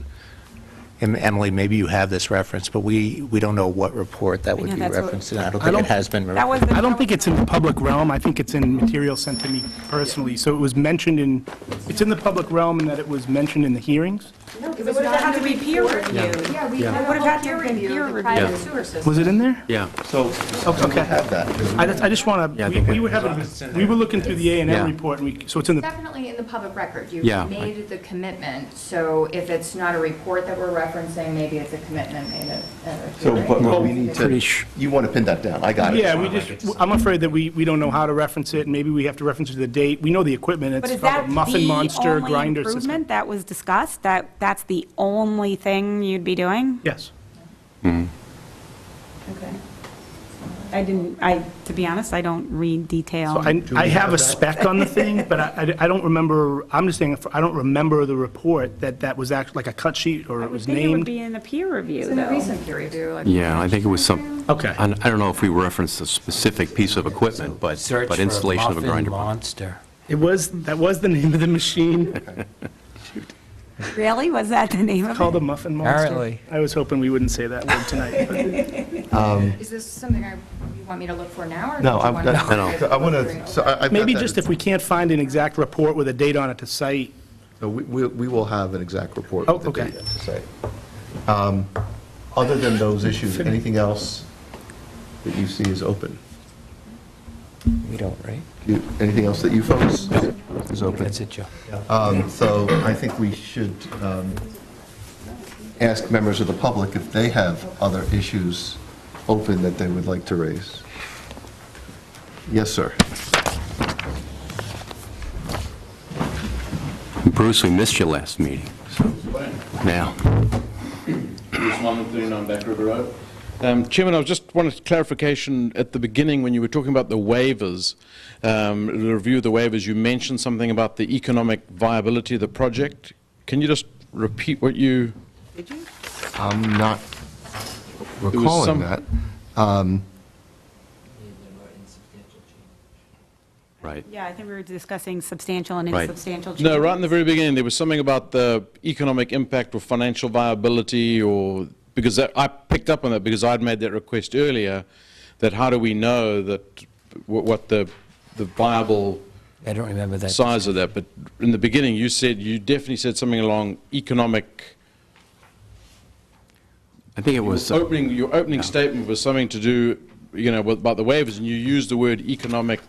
Emily, maybe you have this reference, but we don't know what report that would be
that's what-
referenced in. I don't think it has been.
That was the.
I don't think it's in the public realm. I think it's in material sent to me personally. So it was mentioned it's in the public realm, and that it was mentioned in the hearings?
No, because it would have had to be peer reviewed.
Yeah, we
It
had
would
a
have
whole
had to
peer
have been
review
peer
of the
reviewed.
private sewer system.
Was it in there?
Yeah.
So
Okay.
have that.
I just want
Yeah, I
to,
think
we were looking through the A&M
Yeah.
report, and so it's in the,
Definitely in the public record. You've
Yeah.
made the commitment, so if it's not a report that we're referencing, maybe it's a commitment made at a
So,
hearing.
but we need to, you want to pin that down, I got it.
yeah, I'm afraid that we don't know how to reference it, and maybe we have to reference it to the date. We know the equipment,
But
it's
is that
called a Muffin
the
Monster
only
grinder system.
improvement that was discussed? That's the only thing you'd be doing?
Yes.
Okay. To be honest, I don't read detail.
So I have a spec on the thing, but I don't remember, I'm just saying, I don't remember the report that was actually like a cut sheet, or
I
it
would
was
think it would
named.
be in the peer review,
It's in the
though.
recent peer review. like-
Yeah, I think it was some,
Okay.
I don't know if we referenced a specific piece of equipment, but
Search for
installation of a
Muffin
grinder.
Monster.
That was the name of the machine,
Really? Was that the name of
called
it?
a Muffin Monster.
Apparently.
I was hoping we wouldn't say that word tonight. but-
Is this something you want me to look for now, or?
No,
did you want
I want to, so I've got
Maybe
that.
just if we can't find an exact report with a date on it to cite.
So we will have an exact report
Oh,
with the
okay.
data to say. Other than those issues, anything else that you see is open?
We don't, right?
Anything else that you folks is open?
That's it, Joe.
So I think we should ask members of the public if they have other issues open that they would like to raise. Yes, sir.
Bruce, we missed you last meeting, so now.
Bruce Monmouth, on Back River Road. Chairman, I just wanted clarification at the beginning when you were talking about the waivers, the review of the waivers, you mentioned something about the economic viability of the project. Can you just repeat what you...
I'm not
was
recalling
some-
that.
Right.
Yeah, I think we were discussing substantial and
Right.
insubstantial changes.
No, right in the very beginning, there was something about the economic impact or financial viability, or, because I picked up on that because I'd made that request earlier, that how do we know that, what the viable
I don't remember that.
size of that? But in the beginning, you definitely said something along economic.
I think it was,
Your opening statement was something to do, about the waivers, and you used the word economic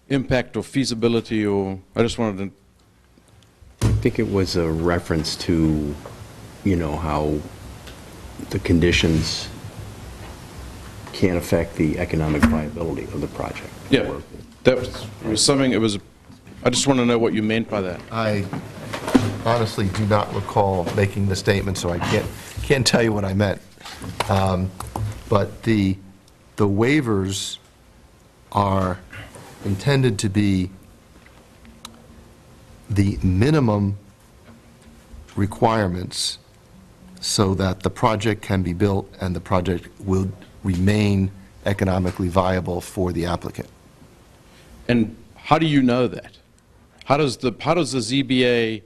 impact or feasibility, or, I just wanted to
think it was a reference to, how the conditions can't affect the economic viability of the project.
Yeah, that was something, I just want to know what you meant by that.
I honestly do not recall making the statement, so I can't tell you what I meant. But the waivers are intended to be the minimum requirements so that the project can be built and the project will remain economically viable for the applicant.
And how do you know that? How does the ZBA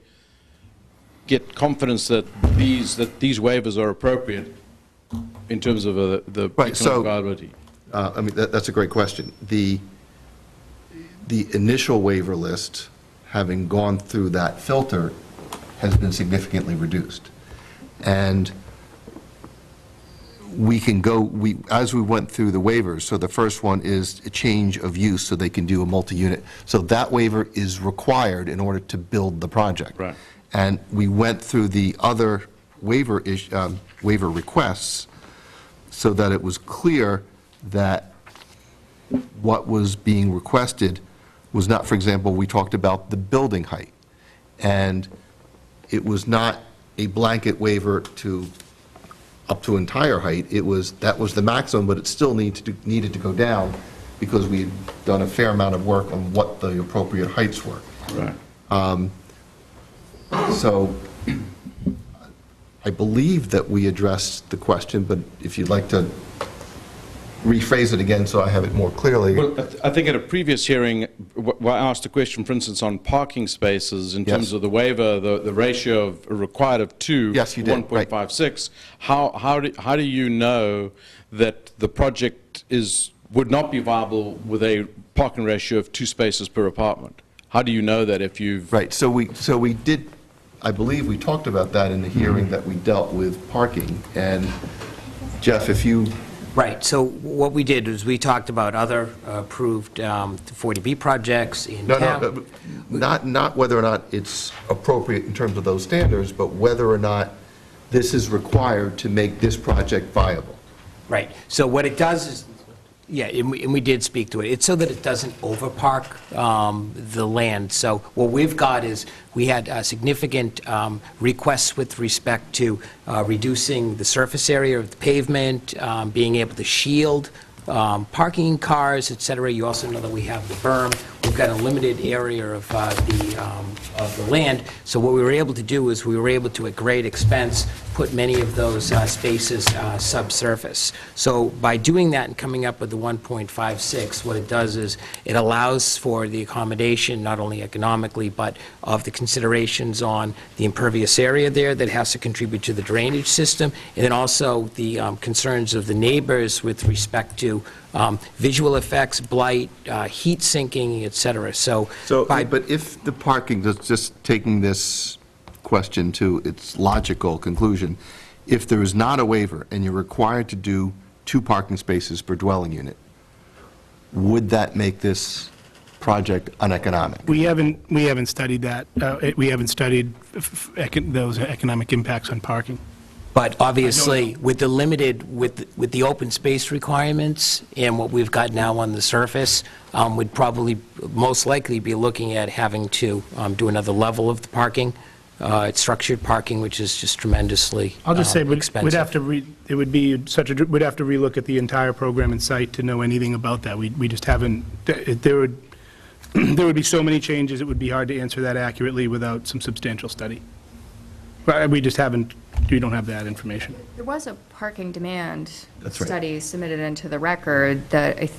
get confidence that these waivers are appropriate in terms of the
Right, so-
economic viability?
I mean, that's a great question. The initial waiver list, having gone through that filter, has been significantly reduced. And we can go, as we went through the waivers, so the first one is a change of use, so they can do a multi-unit. So that waiver is required in order to build the project.
Right.
And we went through the other waiver requests so that it was clear that what was being requested was not, for example, we talked about the building height. And it was not a blanket waiver to up to entire height. That was the maximum, but it still needed to go down because we had done a fair amount of work on what the appropriate heights were.
Right.
So I believe that we addressed the question, but if you'd like to rephrase it again so I have it more clearly.
Well, I think at a previous hearing, I asked a question, for instance, on parking spaces in terms
Yes.
of the waiver, the ratio required of 2
Yes, you
to
did, right.
1.56. How do you know that the project would not be viable with a parking ratio of 2 spaces per apartment? How do you know that if you've...
Right, so we did, I believe we talked about that in the hearing that we dealt with parking. And Jeff, if you...
Right, so what we did was we talked about other approved 40B projects in town.
No, not whether or not it's appropriate in terms of those standards, but whether or not this is required to make this project viable.
Right, so what it does is, yeah, and we did speak to it, it's so that it doesn't overpark the land. So what we've got is, we had significant requests with respect to reducing the surface area of the pavement, being able to shield parking cars, et cetera. You also know that we have the berm. We've got a limited area of the land. So what we were able to do is we were able to, at great expense, put many of those spaces subsurface. So by doing that and coming up with the 1.56, what it does is it allows for the accommodation, not only economically, but of the considerations on the impervious area there that has to contribute to the drainage system, and then also the concerns of the neighbors with respect to visual effects, blight, heat sinking, et cetera. So
But if the parking, just taking this question to its logical conclusion, if there is not a waiver and you're required to do 2 parking spaces per dwelling unit, would that make this project uneconomic?
We haven't studied that. We haven't studied those economic impacts on parking.
But obviously, with the limited, with the open space requirements and what we've got now on the surface, we'd probably, most likely, be looking at having to do another level of the parking. It's structured parking, which is just tremendously
I'll just say,
expensive.
we'd have to, we'd have to relook at the entire program and site to know anything about that. We just haven't, there would be so many changes, it would be hard to answer that accurately without some substantial study. But we just haven't, we don't have that information.
There was a parking demand
That's right.
study submitted into the record that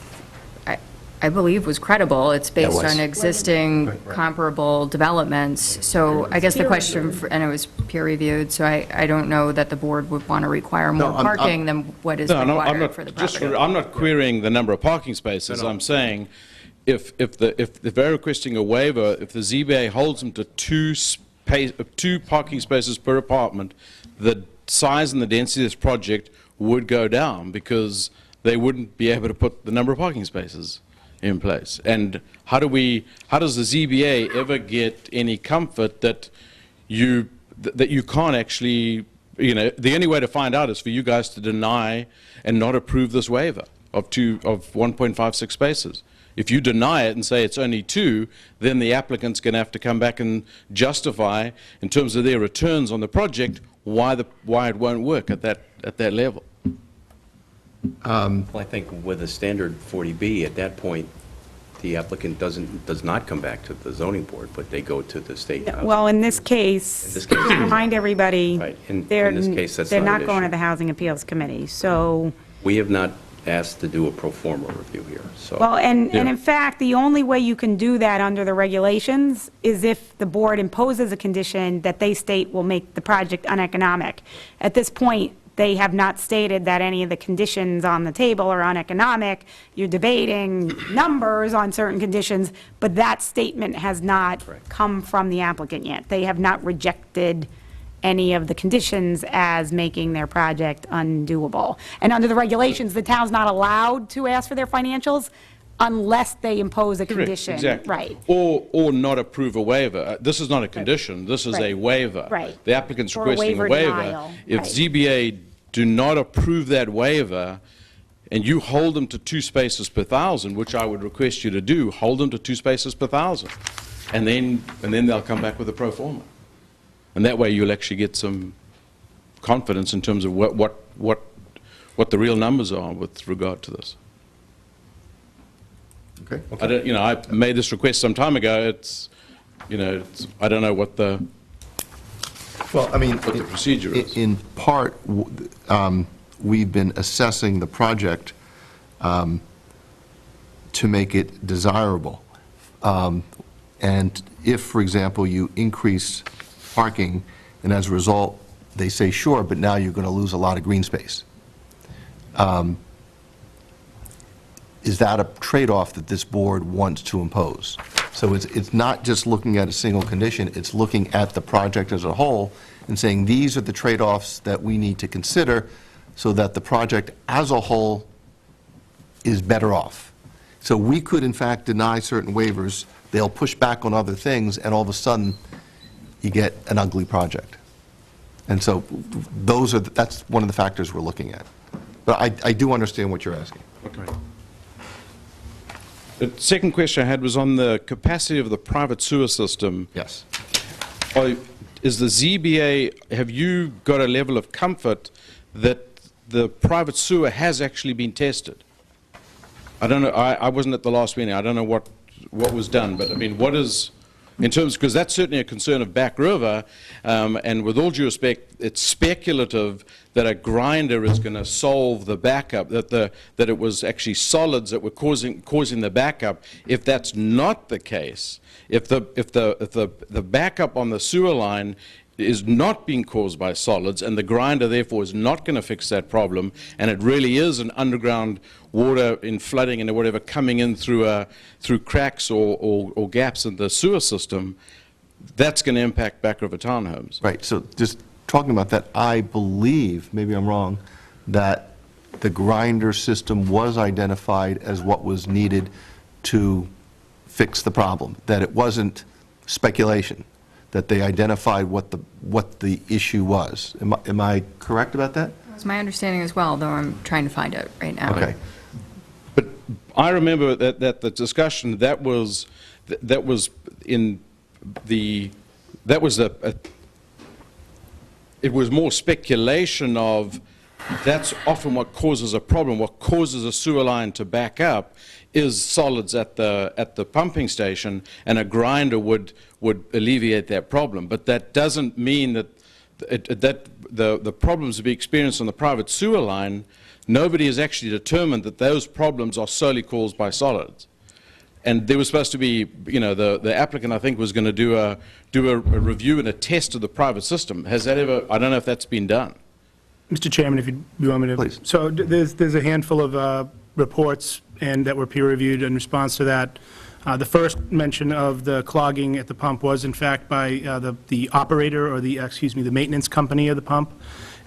I believe was credible. It's based
was.
on existing comparable developments. So I guess the question, and it was peer-reviewed, so I don't know that the board would want to require more
I'm-
parking than what is
No, I'm
required
not,
for the
just,
property.
I'm not querying the number of parking spaces. I'm saying, if they're requesting a waiver, if the ZBA holds them to 2 parking spaces per apartment, the size and the density of this project would go down because they wouldn't be able to put the number of parking spaces in place. And how does the ZBA ever get any comfort that that you can't actually, the only way to find out is for you guys to deny and not approve this waiver of 1.56 spaces. If you deny it and say it's only 2, then the applicant's going to have to come back and justify, in terms of their returns on the project, why it won't work at that level.
Well, I think with a standard 40B, at that point, the applicant does not come back to the zoning board, but they go to the state.
Well, in this case, to remind everybody,
Right. In
they're
this case, that's
they're
not
not
an
going to
issue.
the Housing Appeals Committee, so,
We have not asked to do a pro forma review here, so.
well, and in fact, the only way you can do that under the regulations is if the board imposes a condition that they state will make the project uneconomic. At this point, they have not stated that any of the conditions on the table are uneconomic. You're debating numbers on certain conditions, but that statement has not come from the applicant yet. They have not rejected any of the conditions as making their project undoable. And under the regulations, the town's not allowed to ask for their financials unless they impose a condition.
Exactly.
Right.
Or not approve a waiver. This is not a condition, this is a
Right.
waiver.
Right.
The applicant's
Or a
requesting a
waiver
waiver.
denial.
If
Right.
ZBA do not approve that waiver, and you hold them to 2 spaces per 1,000, which I would request you to do, hold them to 2 spaces per 1,000. And then they'll come back with a pro forma. And that way you'll actually get some confidence in terms of what the real numbers are with regard to this.
Okay.
I made this request some time ago. I don't know what the
Well, I mean,
what the procedure is.
in part, we've been assessing the project to make it desirable. And if, for example, you increase parking, and as a result, they say, sure, but now you're going to lose a lot of green space. Is that a trade-off that this board wants to impose? So it's not just looking at a single condition, it's looking at the project as a whole and saying, these are the trade-offs that we need to consider so that the project as a whole is better off. So we could, in fact, deny certain waivers, they'll push back on other things, and all of a sudden, you get an ugly project. And so that's one of the factors we're looking at. But I do understand what you're asking.
Okay. The second question I had was on the capacity of the private sewer system.
Yes.
Is the ZBA, have you got a level of comfort that the private sewer has actually been tested? I don't know, I wasn't at the last meeting, I don't know what was done, but I mean, what is, in terms, because that's certainly a concern of Back River, and with all due respect, it's speculative that a grinder is going to solve the backup, that it was actually solids that were causing the backup. If that's not the case, if the backup on the sewer line is not being caused by solids, and the grinder therefore is not going to fix that problem, and it really is an underground water in flooding and whatever coming in through cracks or gaps in the sewer system, that's going to impact Back River townhomes.
Right, so just talking about that, I believe, maybe I'm wrong, that the grinder system was identified as what was needed to fix the problem, that it wasn't speculation, that they identified what the issue was. Am I correct about that?
That's my understanding as well, though I'm trying to find it right now.
Okay.
But I remember that the discussion, it was more speculation of, that's often what causes a problem. What causes a sewer line to back up is solids at the pumping station, and a grinder would alleviate that problem. But that doesn't mean that the problems to be experienced on the private sewer line, nobody has actually determined that those problems are solely caused by solids. And there was supposed to be, the applicant, I think, was going to do a review and a test of the private system. Has that ever, I don't know if that's been done.
Mr. Chairman, if you want me to.
Please.
So there's a handful of reports and that were peer-reviewed in response to that. The first mention of the clogging at the pump was, in fact, by the operator or the maintenance company of the pump.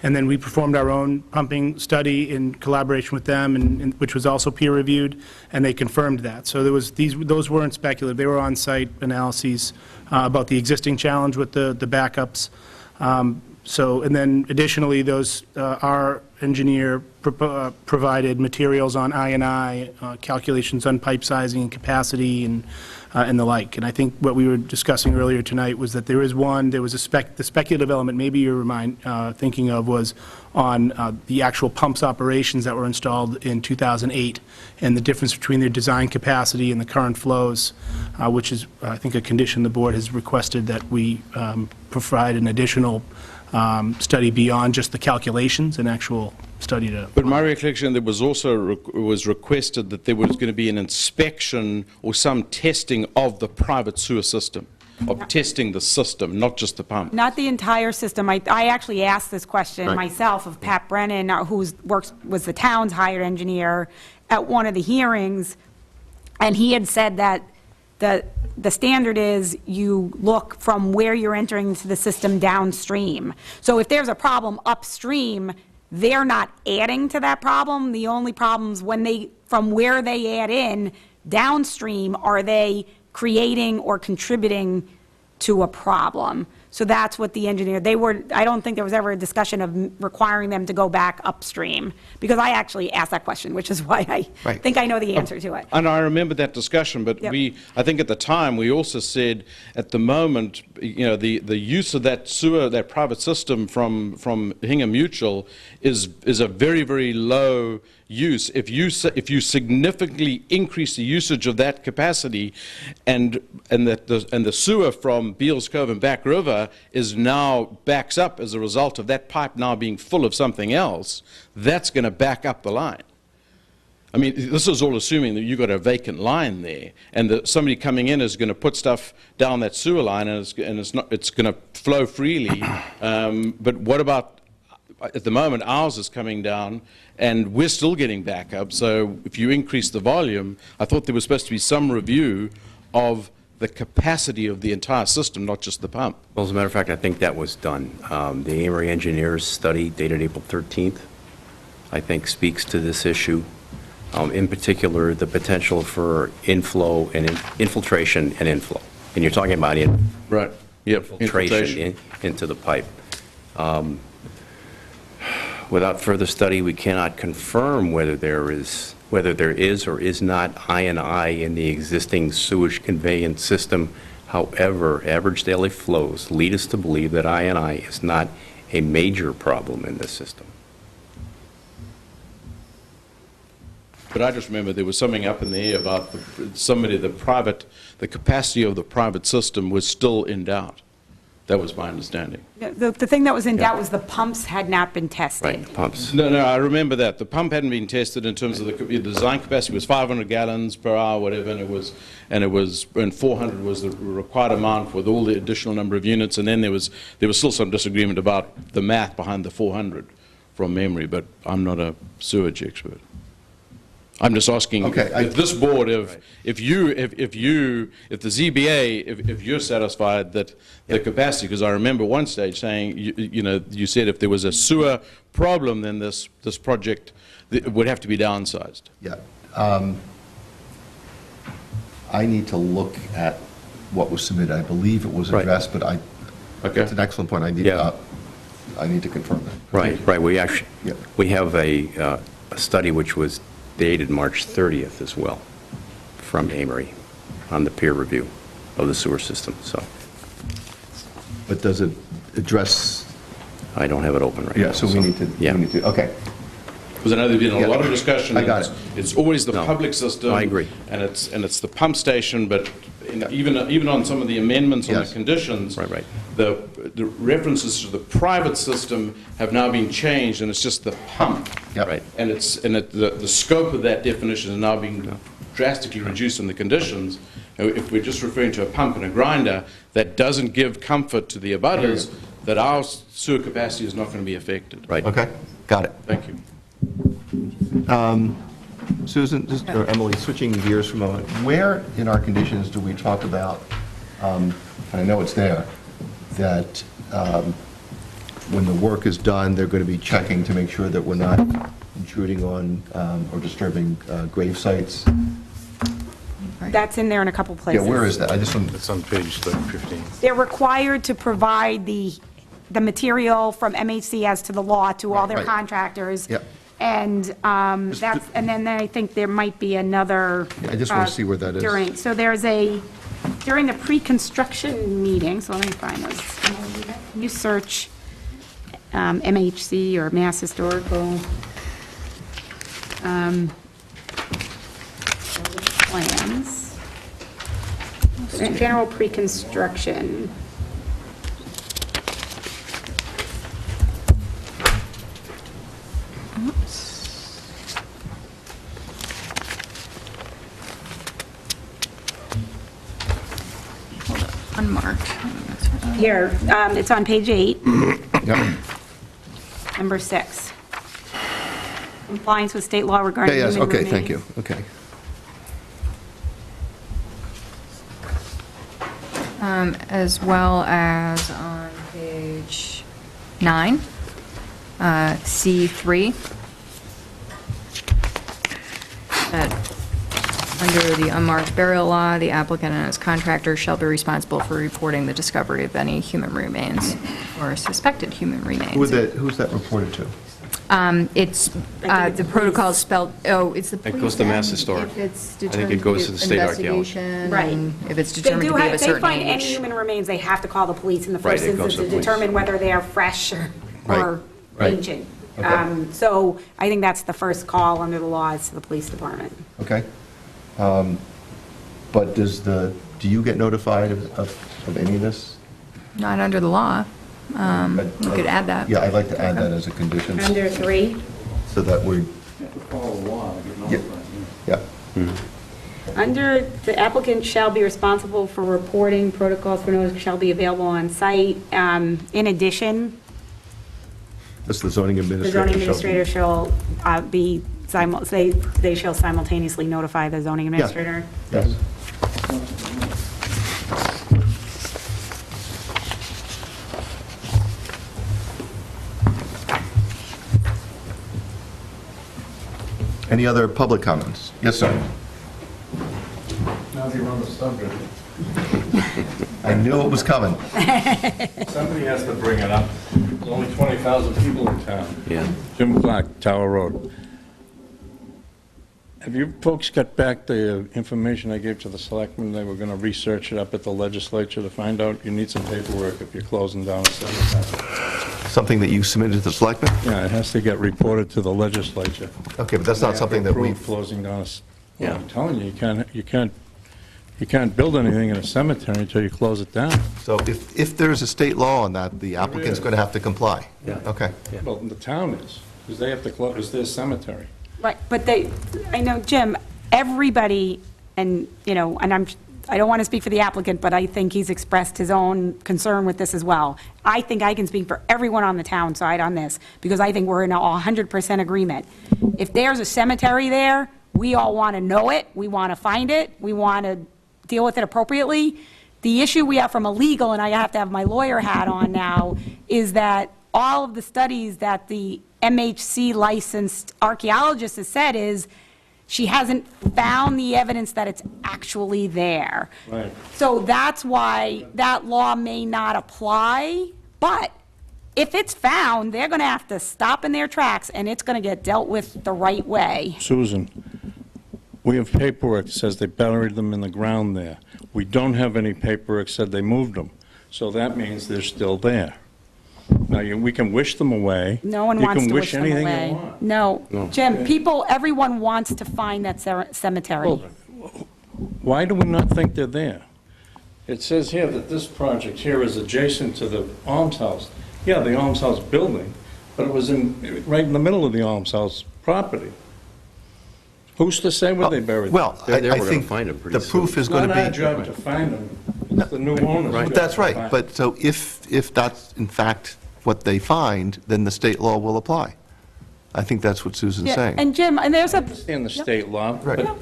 And then we performed our own pumping study in collaboration with them, and which was also peer-reviewed, and they confirmed that. So those weren't speculative. They were on-site analyses about the existing challenge with the backups. And then additionally, our engineer provided materials on I&I, calculations on pipe sizing and capacity and the like. And I think what we were discussing earlier tonight was that there was the speculative element maybe you're thinking of was on the actual pumps operations that were installed in 2008 and the difference between their design capacity and the current flows, which is, I think, a condition the board has requested that we provide an additional study beyond just the calculations, an actual study to...
But my recollection, there was also was requested that there was going to be an inspection or some testing of the private sewer system, of testing the system, not just the pump.
Not the entire system. I actually asked this question myself of Pat Brennan, who was the town's hired engineer, at one of the hearings, and he had said that the standard is you look from where you're entering into the system downstream. So if there's a problem upstream, they're not adding to that problem. The only problems from where they add in downstream, are they creating or contributing to a problem? So that's what the engineer, I don't think there was ever a discussion of requiring them to go back upstream, because I actually asked that question, which is why I think I know the answer to it.
And I remember that discussion, but I think at the time, we also said, at the moment, the use of that sewer, that private system from Hingham Mutual is a very, very low use. If you significantly increase the usage of that capacity, and the sewer from Beal's Cove and Back River backs up as a result of that pipe now being full of something else, that's going to back up the line. I mean, this is all assuming that you've got a vacant line there, and that somebody coming in is going to put stuff down that sewer line, and it's going to flow freely. But what about, at the moment, ours is coming down, and we're still getting backup. So if you increase the volume, I thought there was supposed to be some review of the capacity of the entire system, not just the pump.
Well, as a matter of fact, I think that was done. The Amory engineers study dated April 13th, I think, speaks to this issue. In particular, the potential for inflow and infiltration and inflow. And you're talking about infiltration into the pipe. Without further study, we cannot confirm whether there is or is not I&I in the existing sewage conveyance system. However, average daily flows lead us to believe that I&I is not a major problem in this system.
But I just remember there was something up in the air about the capacity of the private system was still in doubt. That was my understanding.
The thing that was in doubt was the pumps had not been tested.
Right, the pumps.
No, I remember that. The pump hadn't been tested in terms of the design capacity was 500 gallons per hour, whatever, and 400 was the required amount with all the additional number of units, and then there was still some disagreement about the math behind the 400 from memory, but I'm not a sewage expert. I'm just asking if this board, if the ZBA, if you're satisfied that the capacity, because I remember one stage saying, you said if there was a sewer problem, then this project would have to be downsized.
Yeah. I need to look at what was submitted. I believe it was addressed, but it's an excellent point. I need to confirm that.
Right. We actually we have a study which was dated March 30th as well from Amory on the peer review of the sewer system. So,
but does it address?
I don't have it open right now.
Yeah, so we need to. Okay.
Because I know there's been a lot of discussion.
I got it.
It's always the public system.
I agree.
And it's the pump station, but even on some of the amendments on the conditions, the references to the private system have now been changed, and it's just the pump.
Right.
And the scope of that definition is now being drastically reduced in the conditions. If we're just referring to a pump and a grinder, that doesn't give comfort to the abutters that our sewer capacity is not going to be affected.
Right.
Okay. Got it.
Thank you.
Susan, or Emily, switching gears for a moment, where in our conditions do we talk about, I know it's there, that when the work is done, they're going to be checking to make sure that we're not intruding on or disturbing grave sites.
That's in there in a couple
Yeah,
places.
where is that? I just want,
It's on page 15.
They're required to provide the material from MHC as to the law to all their
Right.
contractors.
Yep.
And that's, and then I think there might be another.
I just want to see where that is.
So there's during the pre-construction meeting, so let me find those. You search MHC or Mass Historical plans. General pre-construction.
Unmarked.
Here, it's on page 8,
yeah.
number 6. Compliance with state law regarding
Yeah, yes,
human
okay, thank
remains.
you, okay.
As well as on page 9, C3, that under the unmarked burial law, the applicant and his contractor shall be responsible for reporting the discovery of any human remains or suspected human remains.
Who's that reported to?
It's, the protocol spelled, it's the police.
It goes to Mass
and
Historic.
If it's
I think it
determined
goes
to
to
be
the state archaeology.
investigation,
Right.
and if it's
They
determined
do
to be of
have,
a
if they
certain
find any
age.
human remains, they have to call the police in the
Right,
first
it goes
instance
to
to
the police.
determine whether they are fresh or
Right.
ancient.
Okay.
So I think that's the first call under the laws to the police department.
Okay. But do you get notified of any of this?
Not under the law. We could add that.
Yeah, I'd like to add that as a condition,
Under 3,
so that we,
Follow the law, get
yeah.
under the applicant shall be responsible for reporting, protocols for notice shall be available on site. In addition,
That's the zoning
the
administrator.
zoning
shall
administrator shall they shall simultaneously notify the zoning administrator.
Yes. Any other public comments? Yes, sir.
Now that you're on the subject,
I knew it was coming.
somebody has to bring it up. There's only 20,000 people in town.
Yeah.
Jim Clark, Tower Road. Have you folks got back the information I gave to the selectmen? They were going to research it up at the legislature to find out. You need some paperwork if you're closing down a cemetery.
Something that you submitted to the selectmen?
Yeah, it has to get reported to the legislature.
Okay, but that's not something that we've,
Closing down
Yeah.
I'm telling you, you can't build anything in a cemetery until you close it down.
so if there's a state law on that, the applicant's going to have to comply?
Yeah.
Okay.
Well, the town is, because they have to close, it's their cemetery.
Right, but I know, Jim, everybody, and, and I don't want to speak for the applicant, but I think he's expressed his own concern with this as well. I think I can speak for everyone on the town side on this, because I think we're in 100% agreement. If there's a cemetery there, we all want to know it, we want to find it, we want to deal with it appropriately. The issue we have from a legal, and I have to have my lawyer hat on now, is that all of the studies that the MHC licensed archaeologist has said is she hasn't found the evidence that it's actually there.
Right.
So that's why that law may not apply, but if it's found, they're going to have to stop in their tracks, and it's going to get dealt with the right way.
Susan, we have paperwork that says they buried them in the ground there. We don't have any paperwork that said they moved them, so that means they're still there. Now, we can wish them away.
No one wants to wish them
anything
away.
you want.
No, Jim, everyone wants to find that cemetery.
Well, why do we not think they're there? It says here that this project here is adjacent to the almshouse. Yeah, the almshouse building, but it was right in the middle of the almshouse property. Who's to say where they buried them?
Well,
They're there,
I
we're gonna
think
find 'em pretty
the proof is
It's
going
not
to
our
be...
job to find them. It's the new owner's job.
That's
to
right,
find
but so if that's in fact what they find, then the state law will apply. I think that's what Susan's
Yeah,
saying.
and Jim, and there's a,
understand the state law,
Right.
but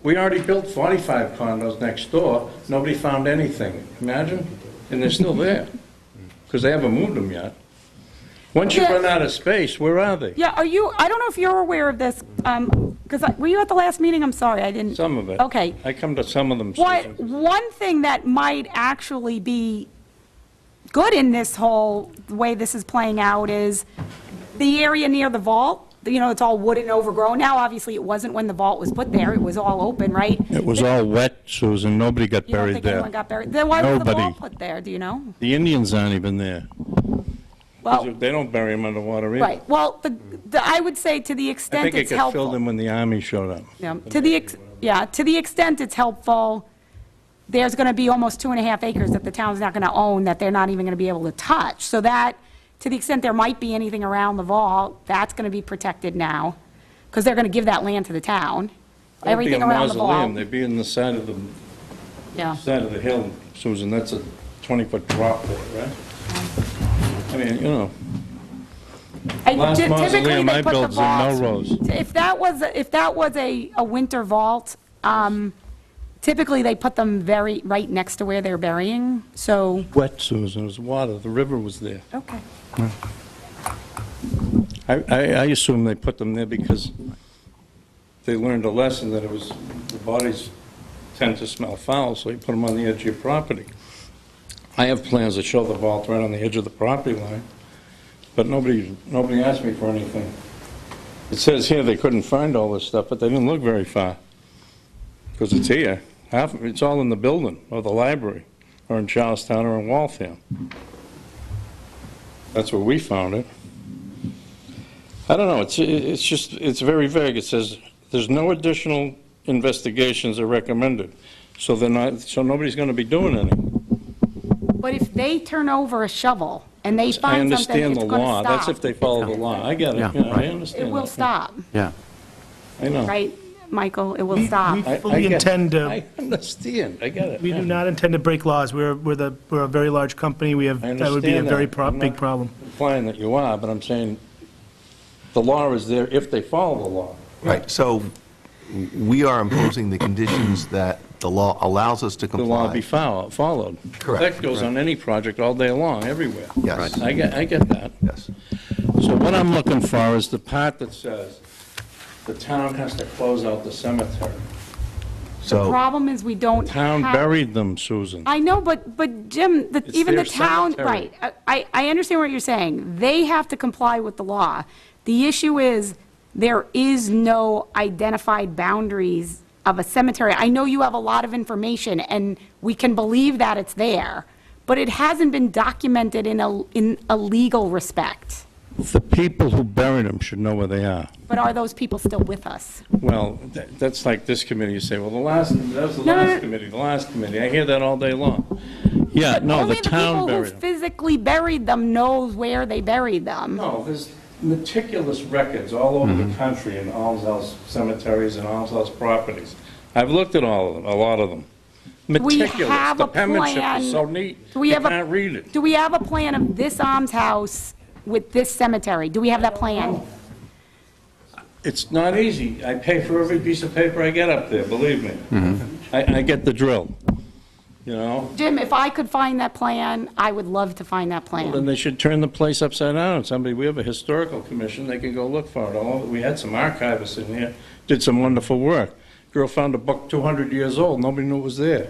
we already built 45 condos next door, nobody found anything, imagine? And they're still there, because they haven't moved them yet. Once you
Yeah.
run out of space, where are they?
Yeah, I don't know if you're aware of this, because, were you at the last meeting? I'm sorry, I didn't.
Some of it.
Okay.
I come to some of them.
One thing that might actually be good in this whole, the way this is playing out is the area near the vault, it's all wood and overgrown. Now, obviously, it wasn't when the vault was put there. It was all open, right?
It was all wet, Susan. Nobody got
You don't
buried
think
there.
anyone got buried? Then why was the
Nobody.
vault put there, do you know?
The Indians aren't even there.
Well,
They don't bury them underwater either.
right, well, I would say to the
I
extent
think it
it's
got
helpful.
filled in when the Army showed up.
Yeah, to the extent it's helpful, there's going to be almost 2.5 acres that the town's not going to own, that they're not even going to be able to touch. So that, to the extent there might be anything around the vault, that's going to be protected now, because they're going to give that land to the town. Everything around the
They'd be a mausoleum.
vault.
They'd be in the side of the
Yeah.
hill, Susan. That's a 20-foot drop there, right? I mean, last
Typically,
mausoleum
they
I
put the
built was in
vault,
Melrose.
if that was a winter vault, typically they put them right next to where they're burying, so,
Wet, Susan. It was water. The river was there.
okay.
I assume they put them there because they learned a lesson that the bodies tend to smell foul, so you put them on the edge of your property. I have plans that show the vault right on the edge of the property line, but nobody asked me for anything. It says here they couldn't find all this stuff, but they didn't look very far, because it's here. It's all in the building, or the library, or in Charlestown, or in Waltham. That's where we found it. I don't know, it's very vague. It says, there's no additional investigations are recommended, so nobody's going to be doing any.
But if they turn over a shovel and they
I
find something,
understand
it's
the
going
law,
to
that's
stop.
if they follow the law. I get it,
Yeah,
yeah, I
right.
understand.
It will
that.
stop,
Yeah.
I know.
right, Michael? It will
We
stop.
fully
get-
intend to,
I understand, I get it.
we
yeah.
do not intend to break laws. We're a very large company.
I
That would be a
understand
very
that. I'm
big
not
problem.
implying that you are, but I'm saying the law is there if they follow the law.
Right, so we are imposing the conditions that the law allows us to
The law be
comply.
followed.
Correct.
That goes on any project all day long, everywhere.
Yes.
I get that.
Yes.
So what I'm looking for is the part that says the town has to close out the cemetery.
The
So,
problem is we don't
Town
have.
buried them, Susan.
I know, but Jim,
It's
even the
their
town,
cemetery.
right, I understand what you're saying. They have to comply with the law. The issue is, there is no identified boundaries of a cemetery. I know you have a lot of information, and we can believe that it's there, but it hasn't been documented in a legal respect.
The people who buried them should know where they are.
But are those people still with us?
Well, that's like this committee, you say, well, that was the
No, no,
last committee, the last committee. I hear that all day long. Yeah, no, the
Only the
town
people who
buried them.
physically buried them knows where they buried them.
No, there's meticulous records all over the country in almshouse cemeteries and almshouse properties. I've looked at all of them, a lot of them.
We
Meticulous.
have
The
a
penmanship
plan.
is so neat,
Do we
you
have a-
can't read it.
Do we have a plan of this almshouse with this cemetery? Do we have that plan?
It's not easy. I pay for every piece of paper I get up there, believe me. I get the drill, you know?
Jim, if I could find that plan, I would love to find that
Then
plan.
they should turn the place upside down. We have a historical commission, they can go look for it. We had some archivists in here, did some wonderful work. Girl found a book 200 years old, nobody knew it was there.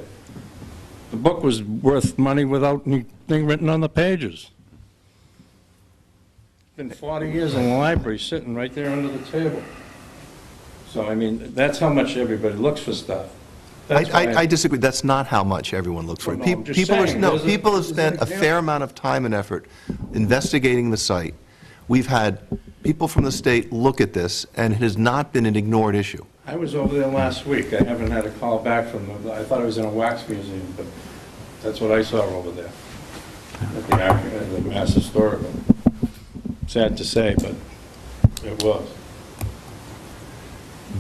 The book was worth money without anything written on the pages. Been 40 years in the library, sitting right there under the table. So, I mean, that's how much everybody looks for stuff. That's why
I disagree. That's not how much everyone looks for.
Well, no, I'm just
People
saying,
no,
there's a-
people have
there's an
spent a
example.
fair amount of time and effort investigating the site. We've had people from the state look at this, and it has not been an ignored issue.
I was over there last week. I haven't had a call back from them. I thought I was in a wax museum, but that's what I saw over there at the Mass Historical. Sad to say, but it was.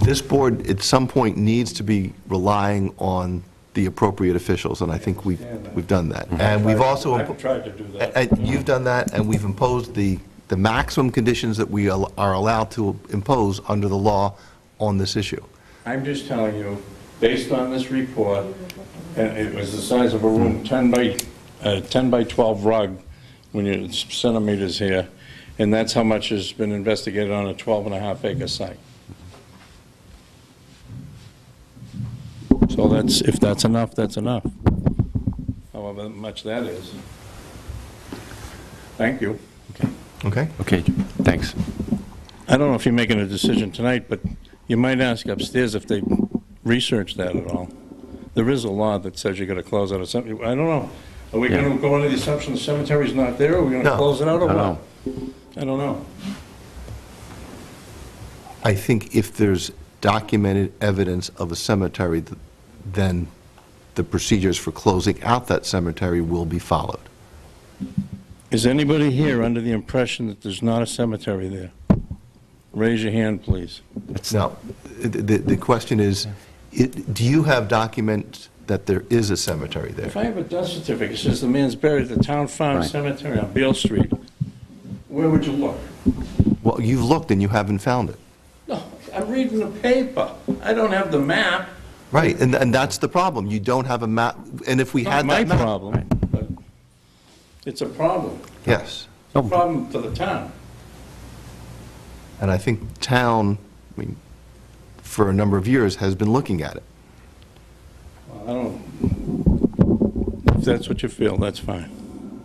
This board, at some point, needs to be relying on the appropriate officials, and I think we've done that. And we've also,
I've tried to do that.
and you've done that, and we've imposed the maximum conditions that we are allowed to impose under the law on this issue.
I'm just telling you, based on this report, and it was the size of a room, 10 by 12 rug, when you centimeters here, And that's how much has been investigated on a 12.5-acre site. So that's, if that's enough, that's enough. However much that is. Thank you.
Okay?
Okay, thanks.
I don't know if you're making a decision tonight, but you might ask upstairs if they researched that at all. There is a law that says you got to close out a cemetery. I don't know. Are we going to go under the assumption the cemetery's not there, or are we going to
No.
close it out, or
I
what?
don't
I don't know.
I think if there's documented evidence of a cemetery, then the procedures for closing out that cemetery will be followed.
Is anybody here under the impression that there's not a cemetery there? Raise your hand, please.
Now, the question is, do you have document that there is a cemetery
If
there?
I have a death certificate, it says the man's buried at the Town Farm
Right.
Cemetery on Beal Street, where would you look?
Well, you've looked and you haven't found it.
No, I'm reading the paper. I don't have the map.
Right, and that's the problem. You don't have a map, and if we
Not
had
my
that map...
problem, but it's a problem.
Yes,
A problem for the town.
and I think town, I mean, for a number of years, has been looking at it.
Well, I don't, if that's what you feel, that's fine.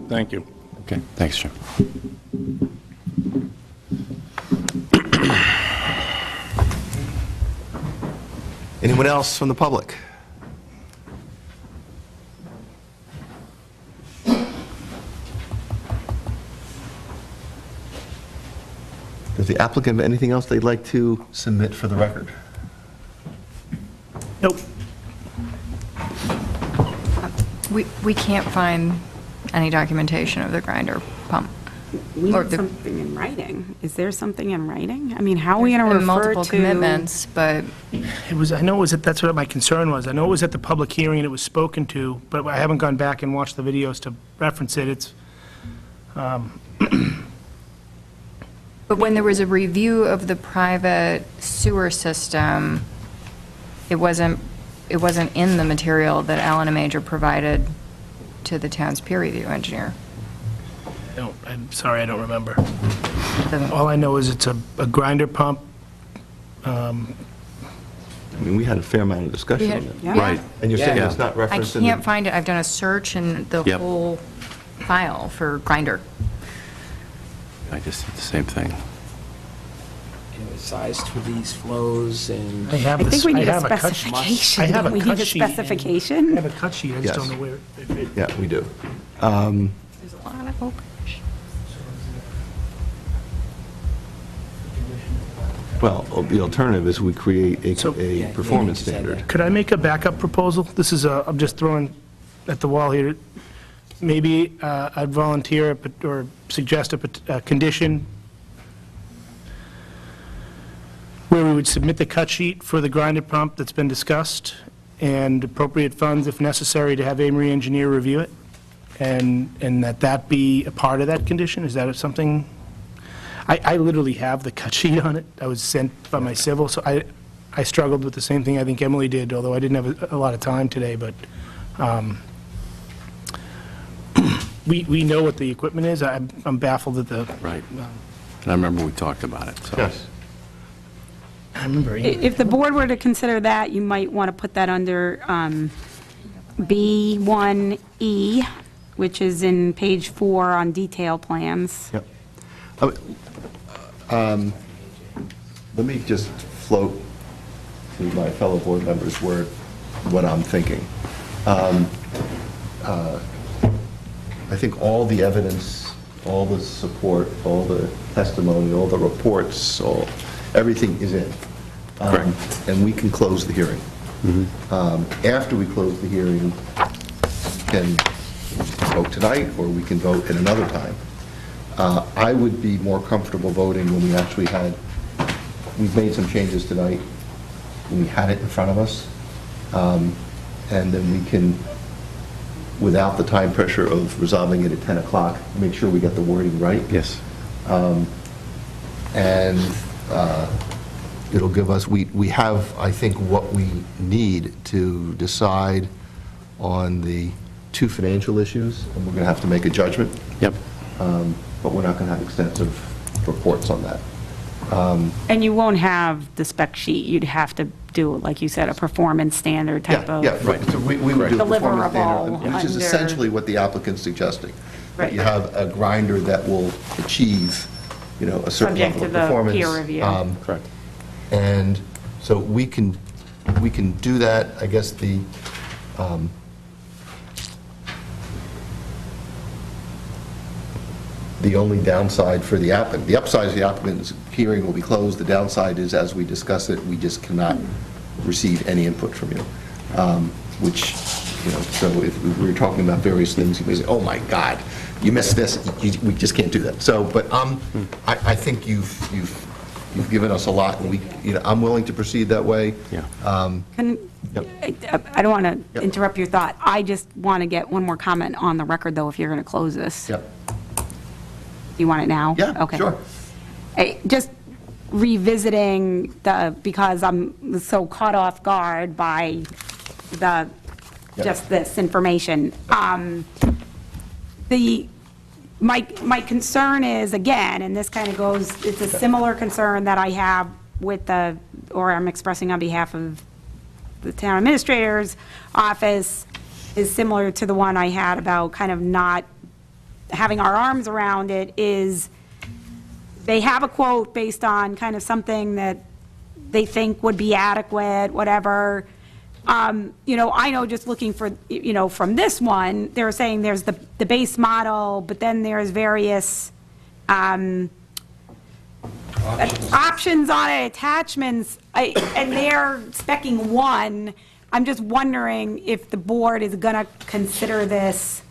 Thank you.
Okay, thanks, Jim.
Anyone else from the public? Does the applicant have anything else they'd like to submit for the record?
Nope.
We can't find any documentation of the grinder pump.
We
Or
need
the-
something in writing. Is there something in writing? I mean, how are we going to
There's
refer
been
to?
multiple commitments, but
It was, I know it was, that's what my concern was. I know it was at the public hearing and it was spoken to, but I haven't gone back and watched the videos to reference it. It's,
But when there was a review of the private sewer system, it wasn't in the material that Allen and Major provided to the town's peer review engineer.
I'm sorry, I don't remember.
The-
All I know is it's a grinder pump.
I mean, we had a fair amount of discussion on it.
Yeah.
Right.
And you're saying
Yeah.
it's not
I
referenced in the...
can't find it. I've done a search in the
Yep.
whole file for grinder.
I just did the same thing.
And it's sized for these flows and...
I have
I
this,
think we
I
need a
have a cut.
specification.
I have
Don't
a
we
cut
need a
sheet. I
specification?
have a cut sheet, I just
Yes.
don't know where. if it-
Yeah, we do.
There's a lot of open.
Well, the alternative is we create
So-
a performance standard.
Could I make a backup proposal? This is a, I'm just throwing at the wall here. Maybe I'd volunteer or suggest a condition where we would submit the cut sheet for the grinder pump that's been discussed and appropriate funds if necessary to have Amory Engineer review it, and that be a part of that condition? Is that something? I literally have the cut sheet on it. I was sent by my civil, so I struggled with the same thing I think Emily did, although I didn't have a lot of time today, but we know what the equipment is. I'm baffled at the,
Right. And I remember we talked about it, so.
Yes.
I remember.
If the board were to consider that, you might want to put that under B1E, which is in page 4 on detail plans.
Yep. Let me just float to my fellow board members what I'm thinking. I think all the evidence, all the support, all the testimony, all the reports, everything is in.
Correct.
And we can close the hearing. After we close the hearing, we can vote tonight, or we can vote at another time. I would be more comfortable voting when we've made some changes tonight, when we had it in front of us, and then we can, without the time pressure of resolving it at 10 o'clock, make sure we get the wording right.
Yes.
And it'll give us, we have, I think, what we need to decide on the two financial issues, and we're going to have to make a judgment.
Yep.
But we're not going to have extensive reports on that.
And you won't have the spec sheet, you'd have to do, like you said, a performance standard type of.
Yeah, right. So we would do a performance
Deliverable
standard, which is
under-
essentially what the applicant's suggesting. That
Right.
you have a grinder that will achieve, a certain
Subject
level
to
of
the
performance.
peer review.
Correct.
And so we can do that. I guess the only downside for the applicant, the upside is the applicant's hearing will be closed. The downside is, as we discuss it, we just cannot receive any input from you. Which, so if we were talking about various things, you may say, oh my God, you missed this, we just can't do that. So, but I think you've given us a lot, and I'm willing to proceed that way.
Yeah.
I don't want to
Yep.
interrupt your thought. I just want to get one more comment on the record, though, if you're going to close this.
Yep.
Do you want it now?
Yeah,
Okay.
sure.
Just revisiting because I'm so caught off guard by just this information. My concern is, again, and this kind of goes, it's a similar concern that I have with or I'm expressing on behalf of the town administrator's office, is similar to the one I had about kind of not having our arms around it, is they have a quote based on kind of something that they think would be adequate, whatever. I know just looking for, from this one, they're saying there's the base model, but then there's various options on it, attachments, and they're specing one. I'm just wondering if the board is going to consider this,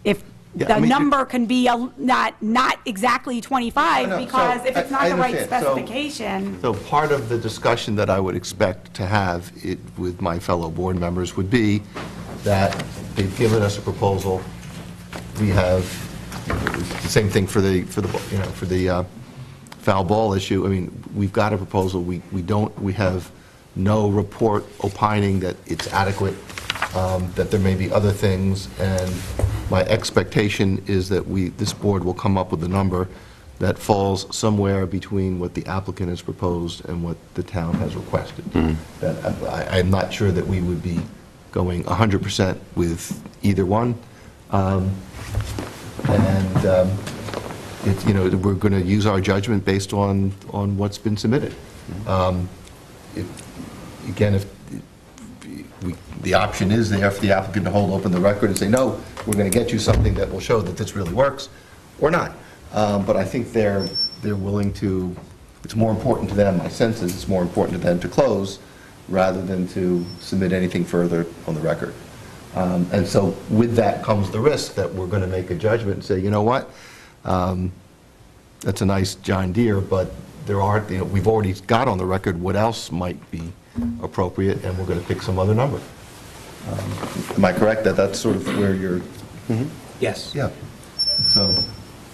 if
Yeah,
the
I mean,
number can be not exactly 25,
No, no,
because
so
if it's not
I
the right
understand. So-
specification.
So part of the discussion that I would expect to have with my fellow board members would be that they've given us a proposal. We have the same thing for the foul ball issue. I mean, we've got a proposal. We have no report opining that it's adequate, that there may be other things, and my expectation is that this board will come up with a number that falls somewhere between what the applicant has proposed and what the town has requested. That I'm not sure that we would be going 100% with either one. We're going to use our judgment based on what's been submitted. If the option is there for the applicant to hold open the record and say, no, we're going to get you something that will show that this really works, or not. But I think they're willing to, it's more important to them, my sense is it's more important to them to close rather than to submit anything further on the record. And so with that comes the risk that we're going to make a judgment and say, you know what, that's a nice John Deere, but there aren't, we've already got on the record what else might be appropriate, and we're going to pick some other number. Am I correct that that's sort of where you're?
Yes.
Yeah. So,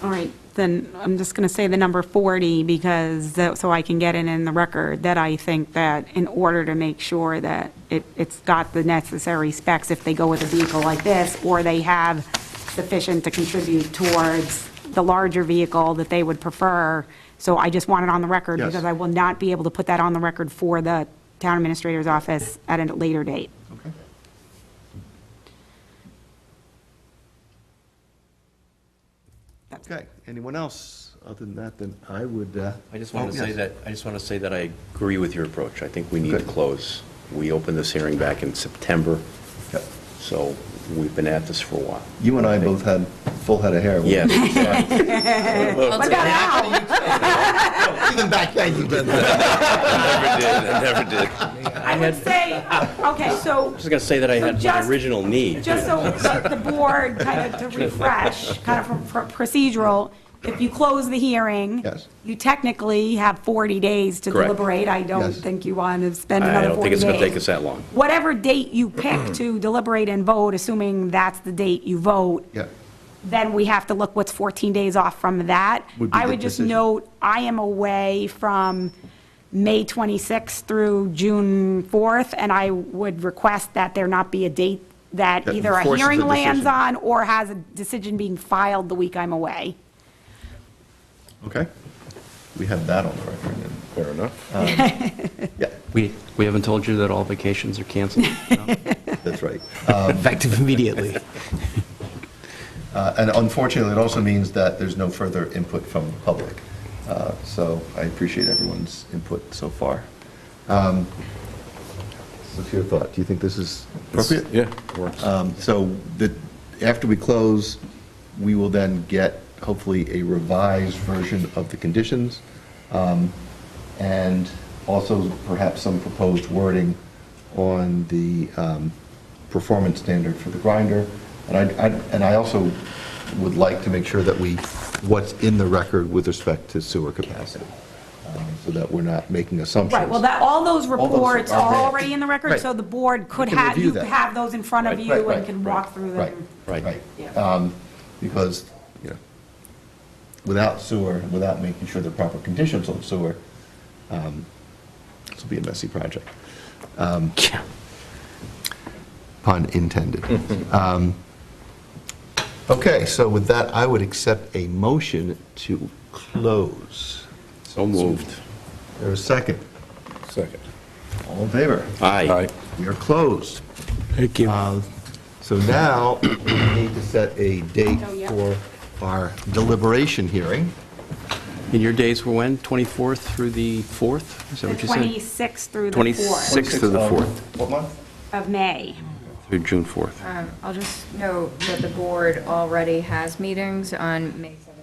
All right, then I'm just going to say the number 40 because, so I can get it in the record, that I think that in order to make sure that it's got the necessary specs if they go with a vehicle like this, or they have sufficient to contribute towards the larger vehicle that they would prefer. So I just want it on the record
Yes.
because I will not be able to put that on the record for the town administrator's office at a later date.
okay. Okay, anyone else? Other than that, then I would...
I just want to say
yes.
that I agree with your approach. I think we need to
Good.
close. We opened this hearing back in September,
Yep.
so we've been at this for a while.
You and I both had full head of hair.
Yes.
What about now?
Even back then, you didn't.
I never did.
I would say, okay, so
I was going to say that I
So
had my
just-
original need.
just so the board, kind of to refresh, kind of from procedural, if you close the hearing,
Yes.
you technically have 40 days to
Correct.
deliberate. I don't
Yes.
think you want to spend
I
another
don't
40
think it's going to
days.
take us that long.
Whatever date you pick to deliberate and vote, assuming that's the date you vote,
Yeah.
then we have to look what's 14 days off from that.
Would be
I
the
would just
decision.
note, I am away from May 26th through June 4th, and I would request that there not be a date that
That
either a
forces
hearing
a
lands
decision.
on or has a decision being filed the week I'm away.
Okay. we have that on the record.
Fair enough.
Yeah,
We haven't told you that all vacations are canceled? No?
that's right.
Effective immediately.
And unfortunately, it also means that there's no further input from the public. So I appreciate everyone's input so far. What's your thought? Do you think this is appropriate?
Yeah, works.
So after we close, we will then get hopefully a revised version of the conditions, and also perhaps some proposed wording on the performance standard for the grinder. And I also would like to make sure that what's in the record with respect to sewer capacity, so that we're not making assumptions.
Right, well, all those reports
are
are
read.
already in the record,
Right.
so the board could
You can
have,
review
you
that.
have those in front of
Right,
you
right,
and can
right,
walk through
right,
them.
Right.
Yeah.
Because, without sewer, without making sure the proper conditions on sewer, this will be a messy project. Pun intended. Okay, so with that, I would accept a motion to close.
So moved.
There's a second.
Second.
All in favor?
Aye.
We are closed.
Thank you.
So now, we need to set a date
Oh, yeah.
for our deliberation hearing.
And your days were when? 24th through the 4th? Is that
The
what you said?
26th through the 4th
26th through the 4th,
What month?
of May.
through June 4th.
I'll just note that the board already has meetings on May 17th.